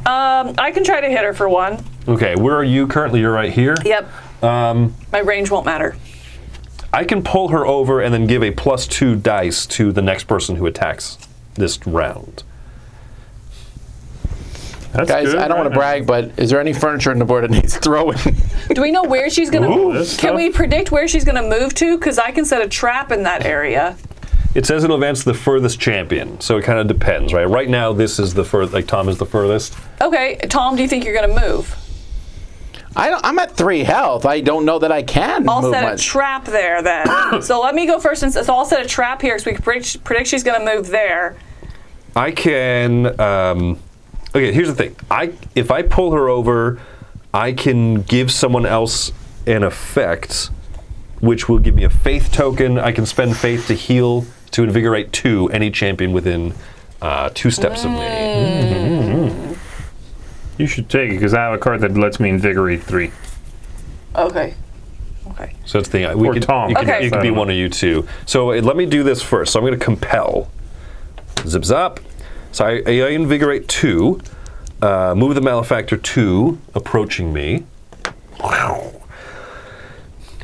I can try to hit her for one. Okay, where are you currently? You're right here. Yep. My range won't matter. I can pull her over and then give a +2 dice to the next person who attacks this round. That's Guys, good, I don't want to brag, but is there any furniture on the board that needs throwing? Do we know where she's going to Ooh, move? this Can stuff. we predict where she's going to move to? Because I can set a trap in that area. It says it'll advance to the furthest champion, so it kind of depends, right? Right now, this is the furthest. Like Tom is the furthest. Okay, Tom, do you think you're going to move? I'm at 3 health. I don't know that I can I'll move set much. a trap there then. So let me go first. So I'll set a trap here so we can predict she's going to move there. I can. Okay, here's the thing. If I pull her over, I can give someone else an effect, which will give me a faith token. I can spend faith to heal to invigorate 2 any champion within 2 steps of me. You should take it, because I have a card that lets me invigorate 3. Okay. So that's the thing. Or Tom. Okay. It could be one of you two. So let me do this first. So I'm going to compel. Zip zap. So I invigorate 2. Move the malefactor 2, approaching me. Wow.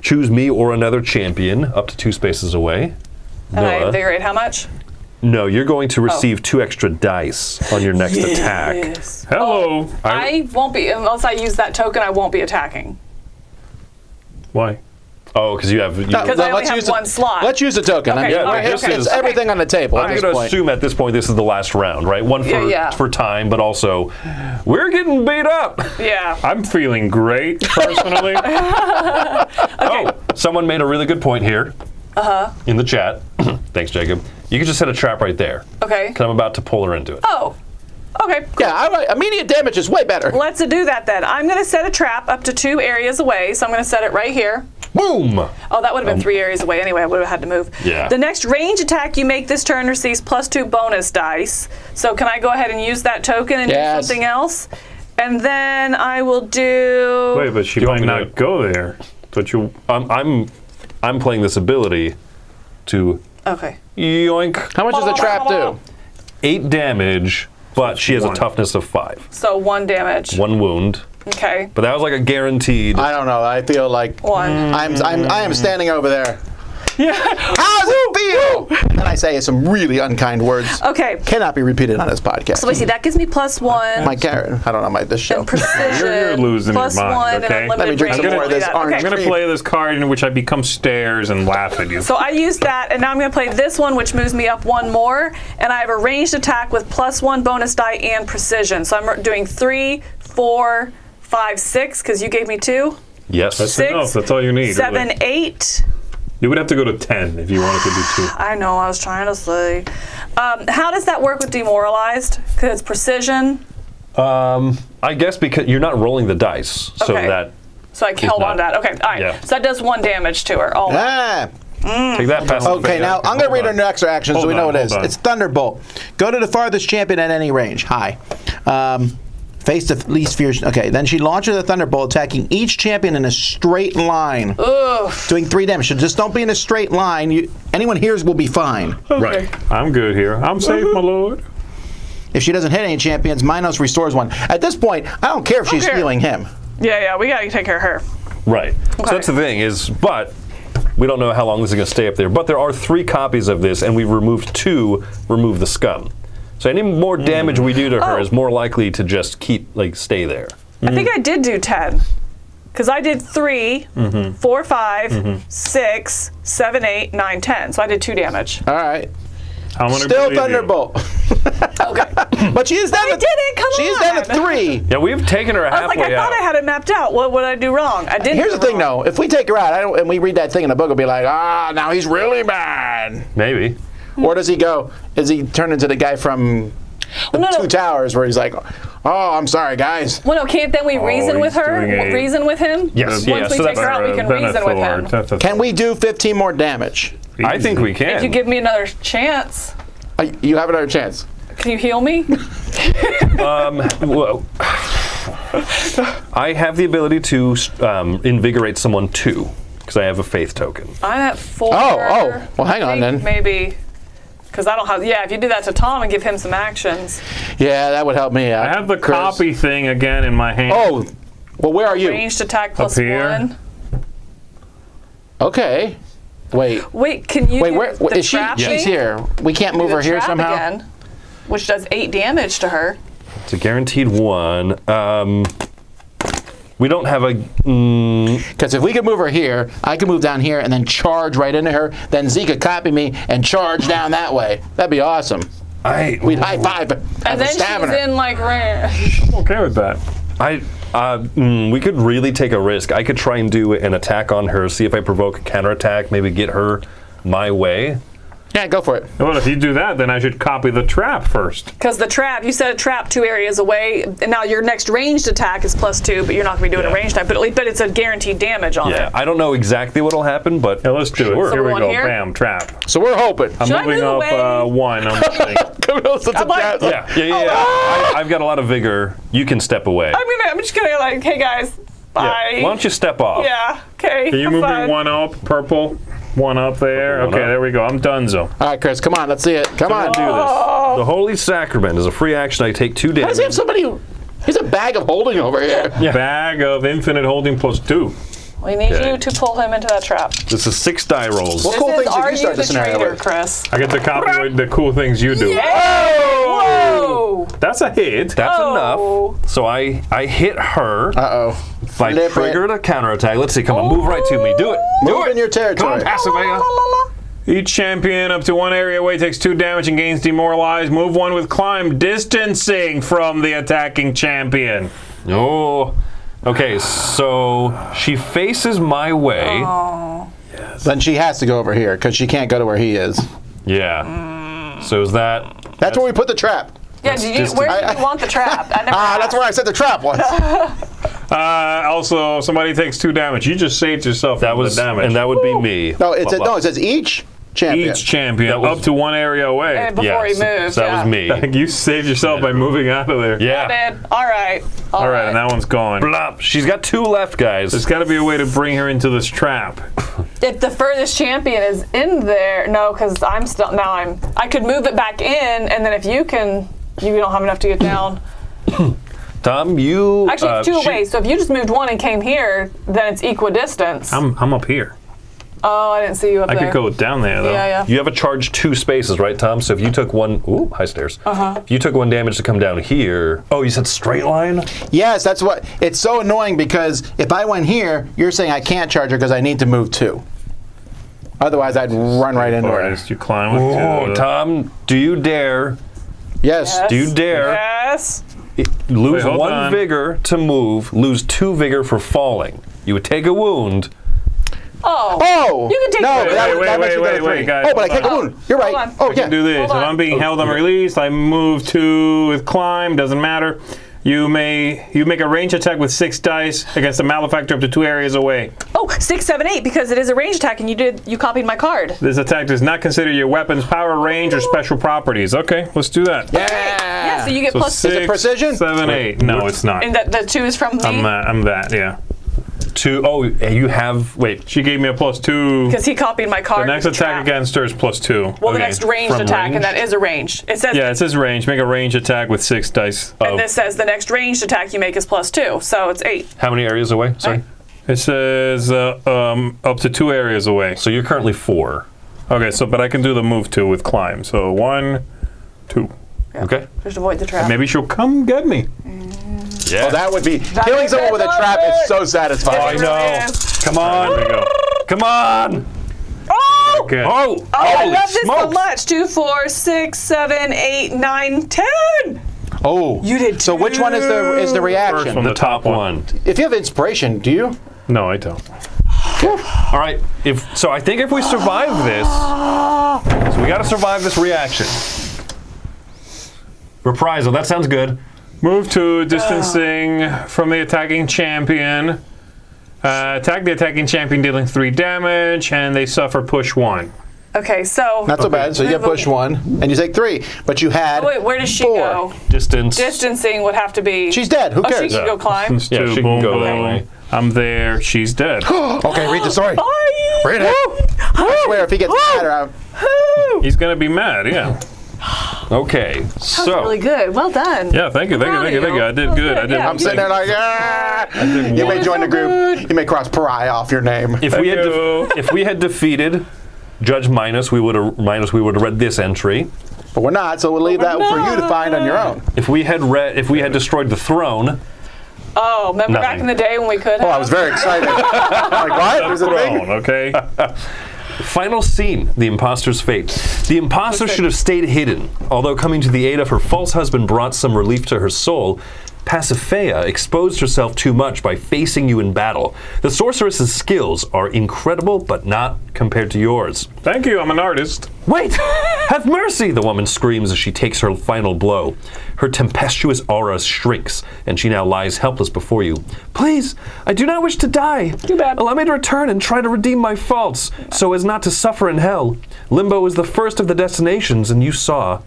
Choose me or another champion up to 2 spaces away. And I Noah. invigorate how much? No, you're going to receive 2 extra dice on your next attack. Yes. Hello. I won't be, unless I use that token, I won't be attacking. Why? Oh, because you have. Because I only have one slot. Let's use the token. Okay, all right, it's okay. everything on the table at I'm this going to point. assume at this point this is the last round, right? One for time, but also we're getting beat up. Yeah. I'm feeling great, personally. Oh, someone made a really good point here. In the chat. Thanks, Jacob. You can just set a trap right there. Okay. Because I'm about to pull her into it. Oh. Okay. Cool. Yeah, immediate damage is way better. Let's do that then. I'm going to set a trap up to 2 areas away, so I'm going to set it right here. Boom! Oh, that would have been 3 areas away anyway. I would have had to move. Yeah. The next range attack you make this turn receives +2 bonus dice. So can I go ahead and use that token and do something else? And then I will do... Wait, but she Do you want might me to- not go there. But you... I'm playing this ability to Okay. Yoink. How much does the trap do? 8 damage, but she has a 1. toughness of 5. So 1 damage. 1 wound. Okay. But that was like a guaranteed. I don't know. I feel like 1. I am standing over there. Yeah. How's it feel? And I say some really unkind words. Okay. Cannot be repeated on this podcast. So basically, that gives me +1. My Karen. I don't know this show. And precision. You're losing your mind, +1 okay? and Let me unlimited drink some range. more of this Okay. orange I'm going to play this card in which I become stairs and laugh at you. So I used that, and now I'm going to play this one, which moves me up 1 more, and I have a ranged attack with +1 bonus die and precision. So I'm doing 3, 4, 5, 6, because you gave me 2. Yes. That's 6, enough. That's all you need. 7, really. 8. You would have to go to 10 if you wanted to do 2. I know, I was trying to say. How does that work with demoralized? Because it's precision. I guess because you're not rolling the dice, so Okay. that So I held on to that. Okay, all right. Yeah. So that does 1 damage to her. All take that past. Okay, now I'm going to read her next action so we know what it is. hold on. It's Thunderbolt. Go to the farthest champion at any range. Hi. Face the least fierce. Okay, then she launches a Thunderbolt, attacking each champion in a straight line. Ugh. Doing 3 damage. So just don't be in a straight line. Anyone here's will be fine. Right. I'm good here. I'm safe, my lord. If she doesn't hit any champions, Minos restores 1. At this point, I don't care if she's Okay. healing him. Yeah, we got to take care of her. Right. So that's the thing but we don't know how long this is going to stay up there. But there are 3 copies of this, and we've removed 2. Remove the scum. So any more damage we do to her is more likely to just stay there. I think I did do 10. Because I did 3, 4, 5, 6, 7, 8, 9, 10. So I did 2 damage. All right. I'm gonna Still believe you. Thunderbolt. Okay. But she is down to I did it, come She is on. down to 3. Yeah, we've taken her I was halfway like, I thought out. I had it mapped out. What would I do wrong? I didn't. Here's do the thing, wrong. though. If we take her out, and we read that thing in the book, it'll be like, now he's really bad. Maybe. Or does he go? Is he turn into the guy from Well, no. 2 Towers, where he's like, "Oh, I'm sorry, guys." Well, no, can't then we reason with he's her? doing a- Reason with him? Yes. Once we so take that's her out, we can reason with him. Can we do 15 more damage? I think we can. If you give me another chance, You have another chance. can you heal me? Well, I have the ability to invigorate someone 2 because I have a faith token. I'm at 4. Oh, well, hang on I think then. Maybe. Because I don't have. Yeah, if you do that to Tom and give him some actions. Yeah, that would help me out. I have the Chris. copy thing again in my hand. Oh, well, where are you? Ranged attack plus here. 1. Okay. Wait. Wait, can you? Wait, do where the is she? trap She's thing? here. We can't move Do her the here trap somehow. Again, which does 8 damage to her. It's a guaranteed 1. We don't have a. Because if we could move her here, I could move down here and then charge right into her. Then Z could copy me and charge down that way. That'd be awesome. We'd high five. And then she's in like range. I'm okay with that. We could really take a risk. I could try and do an attack on her, see if I provoke a counterattack, maybe get her my way. Yeah, go for it. Well, if you do that, then I should copy the trap first. Because the trap, you said a trap 2 areas away, and now your next ranged attack is +2, but you're not going to be doing a ranged attack. But it's a guaranteed damage on Yeah, it. I don't know exactly what'll happen, but Yeah, let's do sure. it. So Here we one go. here? Bam, trap. So we're hoping. I'm Should I moving move up away? 1. I'm like- Yeah. I've got a lot of vigor. You can step away. I'm just gonna like, hey guys, bye. Yeah. Why don't you step off? Yeah. Okay. Can you have move fun. me 1 up, purple? 1 up there. One Okay, up. there we go. I'm donezo. All right, Chris, come on. Let's see it. Come on. Do this. The Holy Sacrament is a free action. I take 2 Why damage. does he have somebody? He's a bag of holding over here. Bag of infinite holding +2. We need Okay. you to pull him into that trap. This is 6 die rolls. What cool This things is did Are you start You the the scenario Traitor, with? Chris? I get to copy the cool things you do. Whoa! That's a hit. That's Oh. enough. So I hit her. Uh-oh. If I Flip it. triggered a counterattack. Let's see. Come on, move right to me. Do it. Do Move it. in your territory. Come on, passive Vega. Each champion up to 1 area away takes 2 damage and gains demoralized. Move 1 with climb, distancing from the attacking champion. Oh. Okay, so she faces my way. Then she has to go over here because she can't go to where he is. Yeah. So is that? That's where we put the trap. Yeah, where do you want the trap? I never That's asked. where I said the trap was. Also, somebody takes 2 damage. You just saved yourself That from was the damage. and that would be me. No, it says each champion. Each champion That was- up to 1 area away. And before he Yeah, moves. so that yeah. was me. You saved yourself by moving out of there. Yeah. Did. All right. All right, and that one's gone. Blop. She's got 2 left, guys. There's got to be a way to bring her into this trap. If the furthest champion is in there, no, because I could move it back in, and then if you don't have enough to get down. Tom, you Actually, it's two away. So if you just moved one and came here, then it's equidistance. I'm up here. Oh, I didn't see you up there. I could go down there though. Yeah. You have a charge 2 spaces, right, Tom? So if you took one, high stairs. If you took 1 damage to come down here. Oh, you said straight line? Yes, that's what. It's so annoying because if I went here, you're saying I can't charge her because I need to move 2. Otherwise, I'd run right into her. Forest, you climb with Oh, 2. Tom, do you dare? Yes. Do you dare Yes. lose hold 1 on. vigor to move, lose 2 vigor for falling? You would take a wound. Oh! You can take no, three. but that makes me go to 3. Wait, guys, Oh, but I hold take a on. wound. You're right. Hold on. Oh, I can do this. Hold If on. I'm being held on release, I move 2 with climb. Doesn't matter. You make a range attack with 6 dice against a malefactor up to 2 areas away. Oh, 6, 7, 8, because it is a range attack, and you copied my card. This attack does not consider your weapon's power, range, or special properties. Okay, let's do that. Yeah, so you get plus 6, it precision? 7, 8. No, it's not. And the 2 is from me? I'm that, yeah. 2. Oh, you have. Wait. She gave me a +2. Because he copied my card. The next with attack trap. against her is +2. Well, the Okay. next ranged From attack, range? and that is a range. It says, Yeah, it says range. Make a range attack with 6 dice. and this says the next ranged attack you make is +2, so it's 8. How many areas away? Sorry. It says up to 2 areas away. So you're currently 4. Okay, but I can do the move 2 with climb. So 1, 2. Okay. Just avoid the trap. Maybe she'll come get me. Yeah. Oh, that would be. Killing someone with a trap is so satisfying. I know. Come on. There we go. Come on. Oh! Okay. Oh, I holy love this so smokes. much. 2, 4, 6, 7, 8, 9, 10. Oh. You did So which one is the First reaction? one. The top one. If you have inspiration, do you? No, I don't. All right. I think if we survive this, so we got to survive this reaction. Reprisal. That sounds good. Move 2, distancing from the attacking champion. Attack the attacking champion, dealing 3 damage, and they suffer push 1. Okay, so. Not so bad. So you get push 1, and you take 3. But you had. Oh, wait, where does she 4. go? Distance. Distancing would have to be. She's dead. Who Oh, she cares? can go climb. Distance Yeah, 2, she can boom, go boom. that way. I'm there. She's dead. Okay, read the story. Bye. Read it. I swear, if he gets mad, He's gonna be mad. Yeah. Okay. That was So really good. Well done. Yeah. Thank you. Proud of I did you. good. That was I good, did. yeah. I'm sitting there like, you may join the group. You may cross pariah off your name. if we had you. if we had defeated Judge Minus, we would have read this entry. But we're not, so we'll leave that for you to find on your own. If we had destroyed the throne, Oh, remember back Nothing. in the day when we could have? Oh, I was very excited. Like, what? There's a Throne. thing? Okay. final scene, the imposter's fate. The imposter should have stayed hidden. Although coming to the aid of her false husband brought some relief to her soul, Pasiphae exposed herself too much by facing you in battle. The sorceress's skills are incredible, but not compared to yours. Thank you. I'm an artist. Wait! Have mercy! The woman screams as she takes her final blow. Her tempestuous aura shrinks, and she now lies helpless before you. Please, I do not wish to die. Too bad. Allow me to return and try to redeem my faults, so as not to suffer in hell. Limbo is the first of the destinations, and you saw,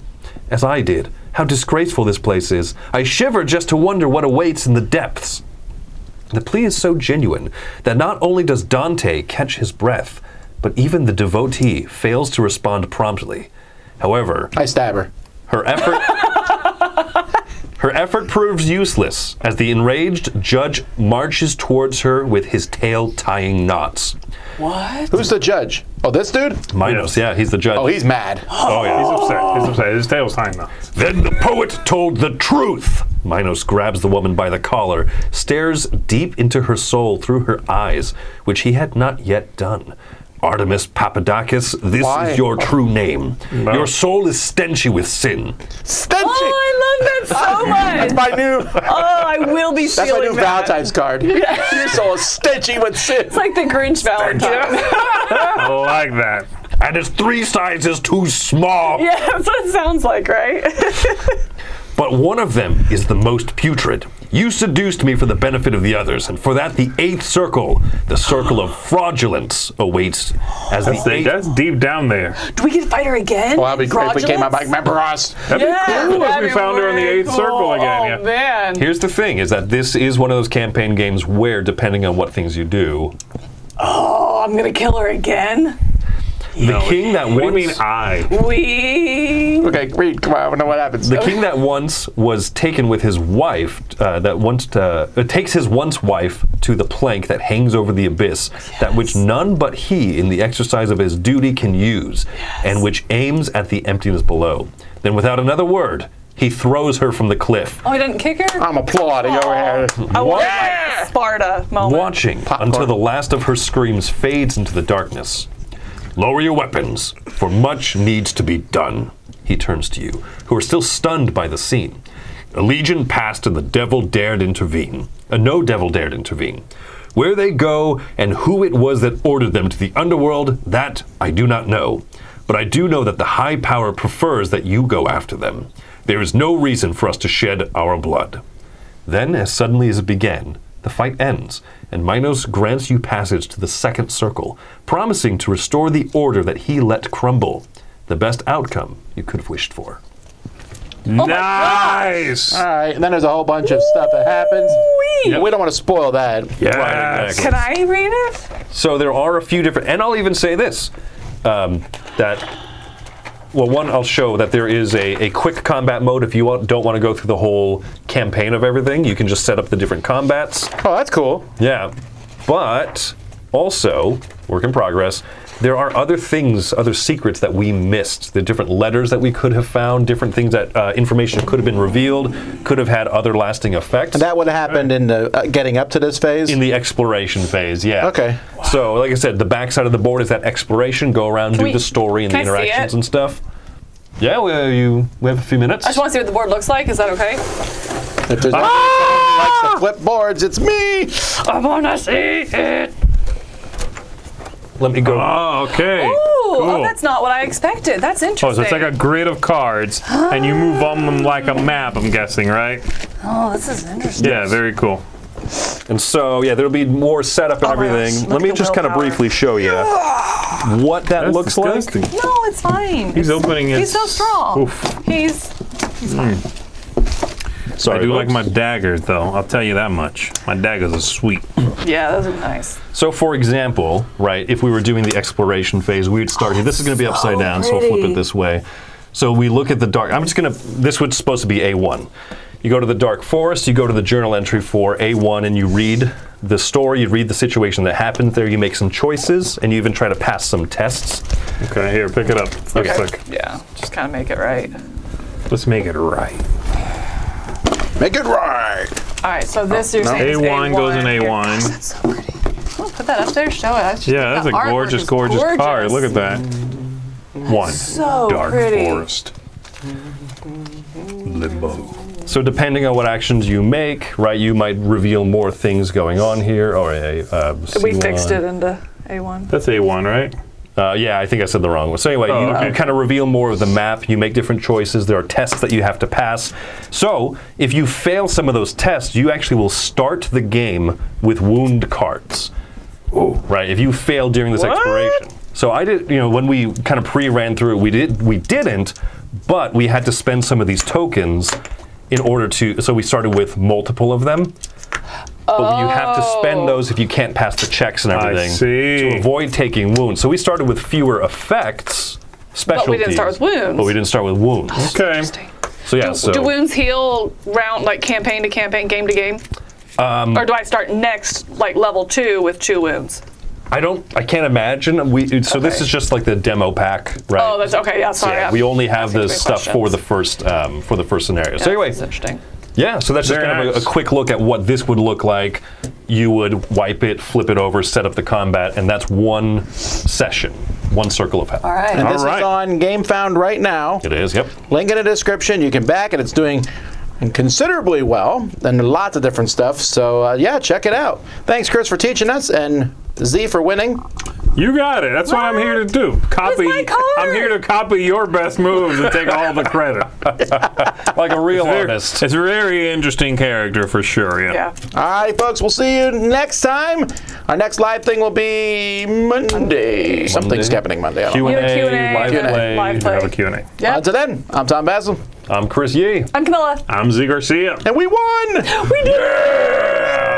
as I did, how disgraceful this place is. I shiver just to wonder what awaits in the depths. The plea is so genuine that not only does Dante catch his breath, but even the devotee fails to respond promptly. However, I stab her. her effort proves useless as the enraged judge marches towards her with his tail tying knots. What? Who's the judge? Oh, this dude? Minos, yeah, he's the judge. Oh, he's mad. Oh yeah, he's upset. He's upset. His tail's tying now. Then the poet told the truth. Minos grabs the woman by the collar, stares deep into her soul through her eyes, which he had not yet done. Artemis Papadakis, this Why? is your true name. No. Your soul is stenchy with sin. Stenchy! Oh, I love that so much. My new, Oh, I will be that's my stealing new that. Valentine's card. Your soul is stenchy with sin. It's like the Grinch Valentine. I like that. And its 3 sizes too small. Yeah, that's what it sounds like, right? But one of them is the most putrid. You seduced me for the benefit of the others, and for that the 8th circle, the circle of fraudulence, awaits as the 8th. That's deep down there. Do we get to fight her again? Well, that'd be great if we came out like, remember us? That'd be cool if that'd we be found her in the really 8th circle again. Oh, Yeah. man. Here's the thing, is that this is one of those campaign games where, depending on what things you do, Oh, I'm going to kill her again. The king that What do you once... mean I? We. Okay, read. Come on, I want to know what happens. The king that once was taken with his wife, takes his once wife to the plank that hangs over the abyss, that which none but he, in the exercise of his duty, can use, and which aims at the emptiness below. Then, without another word, he throws her from the cliff, Oh, he didn't kick her? I'm applauding over here. I want like a Sparta moment. watching until the last of her screams fades into the darkness. Lower your weapons, for much needs to be done. He turns to you, who are still stunned by the scene. A legion passed and the devil dared intervene. No devil dared intervene. Where they go and who it was that ordered them to the underworld, that I do not know. But I do know that the high power prefers that you go after them. There is no reason for us to shed our blood. Then, as suddenly as it began, the fight ends, and Minos grants you passage to the second circle, promising to restore the order that he let crumble. The best outcome you could have wished for. Nice! All right, and then there's a whole bunch of stuff that happens. Wee. We don't want to spoil that. Yes. Right, exactly. Can I read it? So there are a few different, and I'll even say this, one, I'll show that there is a quick combat mode. If you don't want to go through the whole campaign of everything, you can just set up the different combats. Oh, that's cool. Yeah, but also, work in progress, there are other things, other secrets that we missed. The different letters that we could have found, different things that information could have been revealed, could have had other lasting effects. And that would have happened in the getting up to this phase? In the exploration phase, yeah. Okay. So, like I said, the backside of the board is that exploration, go around, do the story and the can I see interactions it? and stuff. Yeah, we have a few minutes. I just want to see what the board looks like. Is that okay? If there's anyone who likes to flip boards, it's me. I want to see it. Let me go. Oh, okay. Ooh, Cool. oh, that's not what I expected. That's interesting. Oh, so it's like a grid of cards, and you move on them like a map, I'm guessing, right? Oh, this is interesting. Yeah, very cool. And so, yeah, there'll be more setup and Oh my everything. gosh, Let me look at just the kind of willpower. briefly show you what that That's looks disgusting. like. No, it's fine. He's opening his... He's so strong. Oof. He's fine. Sorry, I do like folks. my daggers, though. I'll tell you that much. My daggers are sweet. Yeah, those are nice. So, for example, right, if we were doing the exploration phase, we would start here. This is going to be upside down, so I'll flip pretty. it this way. So we look at the dark. I'm just going to. This was supposed to be A1. You go to the dark forest. You go to the journal entry for A1, and you read the story. You read the situation that happened there. You make some choices, and you even try to pass some tests. Okay, here, pick it up. Real quick. Yeah, just kind of make it right. Let's make it right. Make it right. All right, so this you're saying is A1 goes in Here. A1. Gosh, that's so pretty. Oh, put that up there. Show it. That's just, Yeah, that's a the artwork gorgeous, is gorgeous card. gorgeous. Look at that. One. So Dark pretty. forest. Limbo. So depending on what actions you make, right, you might reveal more things going on here, or a We C1. fixed it into A1. That's A1, right? Yeah, I think I said the wrong one. So anyway, you kind of reveal more of the map. You make different choices. There are tests that you have to pass. So if you fail some of those tests, you actually will start the game with wound cards. Oh, right. If you fail during this exploration. So I did. You know, when we kind of pre-ran through it, we didn't, but we had to spend some of these tokens in order to. So we started with multiple of them. But you have to spend those if you can't pass the checks and everything see. to avoid taking wounds. So we started with fewer effects, specialties. But we didn't start with wounds. But we didn't start with wounds. Okay. Interesting. So yeah, Do wounds heal round, like campaign to campaign, game to game? Or do I start next, like level 2 with 2 wounds? I can't imagine. So this is just like the demo pack, right? Oh, that's okay. Yeah, So sorry. yeah, I'm we only have asking the too many stuff for questions. the first scenario. So anyway, That's interesting. yeah. So that's just Very kind of nice. a quick look at what this would look like. You would wipe it, flip it over, set up the combat, and that's one session, one circle of hell. All right. And this All right. is on GameFound right now. It is. Yep. Link in the description. You can back it. It's doing considerably well and lots of different stuff. So yeah, check it out. Thanks, Chris, for teaching us, and Z for winning. You got it. That's what I'm here to do. Copy. my card? I'm here to copy your best moves and take all the credit. Like a real artist. It's a very interesting character for sure. Yeah. Yeah. All right, folks, we'll see you next time. Our next live thing will be Monday. Something's happening Monday. I don't know. Q&A, live Q&A, play. live play. Have a Q&A. Yeah. Until then, I'm Tom Basil, I'm Chris Yee. I'm Camilla. I'm Z Garcia. and we won! We did it!